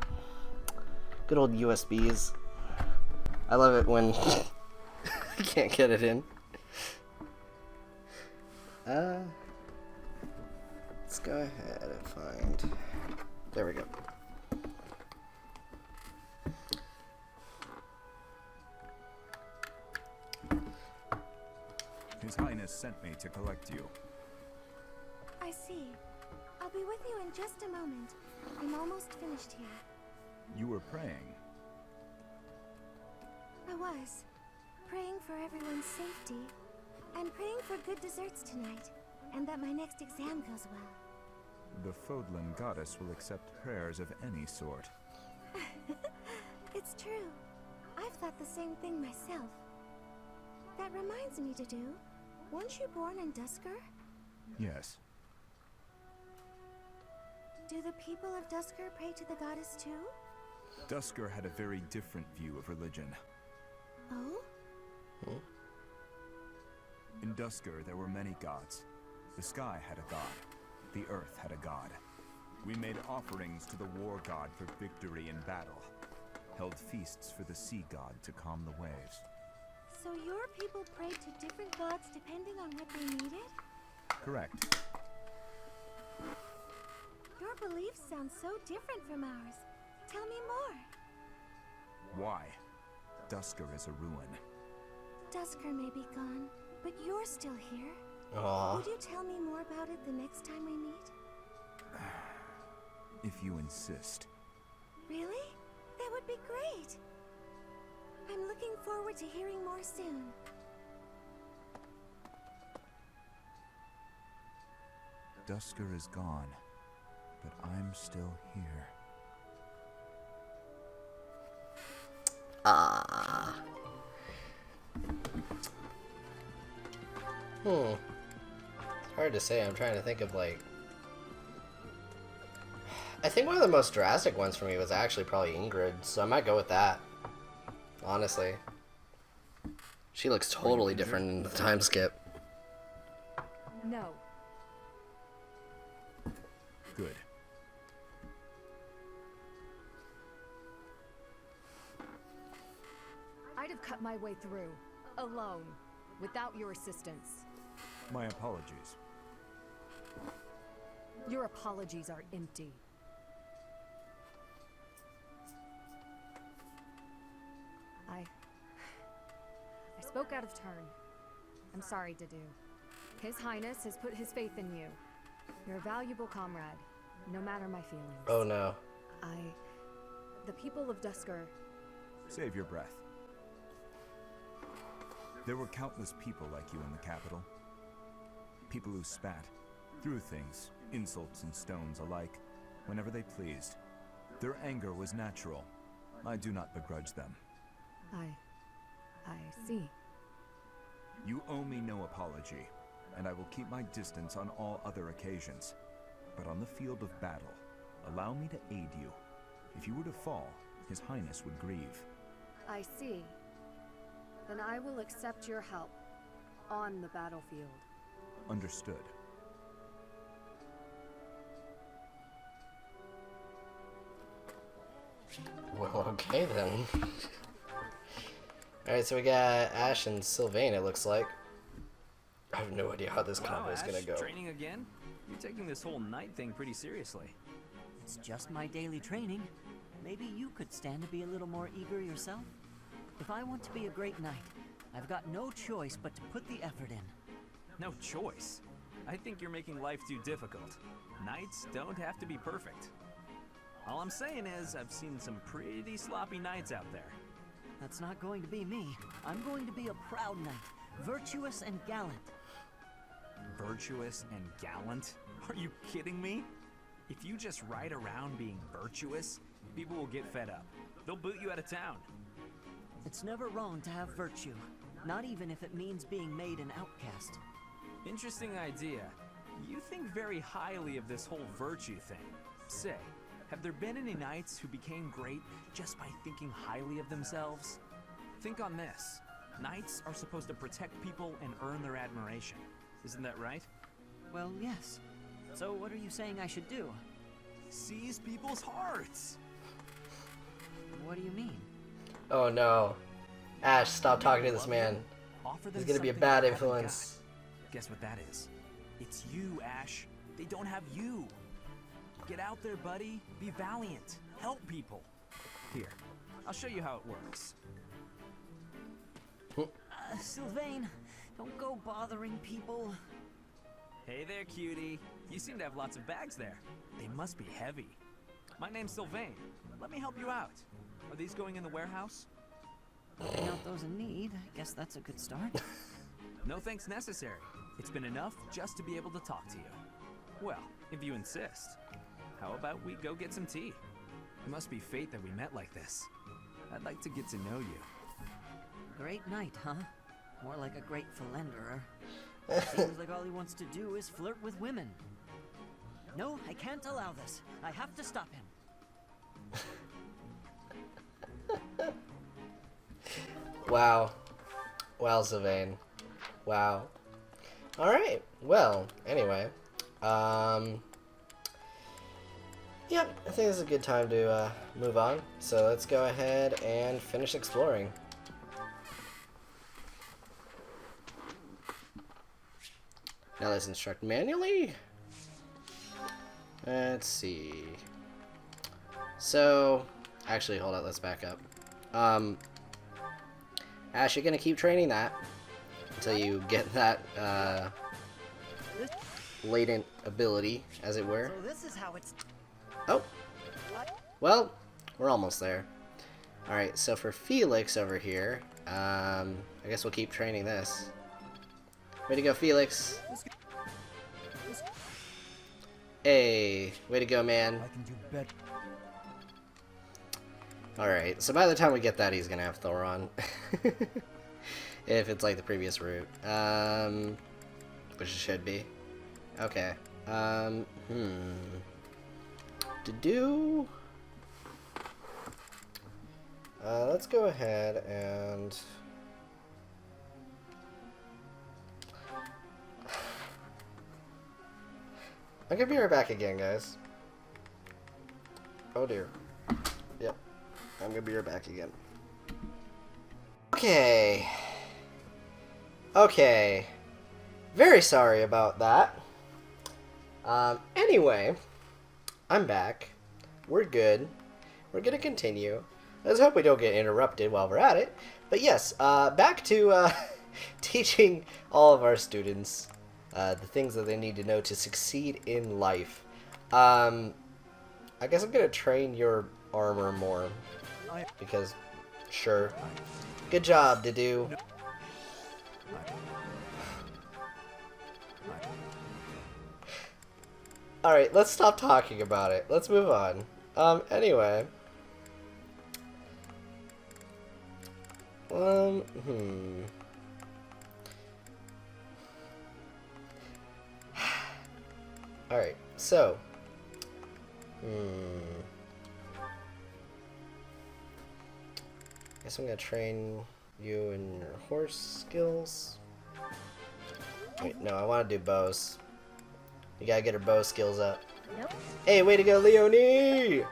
Good old USBs. I love it when I can't get it in. Let's go ahead and find. There we go. His Highness sent me to collect you. I see. I'll be with you in just a moment. I'm almost finished here. You were praying. I was. Praying for everyone's safety. And praying for good desserts tonight. And that my next exam goes well. The Fodlan goddess will accept prayers of any sort. It's true. I've thought the same thing myself. That reminds me, Dedu. Weren't you born in Dusker? Yes. Do the people of Dusker pray to the goddess too? Dusker had a very different view of religion. Oh? In Dusker, there were many gods. The sky had a god. The earth had a god. We made offerings to the war god for victory in battle. Held feasts for the sea god to calm the waves. So your people prayed to different gods depending on what they needed? Correct. Your beliefs sound so different from ours. Tell me more. Why? Dusker is a ruin. Dusker may be gone, but you're still here. Aww. Would you tell me more about it the next time we meet? If you insist. Really? That would be great. I'm looking forward to hearing more soon. Dusker is gone, but I'm still here. It's hard to say. I'm trying to think of like. I think one of the most drastic ones for me was actually probably Ingrid, so I might go with that. Honestly. She looks totally different in the time skip. No. Good. I'd have cut my way through, alone, without your assistance. My apologies. Your apologies are empty. I spoke out of turn. I'm sorry, Dedu. His Highness has put his faith in you. You're a valuable comrade, no matter my feelings. Oh no. The people of Dusker... Save your breath. There were countless people like you in the capital. People who spat, threw things, insults and stones alike, whenever they pleased. Their anger was natural. I do not begrudge them. I see. You owe me no apology, and I will keep my distance on all other occasions. But on the field of battle, allow me to aid you. If you were to fall, His Highness would grieve. I see. Then I will accept your help on the battlefield. Understood. Well, okay then. Alright, so we got Ash and Sylvain, it looks like. I have no idea how this combo is gonna go. Training again? You're taking this whole knight thing pretty seriously. It's just my daily training. Maybe you could stand to be a little more eager yourself? If I want to be a great knight, I've got no choice but to put the effort in. No choice? I think you're making life too difficult. Knights don't have to be perfect. All I'm saying is, I've seen some pretty sloppy knights out there. That's not going to be me. I'm going to be a proud knight, virtuous and gallant. Virtuous and gallant? Are you kidding me? If you just ride around being virtuous, people will get fed up. They'll boot you out of town. It's never wrong to have virtue, not even if it means being made an outcast. Interesting idea. You think very highly of this whole virtue thing. Say, have there been any knights who became great just by thinking highly of themselves? Think on this. Knights are supposed to protect people and earn their admiration. Isn't that right? Well, yes. So what are you saying I should do? Seize people's hearts! What do you mean? Oh no. Ash, stop talking to this man. Offer them He's gonna be a something bad they haven't influence. got. Guess what that is? It's you, Ash. They don't have you. Get out there, buddy. Be valiant. Help people. Here, I'll show you how it works. Sylvain, don't go bothering people. Hey there, cutie. You seem to have lots of bags there. They must be heavy. My name's Sylvain. Let me help you out. Are these going in the warehouse? Helping out those in need. I guess that's a good start. No thanks necessary. It's been enough just to be able to talk to you. Well, if you insist. How about we go get some tea? It must be fate that we met like this. I'd like to get to know you. Great night, huh? More like a great philanderer. Seems like all he wants to do is flirt with women. No, I can't allow this. I have to stop him. Wow. Wow, Sylvain. Wow. Alright, well, anyway. Yep, I think this is a good time to move on. So let's go ahead and finish exploring. Now let's instruct manually. Let's see. So, actually, hold on, let's back up. Ash, you're gonna keep training that until you get that latent ability, as it were. So this is how it's... Oh, well, we're almost there. Alright, so for Felix over here, I guess we'll keep training this. Way to go, Felix. Hey, way to go, man. I can do better. Alright, so by the time we get that, he's gonna have Thoron. If it's like the previous route. Which it should be. Okay. To do... let's go ahead and... I'm gonna be right back again, guys. Oh dear. Yep. I'm gonna be right back again. Okay. Okay. Very sorry about that. Anyway, I'm back. We're good. We're gonna continue. Let's hope we don't get interrupted while we're at it. But yes, back to teaching all of our students the things that they need to know to succeed in life. I guess I'm gonna train your armor more. Because, sure. Good job, Dedu. Alright, let's stop talking about it. Let's move on. Anyway. Alright, so. Guess I'm gonna train you in your horse skills. Wait, no, I want to do bows. You gotta get her bow skills up. Nope. Hey, way to go, Leonie!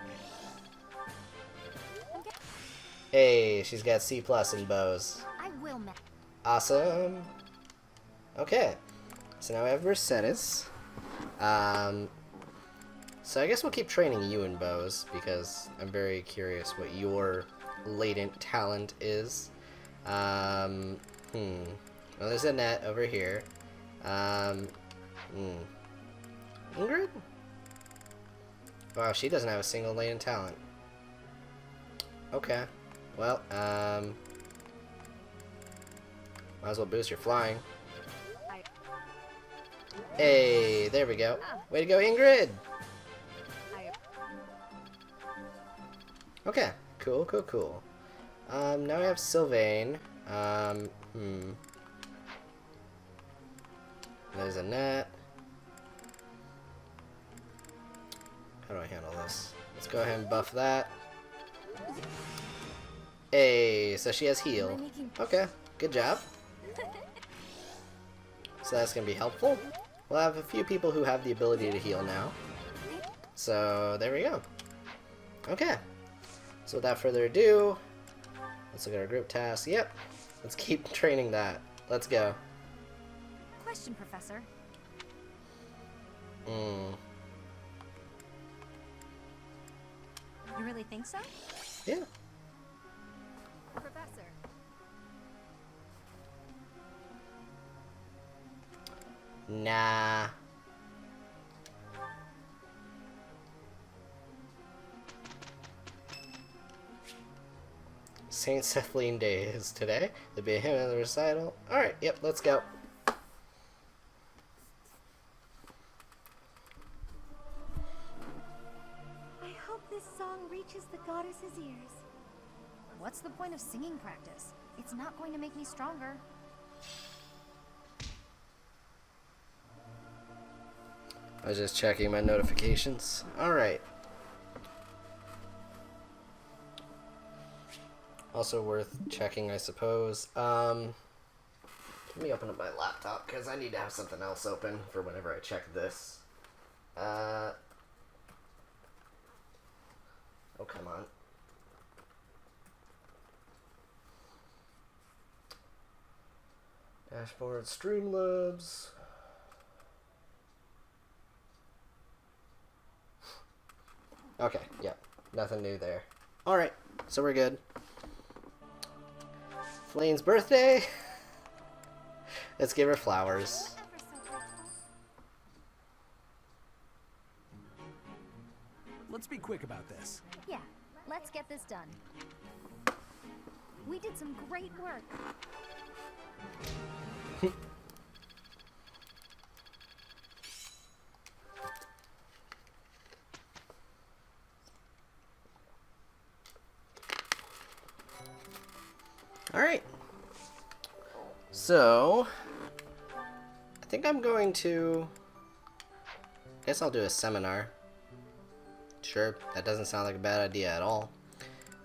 Hey, she's got C+ in bows. I will, Awesome. Okay, so now we have Mercedes. So I guess we'll keep training you in bows because I'm very curious what your latent talent is. Well, there's a net over here. Ingrid? Wow, she doesn't have a single latent talent. Okay. Well, might as well boost your flying. Hey, there we go. Way to go, Ingrid! Okay, cool, cool, cool. Now we have Sylvain. There's a net. How do I handle this? Let's go ahead and buff that. Hey, so she has heal. Okay, Good job. So that's going to be helpful. We'll have a few people who have the ability to heal now. So there we go. Okay. So without further ado, let's look at our group tasks. Yep. Let's keep training that. Let's go. Question, Professor. Hmm. You really think so? Yeah. Professor. Nah. Saint Cephaline Day is today. There'll be a hymn in the recital. Alright, yep, let's go. I hope this song reaches the goddess's ears. What's the point of singing practice? It's not going to make me stronger. I was just checking my notifications. Alright. Also worth checking, I suppose. Let me open up my laptop, because I need to have something else open for whenever I check this. Oh, come on. Dashboard, Streamlabs. Okay, yep. Nothing new there. Alright, so we're good. Flane's birthday. Let's give her flowers. Let's be quick about this. Yeah, let's get this done. We did some great work. Alright. So, I think I'm going to... I guess I'll do a seminar. Sure, that doesn't sound like a bad idea at all.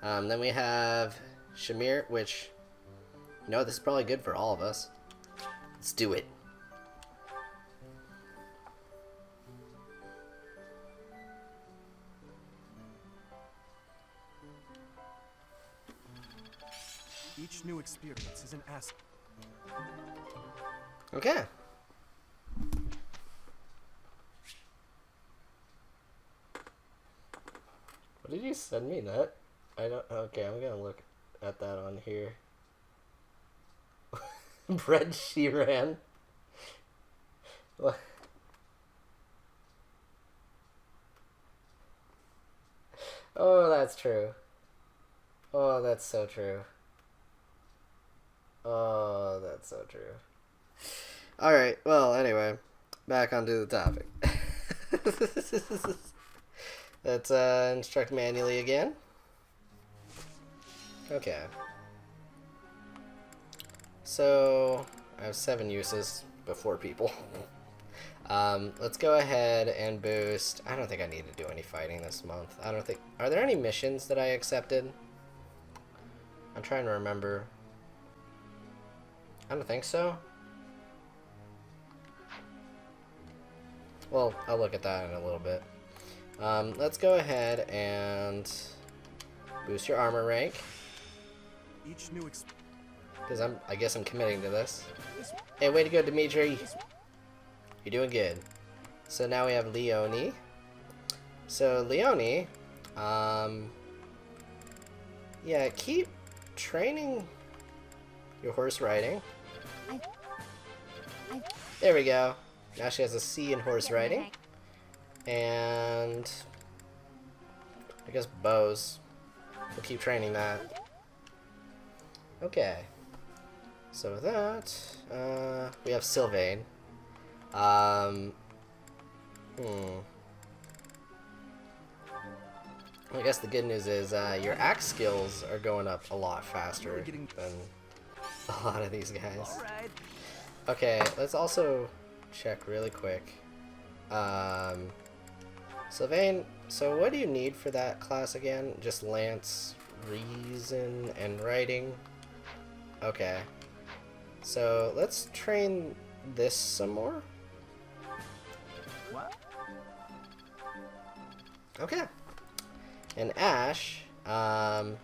Then we have Shamir, which, you know, this is probably good for all of us. Let's do it. Each new experience is an asset. Okay. What did you send me that? I don't. Okay, I'm gonna look at that on here. Bread she ran. What? Oh, that's true. Oh, that's so true. Oh, that's so true. Alright, well, anyway, back onto the topic. Let's instruct manually again. Okay. So, I have 7 uses, but 4 people. Let's go ahead and boost. I don't think I need to do any fighting this month. I don't think. Are there any missions that I accepted? I'm trying to remember. I don't think so. Well, I'll look at that in a little bit. Let's go ahead and boost your armor rank. Each new because I guess I'm committing to this. Hey, way to go, Dimitri. You're doing good. So now we have Leonie. So Leonie, yeah, keep training your horse riding. There we go. Now she has a C in horse riding. And I guess bows. We'll keep training that. Okay. So with that, we have Sylvain. I guess the good news is your axe skills are going up a lot faster than a lot of these guys. Okay, let's also check really quick. Sylvain, so what do you need for that class again? Just Lance, Reason, and Writing? Okay. So let's train this some more. What? Okay. And Ash, yeah,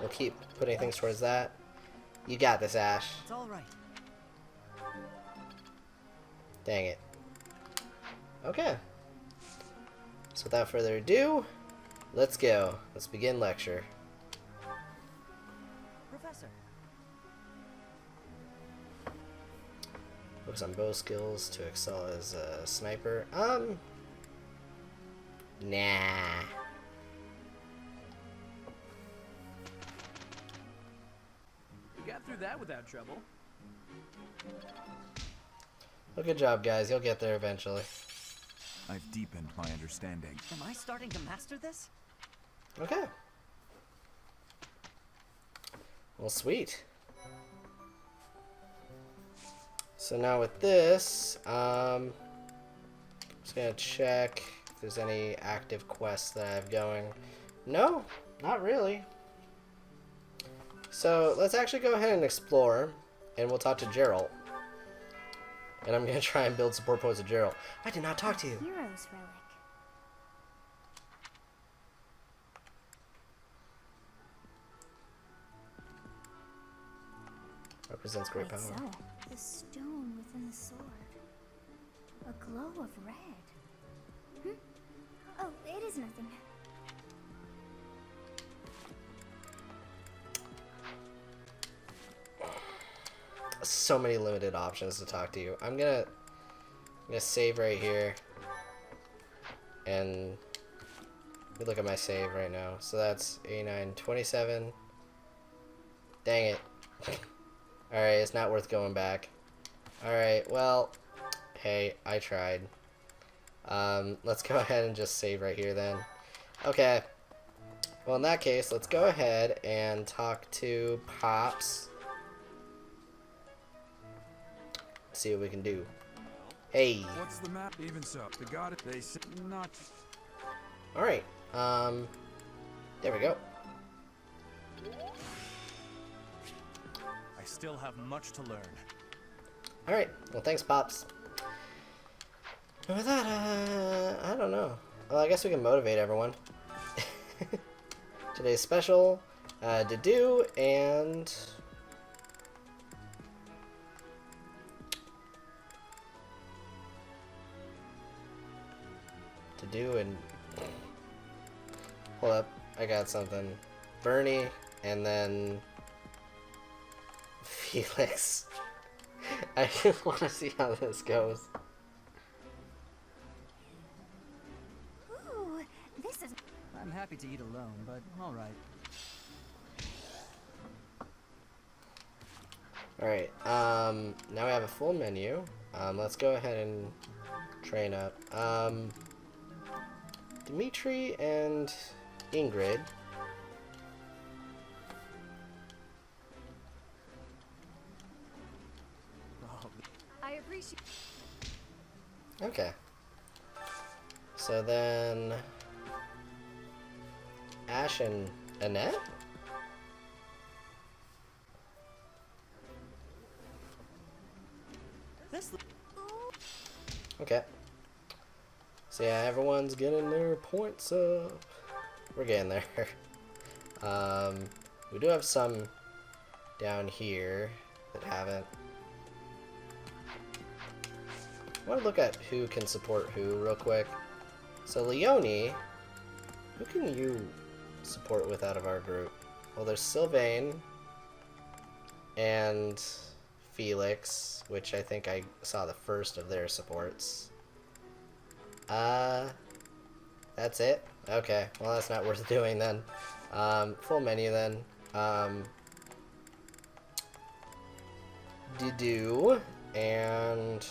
we'll keep putting things towards that. You got this, Ash. It's all right. Dang it. Okay. So without further ado, let's go. Let's begin lecture. Professor. Focus on bow skills to excel as a sniper. Nah. You got through that without trouble. Well, good job, guys. You'll get there eventually. I've deepened my understanding. Am I starting to master this? Okay. Well, sweet. So now with this, I'm just gonna check if there's any active quests that I have going. No, not really. So let's actually go ahead and explore, and we'll talk to Geralt. And I'm gonna try and build support points with Geralt. I did not talk to you. Hero's relic. Represents great Quite power. so. The stone within the sword. A glow of red. Oh, it is nothing. So many limited options to talk to you. I'm gonna save right here, and let me look at my save right now. So that's 89, 27. Dang it. Alright, it's not worth going back. Alright, well, hey, I tried. Let's go ahead and just save right here then. Okay. Well, in that case, let's go ahead and talk to Pops. See what we can do. Hey. What's the map? Even so, the god they said not. All right. There we go. I still have much to learn. All right. Well, thanks, Pops. And with that, I don't know. Well, I guess we can motivate everyone. Today's special to do and. Hold up, I got something. Bernie, and then Felix. I just want to see how this goes. Ooh, this is. I'm happy to eat alone, but all right. Alright, now we have a full menu. Let's go ahead and train up. Dimitri and Ingrid. I appreciate. Okay. So then Ash and Annette? This. Okay. So yeah, everyone's getting their points up. We're getting there. We do have some down here that haven't. I want to look at who can support who real quick. So Leonie, who can you support with out of our group? Well, there's Sylvain and Felix, which I think I saw the first of their supports. That's it? Okay, well that's not worth doing then. Full menu then. Didu and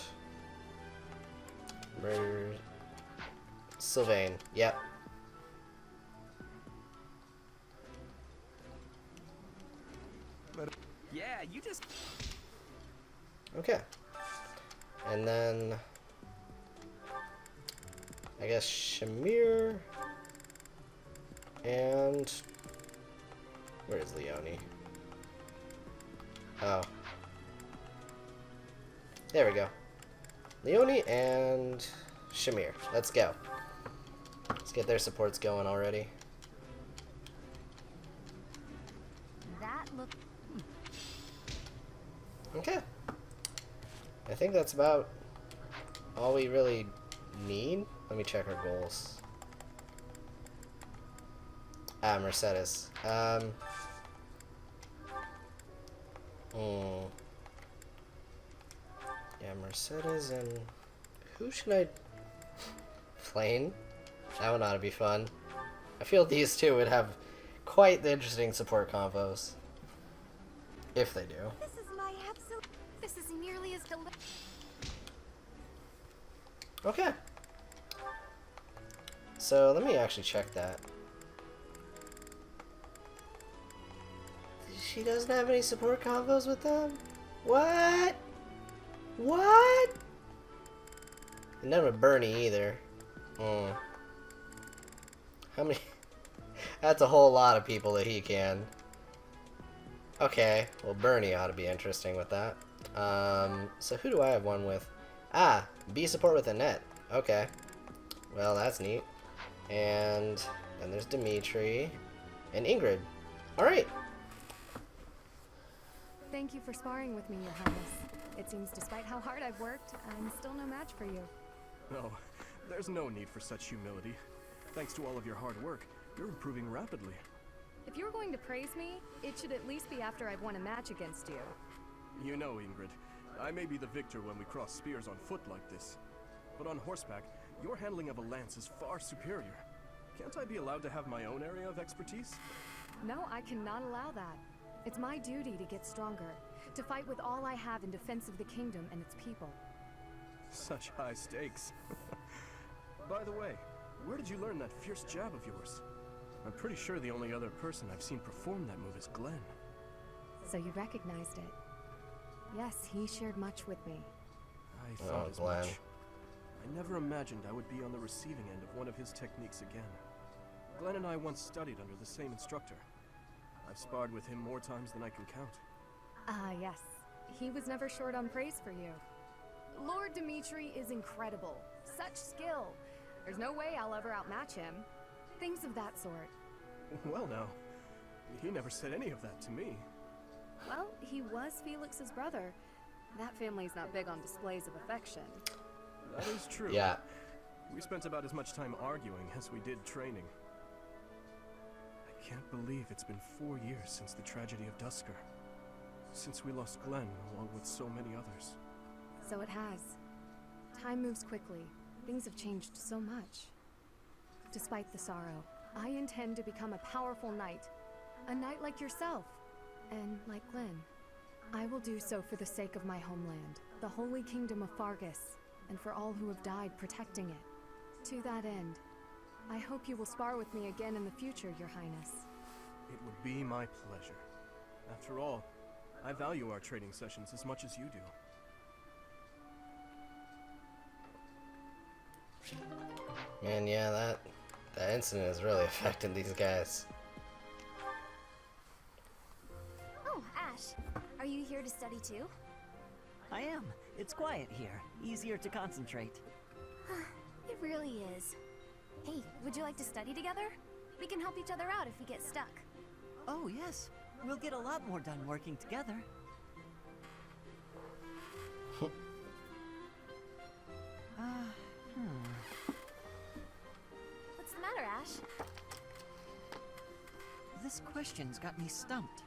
Sylvain. Yep. Yeah, you just. Okay. And then I guess Shamir and where is Leonie? Oh, There we go. Leone and Shamir. Let's go. Let's get their supports going already. That look. Okay. I think that's about all we really need. Let me check our goals. Mercedes. Yeah, Mercedes and... Who should I... Flame? That one ought to be fun. I feel these two would have quite the interesting support combos. If they do. This is my absolute. This is nearly as delicious. Okay. So let me actually check that. She doesn't have any support combos with them? What? What? And none with Bernie either. How many? That's a whole lot of people that he can. Okay, well Bernie ought to be interesting with that. So who do I have one with? Ah, B support with Annette. Okay. Well, that's neat. And then there's Dimitri and Ingrid. Alright. Thank you for sparring with me, Your Highness. It seems despite how hard I've worked, I'm still no match for you. No, there's no need for such humility. Thanks to all of your hard work, you're improving rapidly. If you're going to praise me, it should at least be after I've won a match against you. You know, Ingrid, I may be the victor when we cross spears on foot like this. But on horseback, your handling of a lance is far superior. Can't I be allowed to have my own area of expertise? No, I cannot allow that. It's my duty to get stronger, to fight with all I have in defense of the kingdom and its people. Such high stakes. By the way, where did you learn that fierce jab of yours? I'm pretty sure the only other person I've seen perform that move is Glenn. So you recognized it? Yes, he shared much with me. I thought as much. I never imagined I would be on the receiving end of one of his techniques again. Glenn and I once studied under the same instructor. I've sparred with him more times than I can count. Ah, yes. He was never short on praise for you. Lord Dimitri is incredible. Such skill. There's no way I'll ever outmatch him. Things of that sort. Well now, he never said any of that to me. Well, he was Felix's brother. That family's not big on displays of affection. That is true. Yeah. We spent about as much time arguing as we did training. I can't believe it's been 4 years since the tragedy of Dusker. Since we lost Glenn, along with so many others. So it has. Time moves quickly. Things have changed so much. Despite the sorrow, I intend to become a powerful knight. A knight like yourself. And like Glenn. I will do so for the sake of my homeland, the holy kingdom of Fargus, and for all who have died protecting it. To that end, I hope you will spar with me again in the future, Your Highness. It would be my pleasure. After all, I value our training sessions as much as you do. Man, yeah, that incident has really affected these guys. Oh, Ash, are you here to study too? I am. It's quiet here. Easier to concentrate. It really is. Hey, would you like to study together? We can help each other out if we get stuck. Oh, yes. We'll get a lot more done working together. What's the matter, Ash? This question's got me stumped.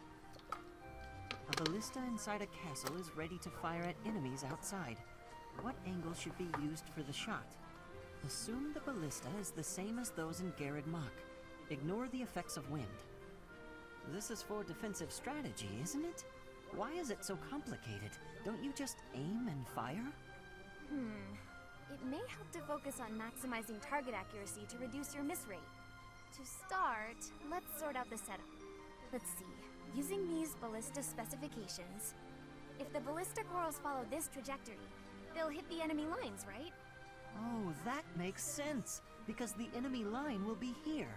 A ballista inside a castle is ready to fire at enemies outside. What angle should be used for the shot? Assume the ballista is the same as those in Garrod Mach. Ignore the effects of wind. This is for defensive strategy, isn't it? Why is it so complicated? Don't you just aim and fire? It may help to focus on maximizing target accuracy to reduce your miss rate. To start, let's sort out the setup. Let's see. Using these ballista specifications, if the ballistic whirls follow this trajectory, they'll hit the enemy lines, right? Oh, that makes sense, because the enemy line will be here.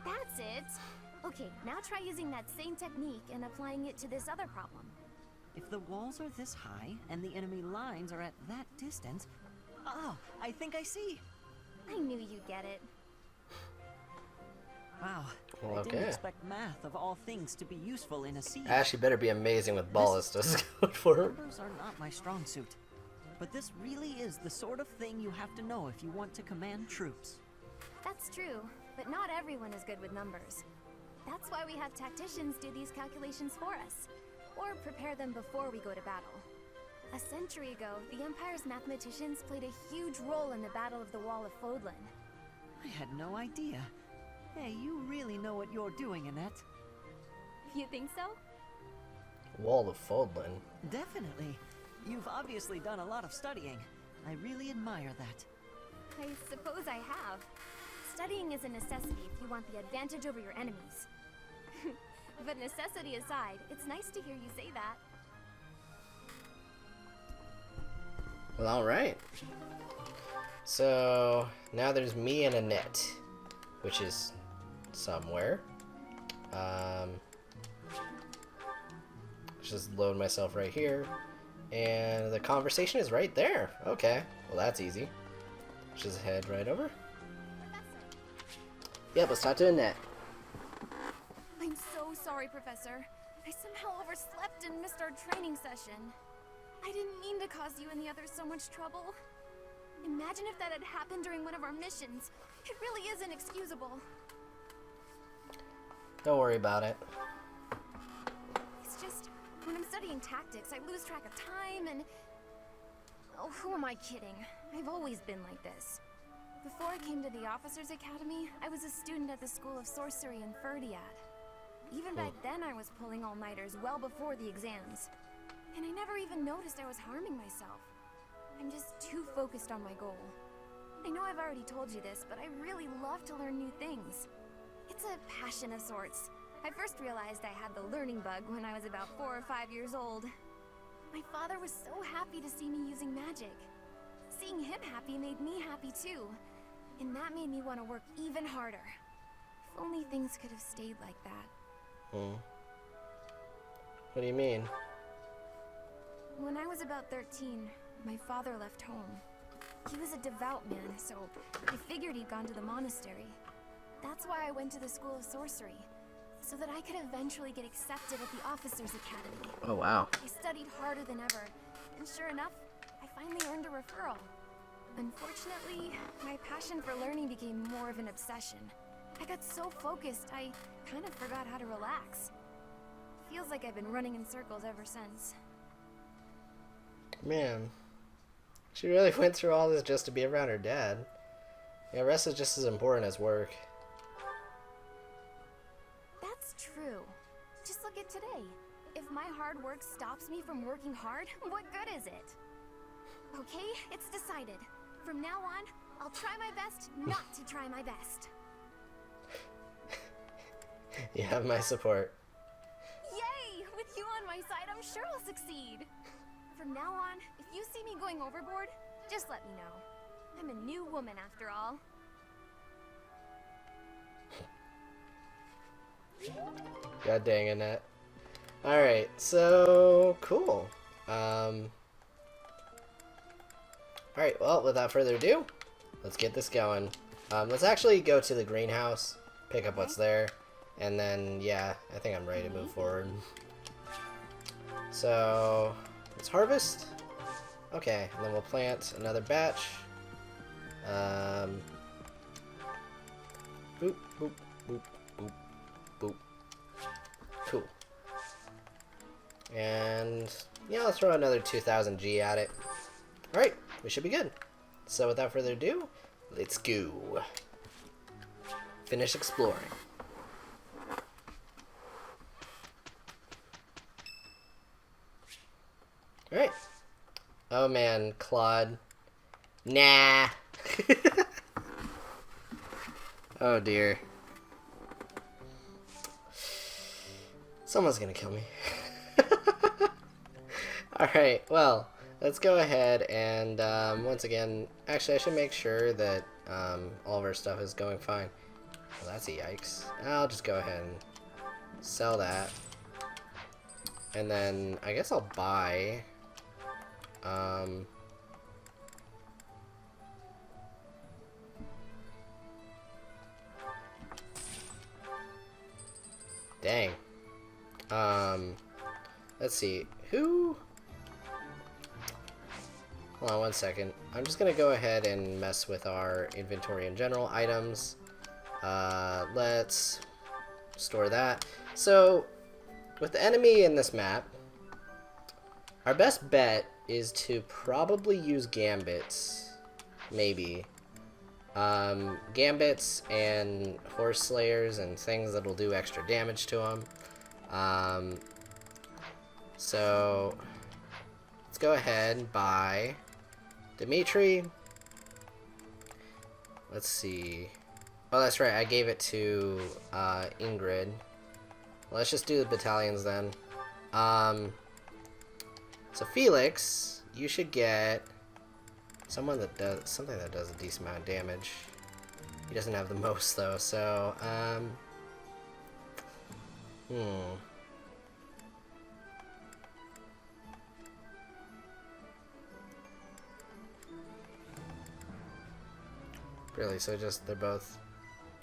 That's it! Okay, now try using that same technique and applying it to this other problem. If the walls are this high and the enemy lines are at that distance... Oh, I think I see. I knew you'd get it. Wow. Well, I didn't okay. expect math of all things to be useful in a siege. Ashley better be amazing with ballistas going for her. Numbers are not my strong suit. But this really is the sort of thing you have to know if you want to command troops. That's true, but not everyone is good with numbers. That's why we have tacticians do these calculations for us, or prepare them before we go to battle. A century ago, the Empire's mathematicians played a huge role in the Battle of the Wall of Fodlan. I had no idea. Hey, you really know what you're doing, Annette. You think so? Wall of Fodlan. Definitely. You've obviously done a lot of studying. I really admire that. I suppose I have. Studying is a necessity if you want the advantage over your enemies. But necessity aside, it's nice to hear you say that. Well, alright. So, now there's me and Annette, which is somewhere. Just load myself right here. And the conversation is right there. Okay, well that's easy. Just head right over. Yep, let's talk to Annette. I'm so sorry, Professor. I somehow overslept and missed our training session. I didn't mean to cause you and the others so much trouble. Imagine if that had happened during one of our missions. It really is inexcusable. Don't worry about it. It's just, when I'm studying tactics, I lose track of time and... Oh, who am I kidding? I've always been like this. Before I came to the Officers Academy, I was a student at the School of Sorcery in Ferdiad. Even back then, I was pulling all-nighters well before the exams. And I never even noticed I was harming myself. I'm just too focused on my goal. I know I've already told you this, but I really love to learn new things. It's a passion of sorts. I first realized I had the learning bug when I was about 4 or 5 years old. My father was so happy to see me using magic. Seeing him happy made me happy too. And that made me want to work even harder. If only things could have stayed like that. What do you mean? When I was about 13, my father left home. He was a devout man, so I figured he'd gone to the monastery. That's why I went to the School of Sorcery, so that I could eventually get accepted at the Officers Academy. Oh, wow. I studied harder than ever, and sure enough, I finally earned a referral. Unfortunately, my passion for learning became more of an obsession. I got so focused, I kind of forgot how to relax. Feels like I've been running in circles ever since. Man. She really went through all this just to be around her dad. Yeah, rest is just as important as work. That's true. Just look at today. If my hard work stops me from working hard, what good is it? Okay, it's decided. From now on, I'll try my best not to try my best. You have my support. Yay! With you on my side, I'm sure I'll succeed. From now on, if you see me going overboard, just let me know. I'm a new woman after all. God dang, Annette. Alright, so cool. Alright, well, without further ado, let's get this going. Let's actually go to the greenhouse, pick up what's there, and then, yeah, I think I'm ready to move forward. So, let's harvest. Okay, and then we'll plant another batch. Boop, boop, boop, boop, boop. Cool. And, yeah, let's throw another 2000 G at it. Alright, we should be good. So without further ado, let's go. Finish exploring. Alright. Oh man, Claude. Nah. Oh dear. Someone's gonna kill me. Alright, well, let's go ahead and once again, actually I should make sure that all of our stuff is going fine. Well, that's a yikes. I'll just go ahead and sell that. And then I guess I'll buy. Dang. Let's see. Who? Hold on one second. I'm just gonna go ahead and mess with our inventory in general items. Let's store that. So, with the enemy in this map, our best bet is to probably use gambits. Maybe. Gambits and horse slayers and things that'll do extra damage to them. So, let's go ahead and buy Dimitri. Let's see. Oh, that's right. I gave it to Ingrid. Let's just do the battalions then. So Felix, you should get something that does a decent amount of damage. He doesn't have the most though, so Really, so just they're both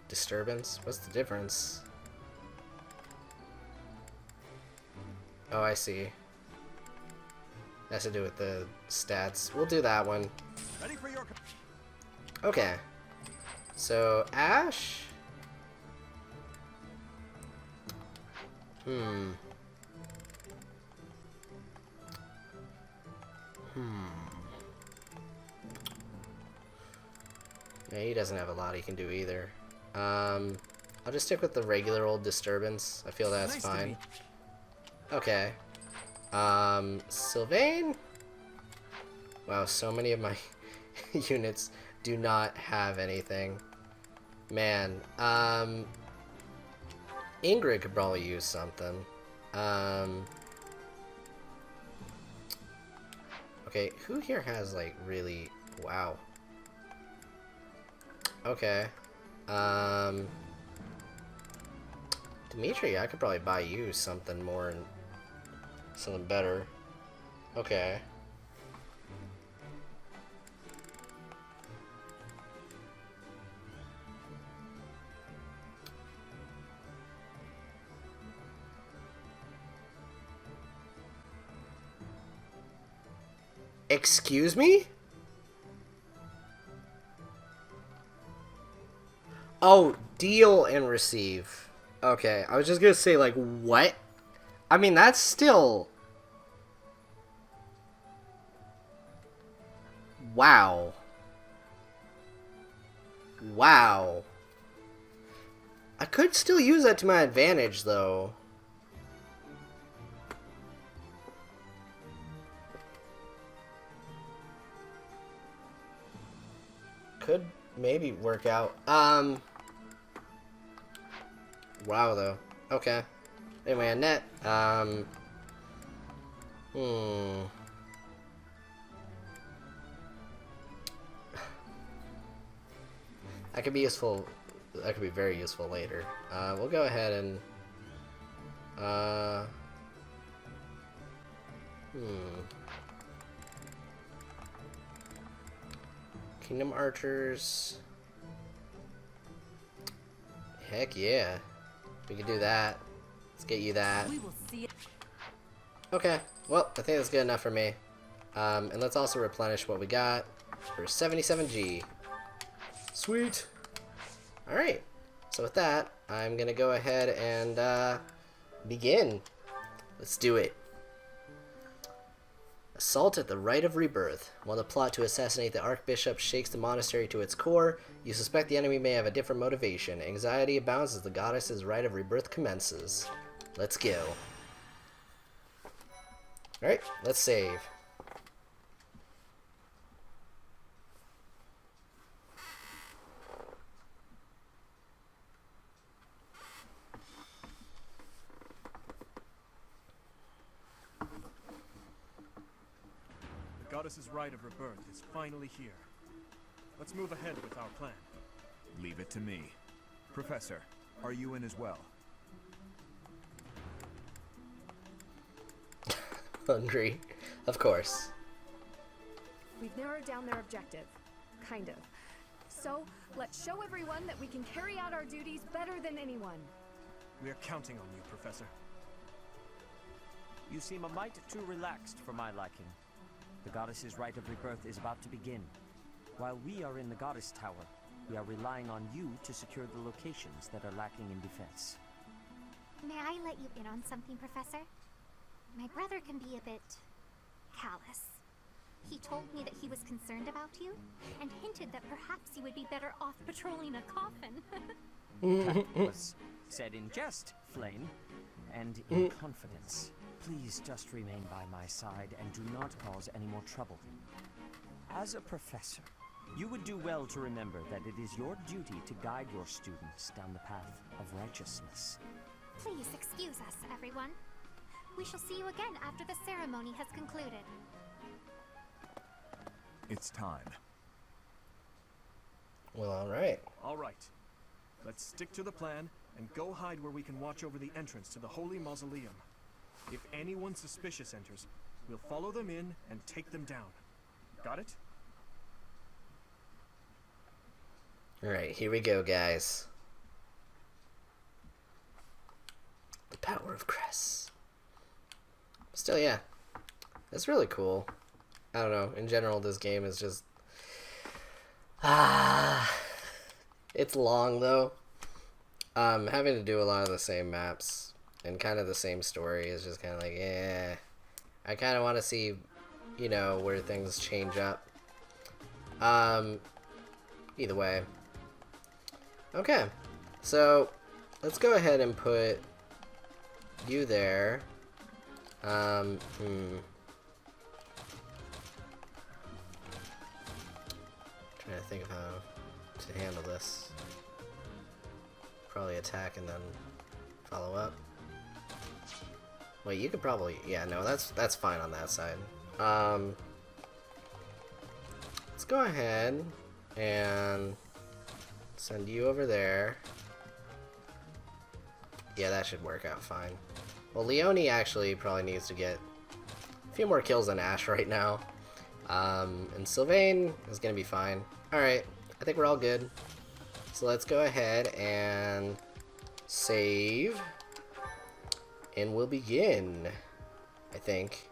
disturbance? What's the difference? Oh, I see. Has to do with the stats. We'll do that one. Ready for your... Okay. So, Ash? Yeah, he doesn't have a lot he can do either. I'll just stick with the regular old disturbance. I feel that's fine. Okay. Sylvain? Wow, so many of my units do not have anything. Man, Ingrid could probably use something. Okay, who here has, like, really... Wow. Okay. Dimitri, I could probably buy you something more and something better. Okay. Excuse me? Oh, deal and receive. Okay, I was just gonna say, like, what? I mean, that's still... Wow. Wow. I could still use that to my advantage, though. Could maybe work out. Wow, though. Okay. Anyway, Annette, that could be useful. That could be very useful later. We'll go ahead and, Kingdom Archers. Heck yeah. We can do that. Let's get you that. We will see it. Okay. Well, I think that's good enough for me. And let's also replenish what we got for 77G. Sweet. Alright. So with that, I'm going to go ahead and begin. Let's do it. Assault at the Rite of Rebirth. While the plot to assassinate the Archbishop shakes the monastery to its core, you suspect the enemy may have a different motivation. Anxiety abounds as the goddess's Rite of Rebirth commences. Let's go. Alright, let's save. The goddess's Rite of Rebirth is finally here. Let's move ahead with our plan. Leave it to me. Professor, are you in as well? hungry. Of course. We've narrowed down their objective. Kind of. So, let's show everyone that we can carry out our duties better than anyone. We are counting on you, Professor. You seem a mite too relaxed for my liking. The goddess's rite of rebirth is about to begin. While we are in the goddess tower, we are relying on you to secure the locations that are lacking in defense. May I let you in on something, Professor? My brother can be a bit callous. He told me that he was concerned about you, and hinted that perhaps you would be better off patrolling a coffin. That was said in jest, Flame, and in confidence. Please just remain by my side and do not cause any more trouble. As a professor, you would do well to remember that it is your duty to guide your students down the path of righteousness. Please excuse us, everyone. We shall see you again after the ceremony has concluded. It's time. Well, alright. All right. Let's stick to the plan and go hide where we can watch over the entrance to the Holy Mausoleum. If anyone suspicious enters, we'll follow them in and take them down. Got it? Alright, here we go, guys. The power of Cress. Still, yeah. It's really cool. I don't know. In general, this game is just... It's long, though. Having to do a lot of the same maps and kind of the same story is just kind of like, yeah. I kind of want to see, you know, where things change up. Either way. Okay. So, let's go ahead and put you there. Trying to think of how to handle this. Probably attack and then follow up. Wait, you could probably... Yeah, no, that's fine on that side. Let's go ahead and send you over there. Yeah, that should work out fine. Well, Leone actually probably needs to get a few more kills than Ash right now. And Sylvain is going to be fine. Alright, I think we're all good. So let's go ahead and save. And we'll begin, I think.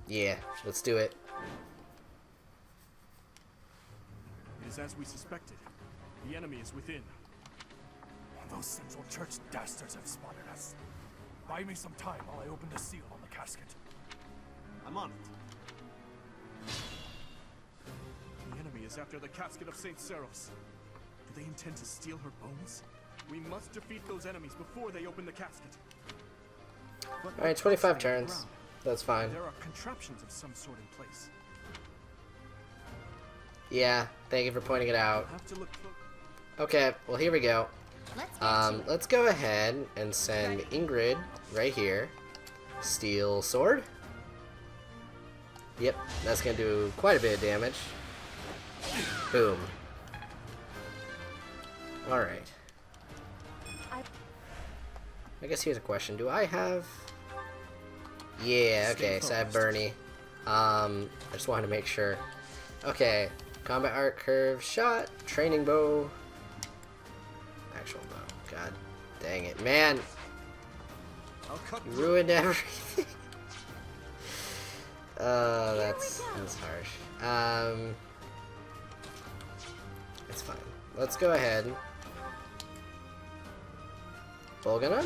Yeah, let's do it. It is as we suspected. The enemy is within. Those Central Church dastards have spotted us. Buy me some time while I open the seal on the casket. I'm on it. The enemy is after the casket of St. Seros. Do they intend to steal her bones? We must defeat those enemies before they open the casket. Alright, 25 turns. That's fine. There are contraptions of some sort in place. Yeah, thank you for pointing it out. Have to look. Okay, well here we go. Let's go ahead and send Ingrid right here. Steel sword. Yep, that's gonna do quite a bit of damage. Boom. Alright. I guess here's a question. Do I have... Yeah, okay, so I have Bernie. I just wanted to make sure. Okay, combat art, curve, shot, training bow. Actual bow. God dang it, man. You ruined everything. That's harsh. It's fine. Let's go ahead. Bolganon?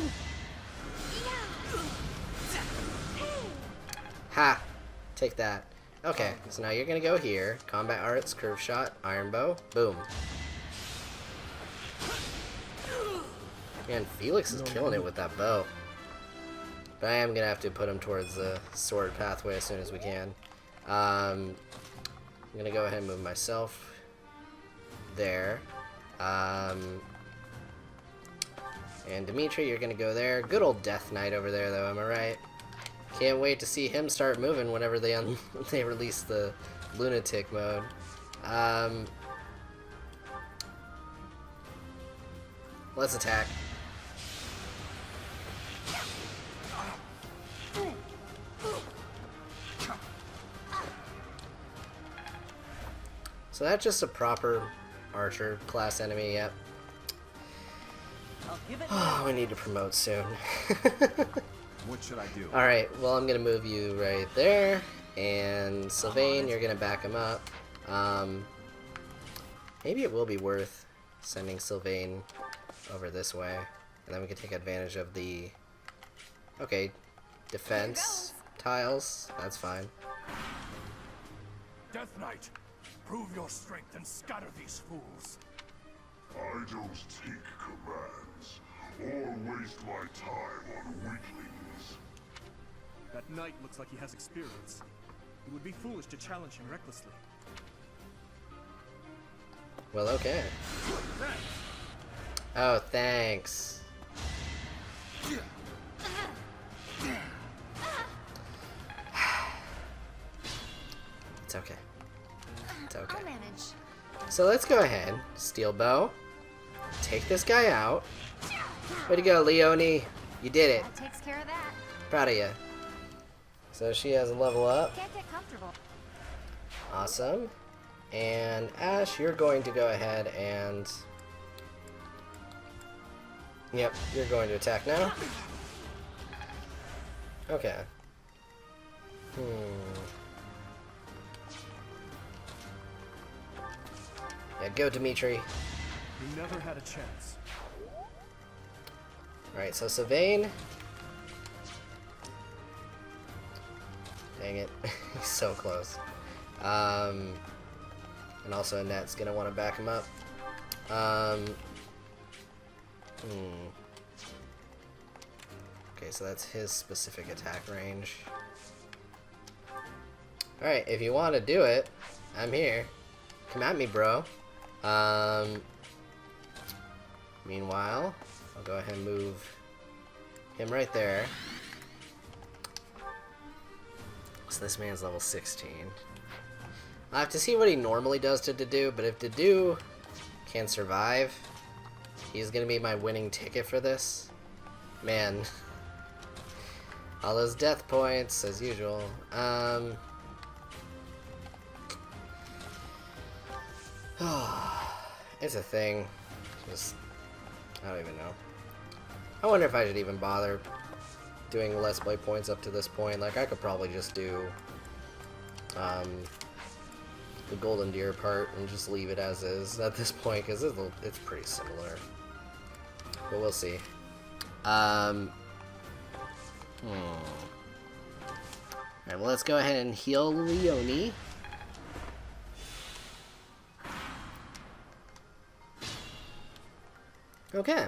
Ha! Take that. Okay, so now you're gonna go here. Combat arts, curve shot, iron bow. Boom. Man, Felix is killing it with that bow. But I am gonna have to put him towards the sword pathway as soon as we can. I'm gonna go ahead and move myself there. And Dimitri, you're gonna go there. Good old Death Knight over there, though. Am I right? Can't wait to see him start moving whenever they they release the lunatic mode. Let's attack. So that's just a proper archer class enemy, yep. I'll give it Oh, we need to promote soon. What should I do? Alright, well I'm gonna move you right there. And Sylvain, you're gonna back him up. Maybe it will be worth sending Sylvain over this way. And then we can take advantage of the... Okay, defense tiles. That's fine. Death Knight, prove your strength and scatter these fools. I don't take commands, or waste my time on weaklings. That knight looks like he has experience. It would be foolish to challenge him recklessly. Well, okay. Oh, thanks. It's okay. It's okay. I'll manage. So let's go ahead, steel bow, take this guy out. Way to go, Leonie. You did it. That takes care of that. Proud of you. So she has a level up. Can't get comfortable. Awesome. And Ash, you're going to go ahead and... Yep, you're going to attack now. Okay. Yeah, go Dimitri. You never had a chance. Alright, so Sylvain. Dang it. He's so close. And also Annette's gonna want to back him up. Okay, so that's his specific attack range. Alright, if you want to do it, I'm here. Come at me, bro. Meanwhile, I'll go ahead and move him right there. So this man's level 16. I'll have to see what he normally does to Dedue, but if Dedue can survive, he's gonna be my winning ticket for this. Man. All those death points, as usual. It's a thing. Just, I don't even know. I wonder if I should even bother doing less play points up to this point. Like, I could probably just do the Golden Deer part and just leave it as is at this point, because it's pretty similar. But we'll see. Alright, well, let's go ahead and heal Leonie. Okay.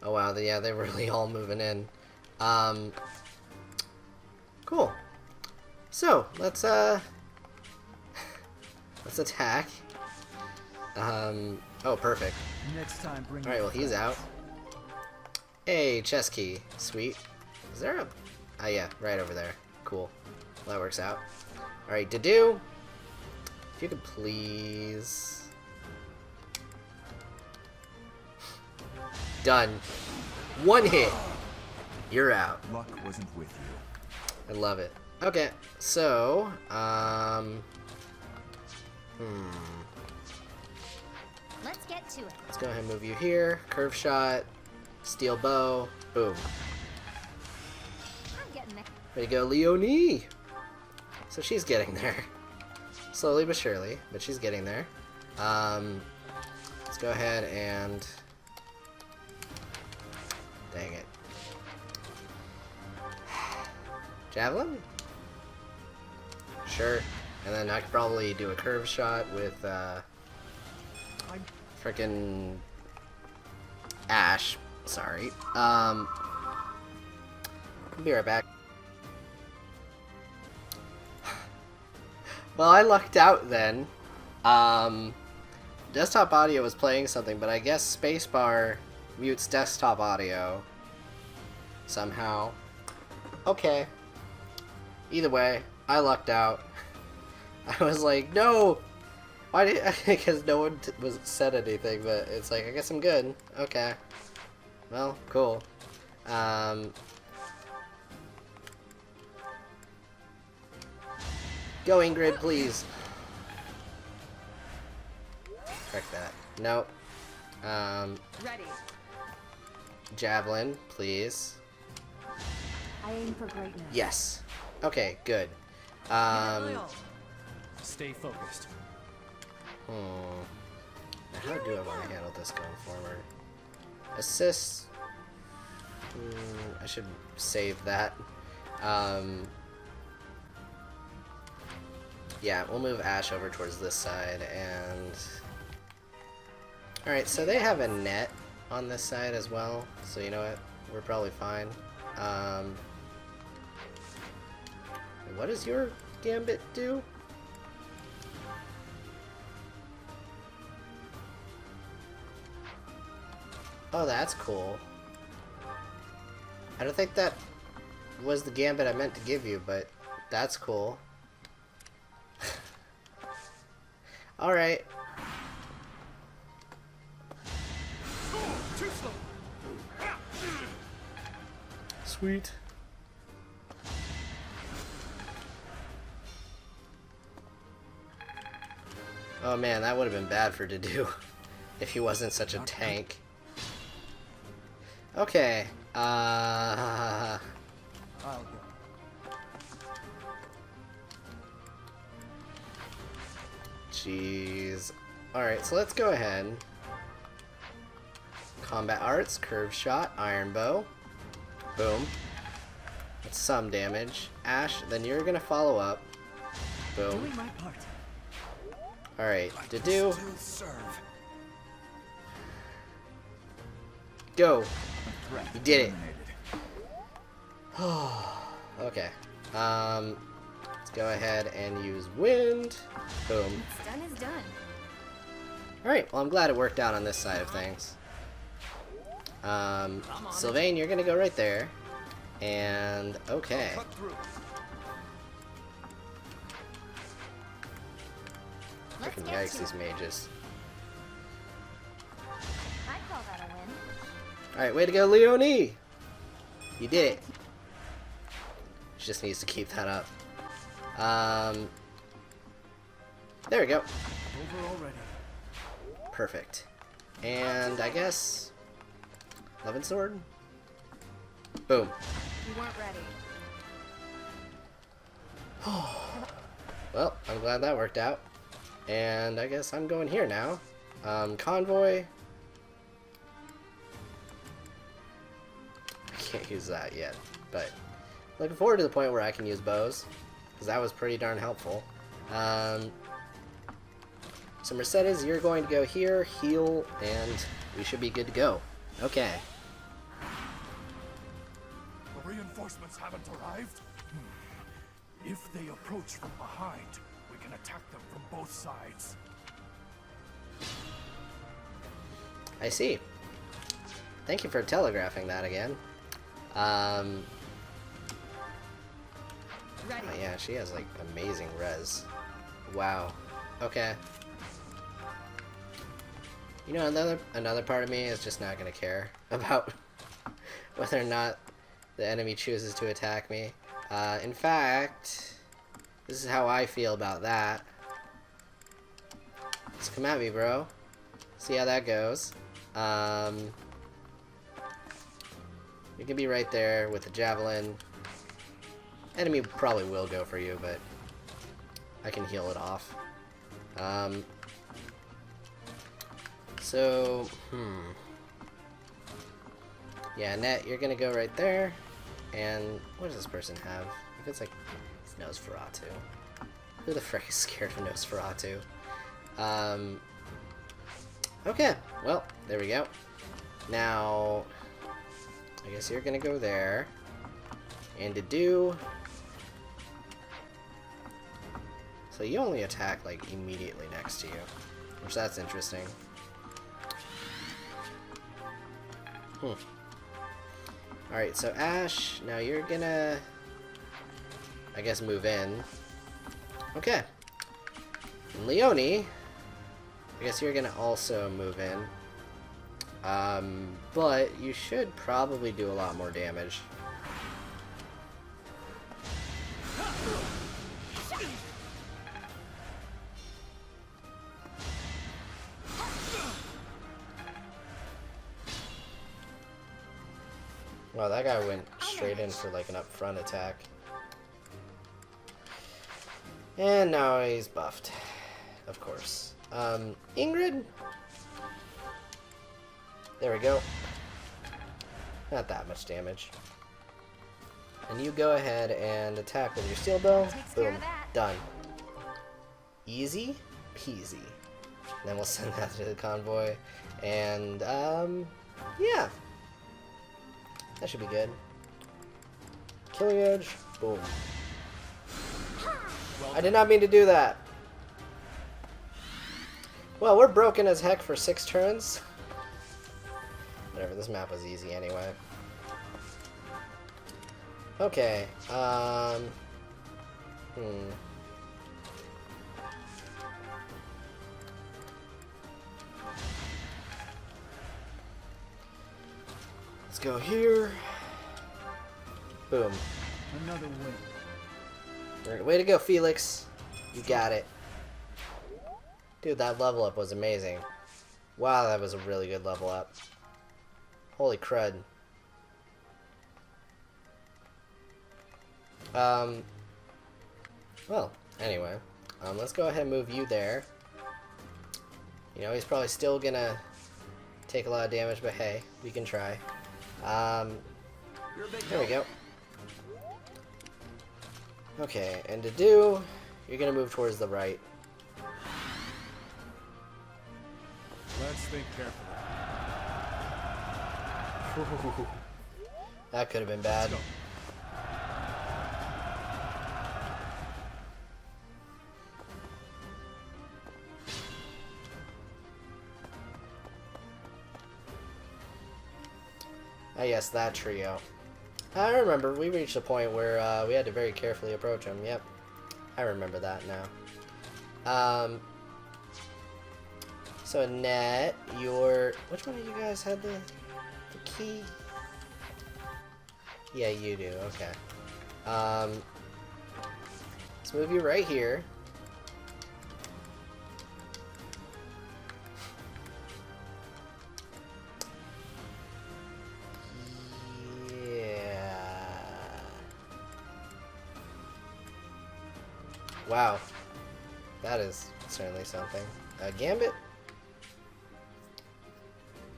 Oh wow, yeah, they're really all moving in. Cool. So, let's attack. Oh, perfect. Next time, bring Alright, well, he's out. Hey, chest key. Sweet. Is there a... Ah, yeah, right over there. Cool. Well, that works out. Alright, Dedue. If you could please... Done. One hit. You're out. Luck wasn't with you. I love it. Okay, so, Let's get to it. let's go ahead and move you here. Curve shot. Steel bow. Boom. I'm getting there. Way to go, Leonie! So she's getting there. Slowly but surely, but she's getting there. Let's go ahead and... Dang it. Javelin? Sure. And then I could probably do a curve shot with, frickin' Ash. Sorry. I'll be right back. Well, I lucked out then. Desktop audio was playing something, but I guess spacebar mutes desktop audio. Somehow. Okay. Either way, I lucked out. I was like, no! Why did... Because no one said anything, but it's like, I guess I'm good. Okay. Well, cool. Go Ingrid, please. Frick that. Nope. Ready. Javelin, please. I aim for greatness. Yes. Okay, good. Stay focused. Now how do I want to handle this going forward? Assist. I should save that. Yeah, we'll move Ash over towards this side, and... Alright, so they have a net on this side as well, so you know what? We're probably fine. What does your gambit do? Oh, that's cool. I don't think that was the gambit I meant to give you, but that's cool. Alright. Sweet. Oh man, that would have been bad for to do if he wasn't such a tank. Okay, I'll go. Jeez. Alright, so let's go ahead. Combat Arts, Curve Shot, Iron Bow. Boom. That's some damage. Ash, then you're gonna follow up. Boom. Doing my part. Alright, to do. Go. You did it. Okay. Let's go ahead and use wind. Boom. What's done is done. Alright, well I'm glad it worked out on this side of things. Sylvain, you're gonna go right there. And okay. Freaking yikes, these mages. I call that a win. Alright, way to go, Leonie! You did it. She just needs to keep that up. There we go. Over already. Perfect. And I guess... Levin Sword? Boom. You weren't ready. Well, I'm glad that worked out. And I guess I'm going here now. Convoy. I can't use that yet, but looking forward to the point where I can use bows, because that was pretty darn helpful. So Mercedes, you're going to go here, heal, and we should be good to go. Okay. The reinforcements haven't arrived? If they approach from behind, we can attack them from both sides. I see. Thank you for telegraphing that again. Oh yeah, she has like amazing res. Wow. Okay. You know, another part of me is just not gonna care about whether or not the enemy chooses to attack me. In fact, this is how I feel about that. Just come at me, bro. See how that goes. You can be right there with the javelin. Enemy probably will go for you, but I can heal it off. Yeah, Net, you're gonna go right there. And what does this person have? If it's like, it's Nosferatu. Who the frick is scared of Nosferatu? Okay, well, there we go. Now, I guess you're gonna go there. And to do... So you only attack, like, immediately next to you. Which, that's interesting. Alright, so Ash, now you're gonna... I guess move in. Okay. And Leonie, I guess you're gonna also move in. But you should probably do a lot more damage. Wow, that guy went straight in for like an up front attack. And now he's buffed. Of course. Ingrid? There we go. Not that much damage. And you go ahead and attack with your steel bow. Boom. Done. Easy peasy. Then we'll send that to the convoy. And, yeah. That should be good. Killing Edge. Boom. I did not mean to do that. Well, we're broken as heck for 6 turns. Whatever, this map was easy anyway. Okay, Let's go here. Boom. Another win. Alright, way to go, Felix. You got it. Dude, that level up was amazing. Wow, that was a really good level up. Holy crud. Well, anyway. Let's go ahead and move you there. You know, he's probably still gonna take a lot of damage, but hey, we can try. There we go. Okay, and to do, you're gonna move towards the right. Let's think carefully. That could have been bad. Ah, yes, that trio. I remember, we reached a point where we had to very carefully approach him. Yep, I remember that now. So Annette, which one of you guys had the key? Yeah, you do, okay. Let's move you right here. Wow, that is certainly something. Gambit,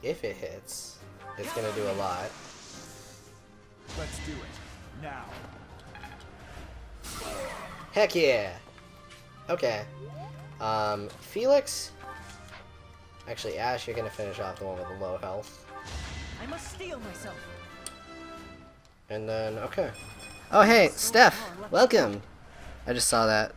if it hits, it's gonna do a lot. Let's do it now. Heck yeah! Okay. Felix. Actually, Ash, you're gonna finish off the one with the low health. I must steel myself. And then, okay. Oh hey, Steph, welcome. I just saw that.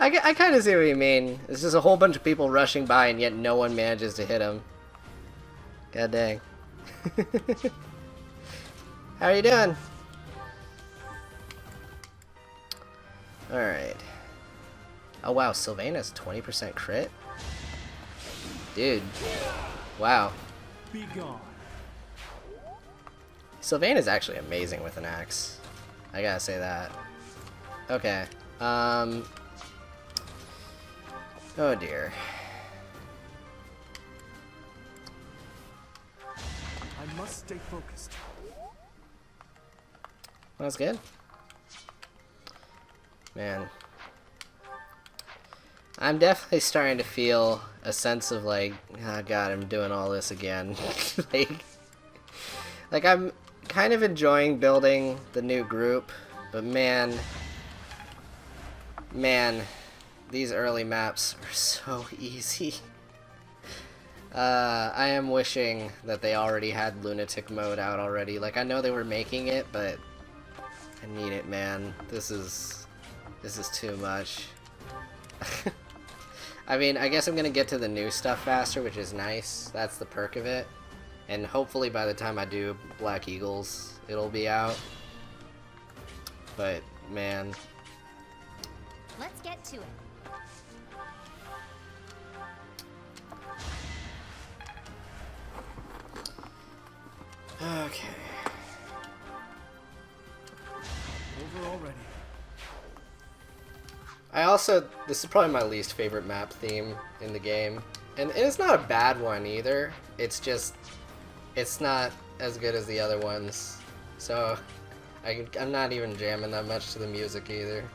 I kind of see what you mean. It's just a whole bunch of people rushing by and yet no one manages to hit him. God dang. How are you doing? Alright. Oh wow, Sylvaina's 20% crit? Dude. Wow. Be gone. Sylvaina's actually amazing with an axe. I gotta say that. Okay. Oh dear. I must stay focused. That's good. Man. I'm definitely starting to feel a sense of like, oh god, I'm doing all this again. like I'm kind of enjoying building the new group, but man, these early maps are so easy. I am wishing that they already had lunatic mode out already. Like, I know they were making it, but I need it, man. This is too much. I mean, I guess I'm gonna get to the new stuff faster, which is nice. That's the perk of it. And hopefully by the time I do Black Eagles, it'll be out. But, man. Let's get to it. Okay. Over already. This is probably my least favorite map theme in the game, And it's not a bad one either. It's just, it's not as good as the other ones. So, I'm not even jamming that much to the music either.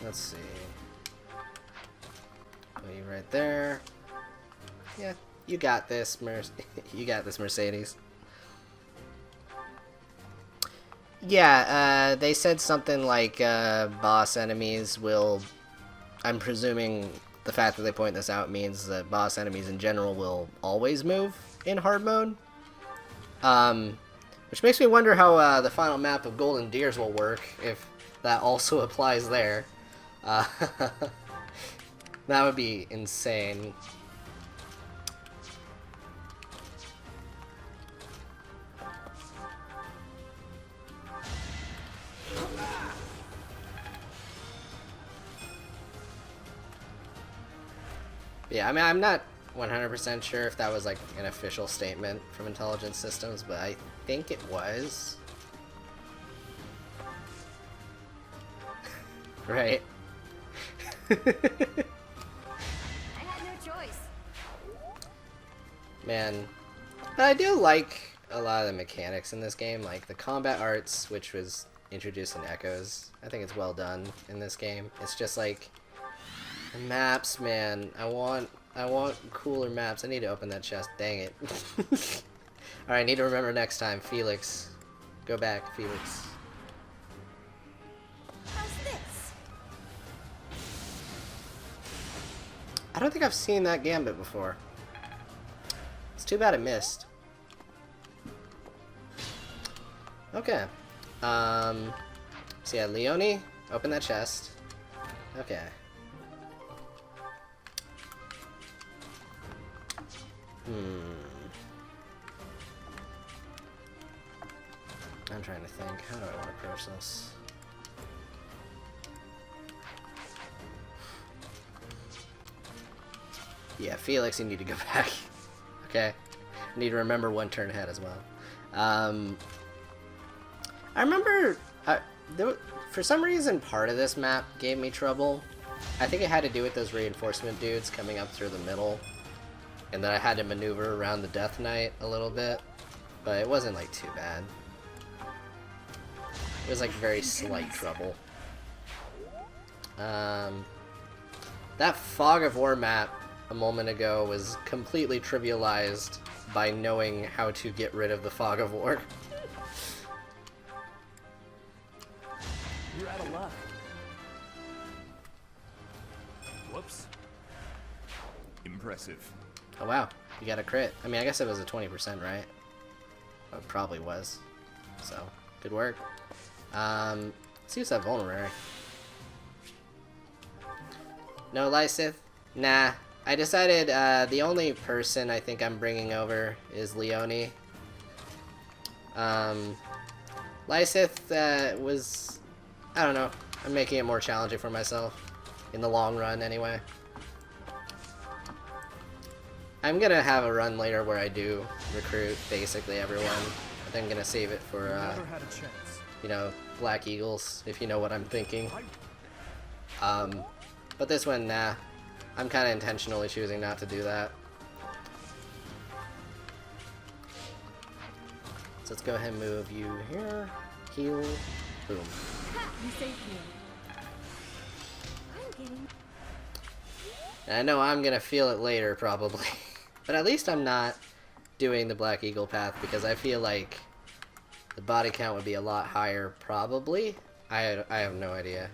Let's see. Put you right there. Yeah, you got this, you got this, Mercedes. Yeah, they said something like boss enemies will. I'm presuming the fact that they point this out means that boss enemies in general will always move in hard mode. Which makes me wonder how the final map of Golden Deers will work if that also applies there. That would be insane. Yeah, I mean, I'm not 100% sure if that was like an official statement from Intelligence Systems, but I think it was. Right. I had no choice. Man, but I do like a lot of the mechanics in this game, like the combat arts, which was introduced in Echoes. I think it's well done in this game. It's just like the maps, man. I want cooler maps. I need to open that chest. Dang it. All right, I need to remember next time. Felix, go back, Felix. How's this? I don't think I've seen that gambit before. It's too bad it missed. Okay. So yeah, Leone, open that chest. Okay. I'm trying to think. How do I want to approach this? Yeah, Felix, you need to go back. Okay. I need to remember one turn ahead as well. I remember... for some reason, part of this map gave me trouble. I think it had to do with those reinforcement dudes coming up through the middle. And then I had to maneuver around the Death Knight a little bit. But it wasn't, like, too bad. It was, like, very slight trouble. That Fog of War map a moment ago was completely trivialized by knowing how to get rid of the Fog of War. You're out of luck. Whoops. Impressive. Oh wow, you got a crit. I mean, I guess it was a 20%, right? Oh, it probably was. So, good work. Let's use that vulnerary. No Lysith? Nah. I decided the only person I think I'm bringing over is Leone. Lysith was... I don't know. I'm making it more challenging for myself. In the long run, anyway. I'm gonna have a run later where I do recruit basically everyone. I think I'm gonna save it for, you know, Black Eagles, if you know what I'm thinking. But this one, nah. I'm kind of intentionally choosing not to do that. So let's go ahead and move you here. Heal. Boom. You saved me. I'm getting... And I know I'm gonna feel it later, probably. But at least I'm not doing the Black Eagle path, because I feel like the body count would be a lot higher, probably. I have no idea.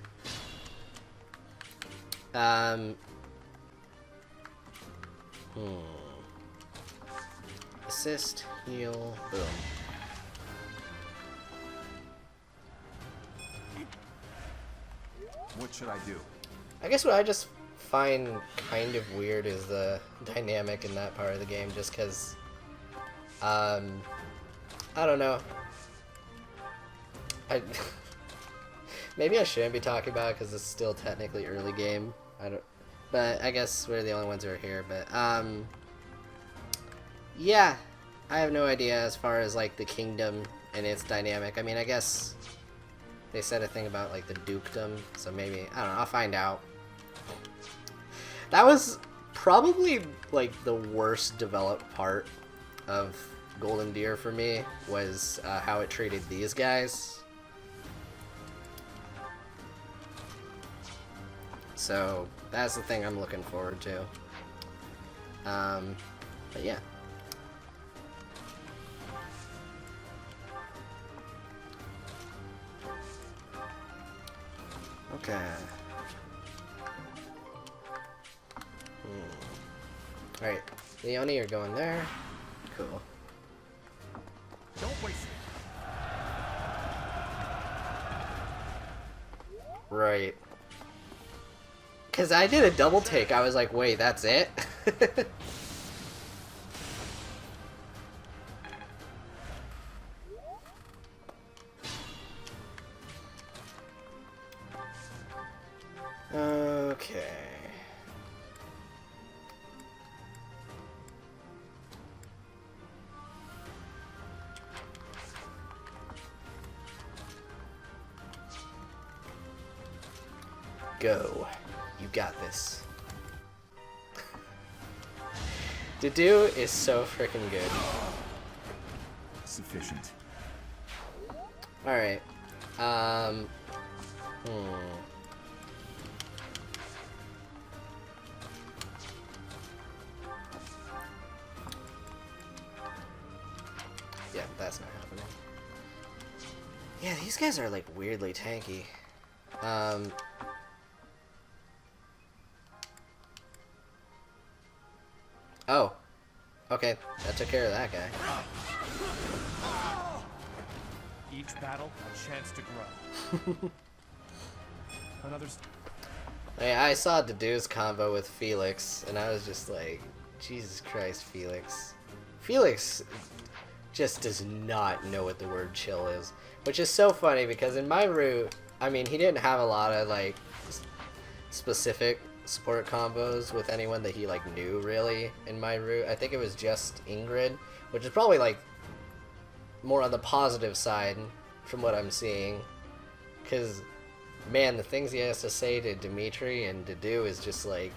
Assist, heal, boom. What should I do? I guess what I just find kind of weird is the dynamic in that part of the game, just because, I don't know. Maybe I shouldn't be talking about it because it's still technically early game. But I guess we're the only ones who are here. But yeah, I have no idea as far as like the kingdom and it's dynamic. I mean, I guess they said a thing about like the dukedom, so maybe, I don't know, I'll find out. That was probably like the worst developed part of Golden Deer for me, was how it treated these guys. So that's the thing I'm looking forward to. But yeah. Okay. Alright, Leonie, you're going there. Cool. Don't waste it. Right. Because I did a double take. I was like, wait, that's it? Okay. Go. You got this. Dedue is so freaking good. Sufficient. Alright. Yeah, that's not happening. Yeah, these guys are like weirdly tanky. Oh. Okay, that took care of that guy. Each battle, a chance to grow. Hey, I saw Dedue's combo with Felix, and I was just like, Jesus Christ, Felix. Felix just does not know what the word chill is. Which is so funny, because in my route, I mean, he didn't have a lot of, like, specific support combos with anyone that he, like, knew, really, in my route. I think it was just Ingrid, which is probably, like, more on the positive side from what I'm seeing. Because, man, the things he has to say to Dimitri and Dedue is just, like,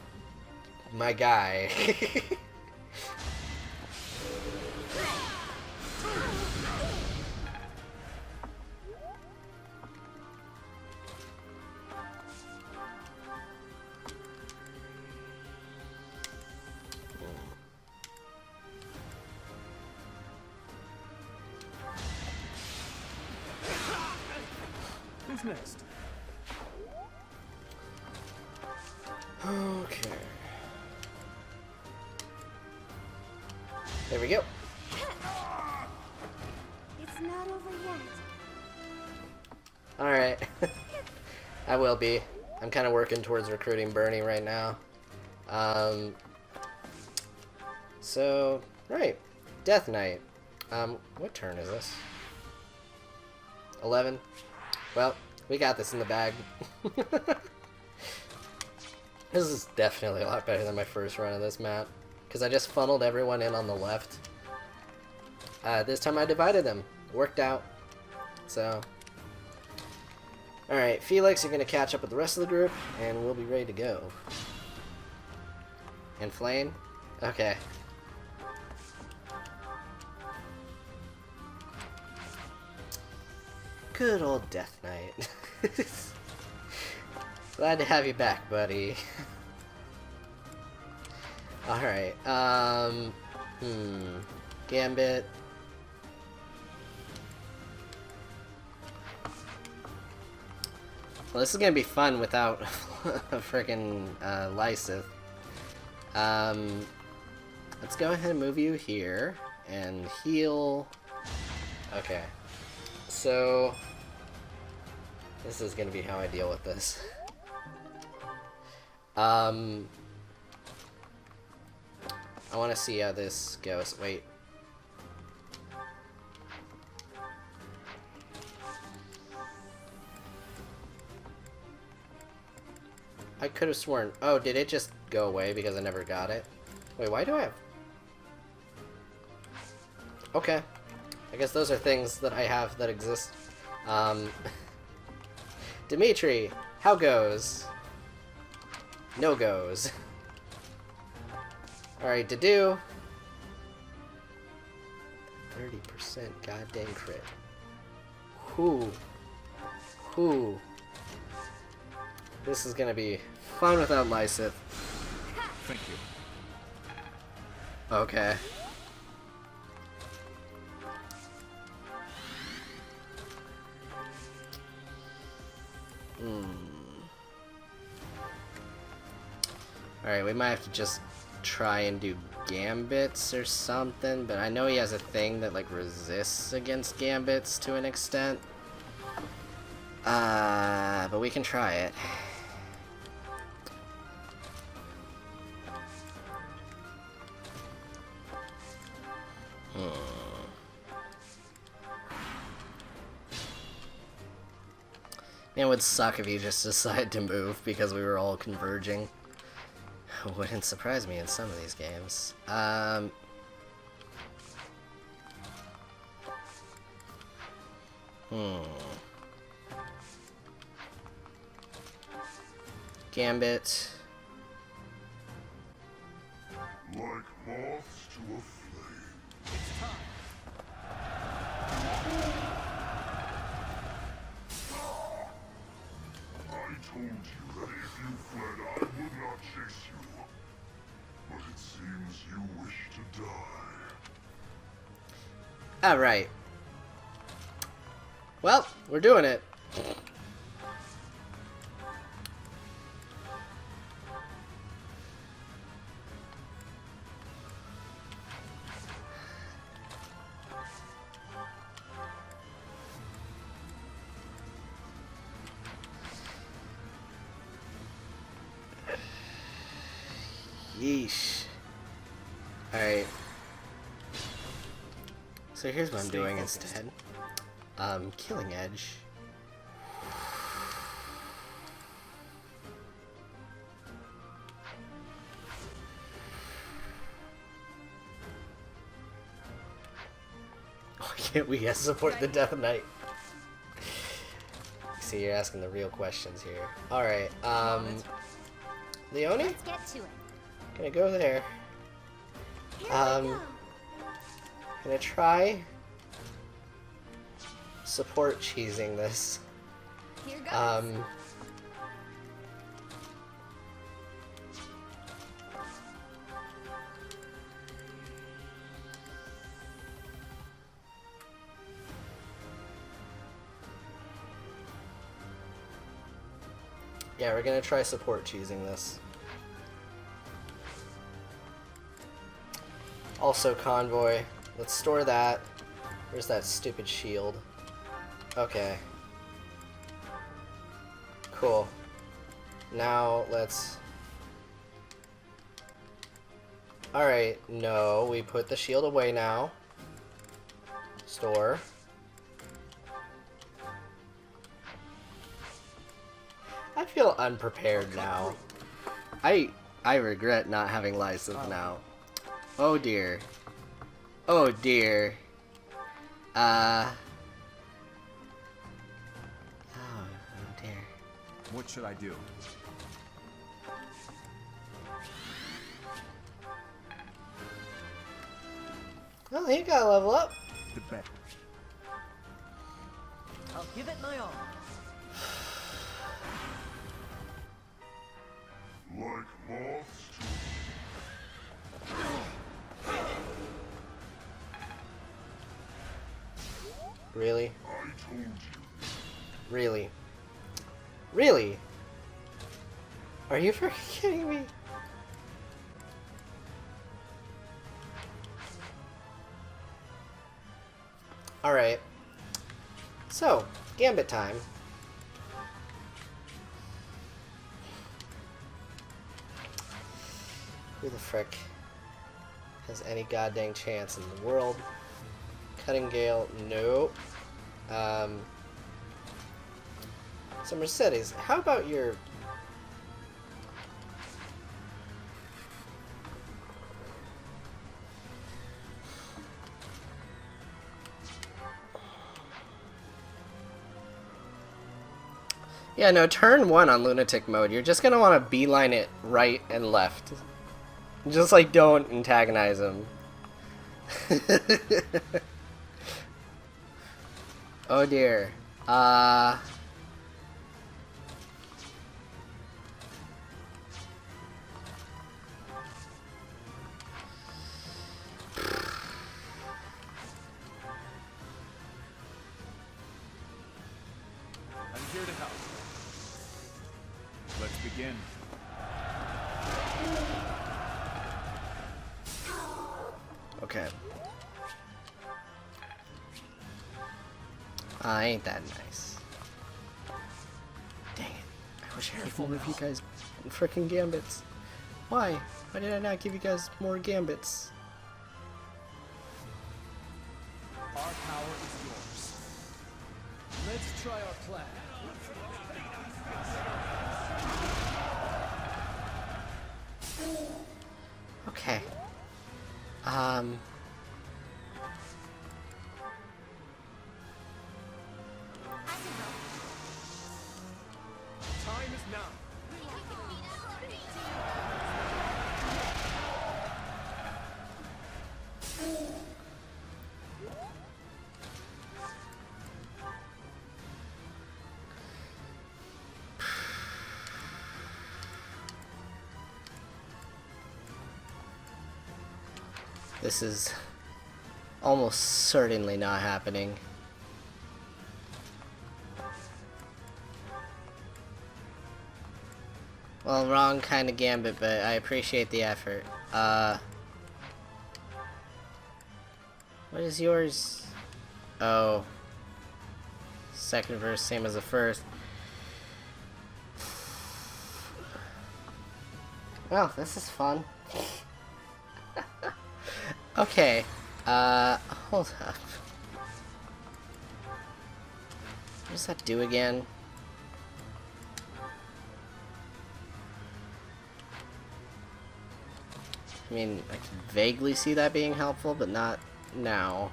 my guy. Who's next? Okay. There we go. It's not over yet. Alright. I will be. I'm kind of working towards recruiting Bernie right now. So, right. Death Knight. What turn is this? 11? Well, we got this in the bag. This is definitely a lot better than my first run of this map, because I just funneled everyone in on the left. This time I divided them. Worked out. So, alright, Felix, you're going to catch up with the rest of the group, and we'll be ready to go. And Flame? Okay. Good old Death Knight. Glad to have you back, buddy. Alright, Gambit. Well, this is gonna be fun without a frickin' Lysith. Let's go ahead and move you here and heal. Okay. So this is gonna be how I deal with this. I want to see how this goes. Wait. I could have sworn. Oh, did it just go away because I never got it? Wait, why do I have... Okay. I guess those are things that I have that exist. Dimitri, how goes? No goes. Alright, to do 30% goddamn crit. Whoo. Whoo. This is gonna be fun without Lysith. Thank you. Okay. Alright, we might have to just try and do gambits or something, but I know he has a thing that like resists against gambits to an extent. But we can try it. It would suck if you just decided to move because we were all converging. Wouldn't surprise me in some of these games. Gambit. Like moths to a flame. It's time. I told you that if you fled, I would not chase you. But it seems you wish to die. Alright. Well, we're doing it. Yeesh. Alright. So here's what I'm doing instead. Killing Edge. Why can't we support the Death Knight? See, you're asking the real questions here. Alright, Leone? Let's get to it. Gonna go there. Gonna try support cheesing this. Here goes. Yeah, we're gonna try support cheesing this. Also convoy. Let's store that. Where's that stupid shield? Okay. Cool. Now let's... Alright, no, we put the shield away now. Store. I feel unprepared now. I regret not having Lysith now. Oh dear. Oh dear. Oh dear. What should I do? Well, he got a level up. The bet. I'll give it my all. Like moths to... Really? I told you. Really? Really? Are you freaking kidding me? Alright. So, Gambit time. Who the frick has any goddamn chance in the world? Cutting Gale, nope. So Mercedes, how about your... Yeah, no, turn 1 on lunatic mode. You're just gonna want to beeline it right and left. Just like don't antagonize him. Oh dear. I'm here to help. Let's begin. Okay. Ain't that nice. Dang it. I wish I had more of you guys frickin' gambits. Why? Why did I not give you guys more gambits? Our power is yours. Let's try our plan. Okay. Time is now. This is almost certainly not happening. Well, wrong kind of gambit, but I appreciate the effort. What is yours? Oh. Second verse, same as the first. Well, this is fun. Okay. Hold up. What does that do again? I mean, I can vaguely see that being helpful, but not now.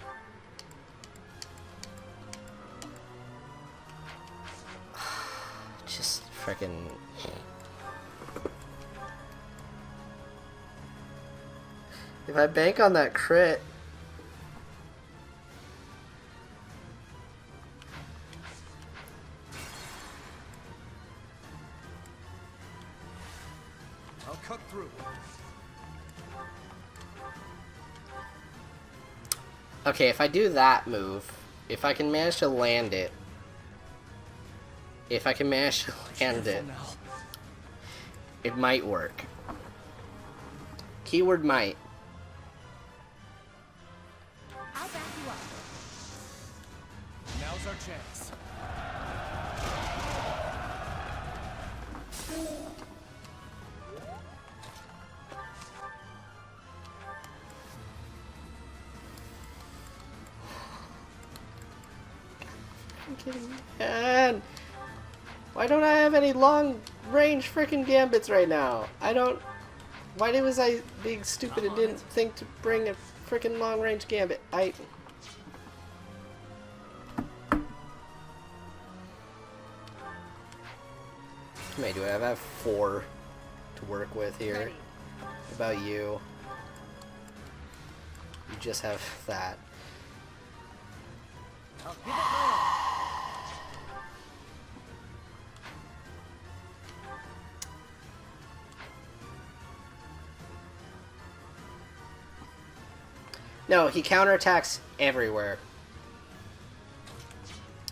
Just frickin'... If I bank on that crit... I'll cut through. Okay, if I do that move, if I can manage to land it, it might work. Keyword might. I'll back you up. Now's our chance. I'm kidding. Man, why don't I have any long range freaking gambits right now? I don't. Why was I being stupid and didn't think to bring a freaking long range gambit? I How many do I have? I have 4 to work with here. What about you? You just have that. I'll give it my all. No, he counterattacks everywhere.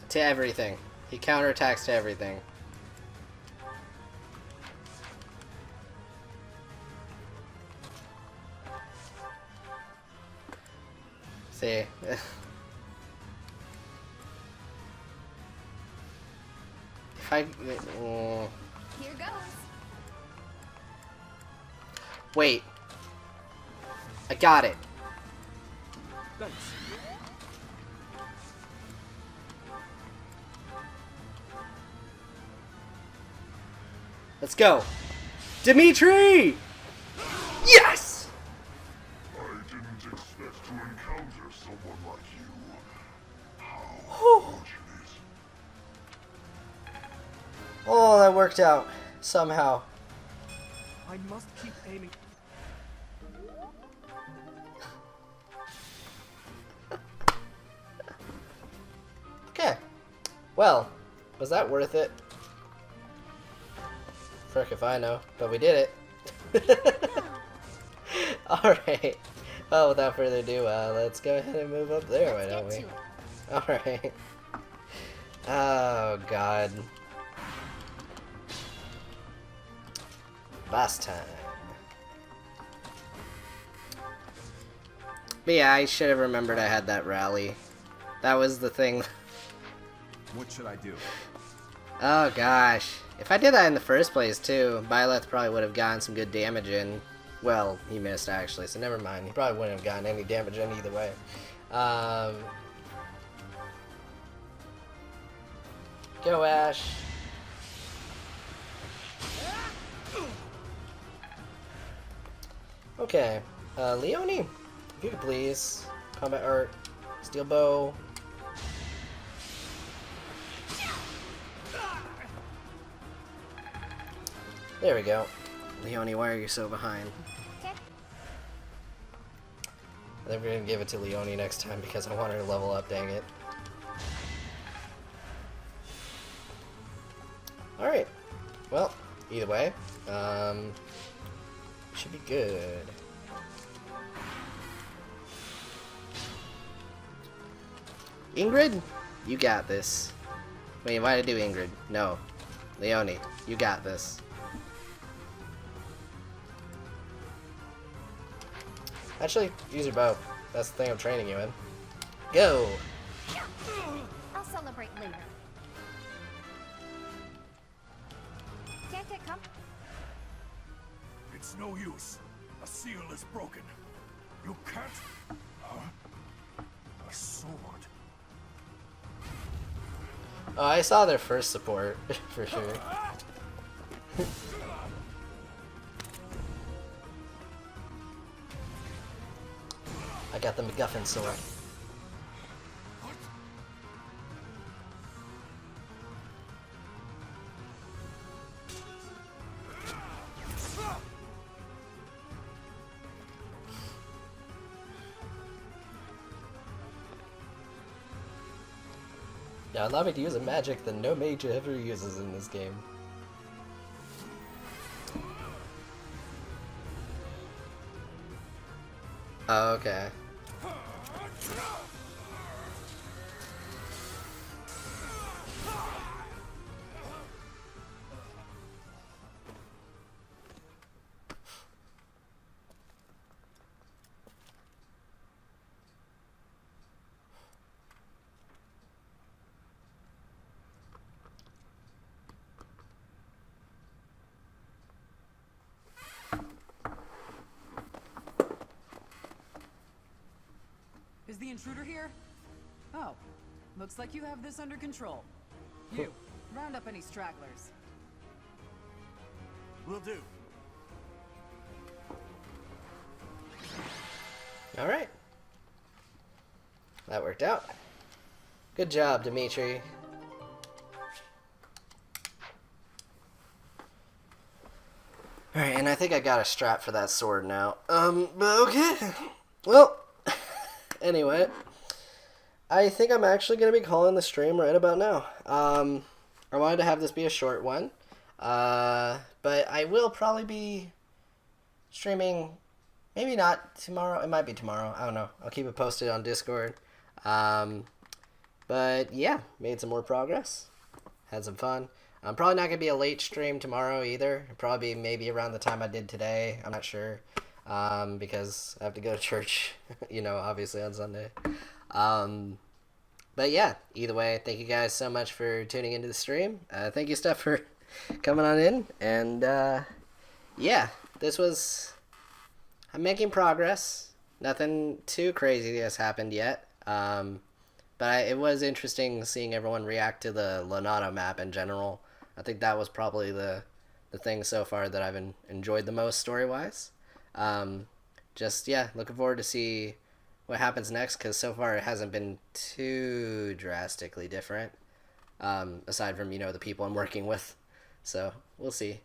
To everything. He counterattacks to everything. See. If I... Here goes. Wait. I got it. Thanks. Let's go. Dimitri! Yes! I didn't expect to encounter someone like you. How fortunate. Oh, that worked out somehow. I must keep aiming. Okay. Well, was that worth it? Frick if I know, but we did it. Alright. Well, without further ado, let's go ahead and move up there, why don't we? Alright. Oh, God. Last time. But yeah, I should have remembered I had that rally. That was the thing. What should I do? Oh gosh. If I did that in the first place too, Byleth probably would have gotten some good damage in. Well, he missed actually, so never mind. He probably wouldn't have gotten any damage in either way. Go Ash. Okay. Leone, if you could please. Combat art. Steel bow. There we go. Leone, why are you so behind? I think we're gonna give it to Leone next time because I want her to level up, dang it. Alright. Well, either way, should be good. Ingrid, you got this. Wait, why did I do Ingrid? No. Leone, you got this. Actually, use your bow. That's the thing I'm training you in. Go! I'll celebrate later. Can't it come? It's no use. A seal is broken. You can't... Huh? A sword. Oh, I saw their first support, for sure. I got the MacGuffin sword. Yeah, allow me to use a magic that no mage ever uses in this game. Oh, okay. Is the intruder here? Oh, looks like you have this under control. You, round up any stragglers. Will do. Alright. That worked out. Good job, Dimitri. Alright, and I think I got a strap for that sword now. But okay. Well, anyway. I think I'm actually going to be calling the stream right about now. I wanted to have this be a short one. But I will probably be streaming, maybe not tomorrow. It might be tomorrow. I don't know. I'll keep it posted on Discord. But yeah, made some more progress. Had some fun. Probably not going to be a late stream tomorrow either. It'll probably be maybe around the time I did today. I'm not sure. Because I have to go to church, you know, obviously on Sunday. But yeah, either way, thank you guys so much for tuning into the stream. Thank you, Steph, for coming on in. And yeah, this was... I'm making progress. Nothing too crazy has happened yet. But it was interesting seeing everyone react to the Lonato map in general. I think that was probably the thing so far that I've enjoyed the most story-wise. Just, yeah, looking forward to see what happens next, because so far it hasn't been too drastically different, aside from, you know, the people I'm working with. So we'll see.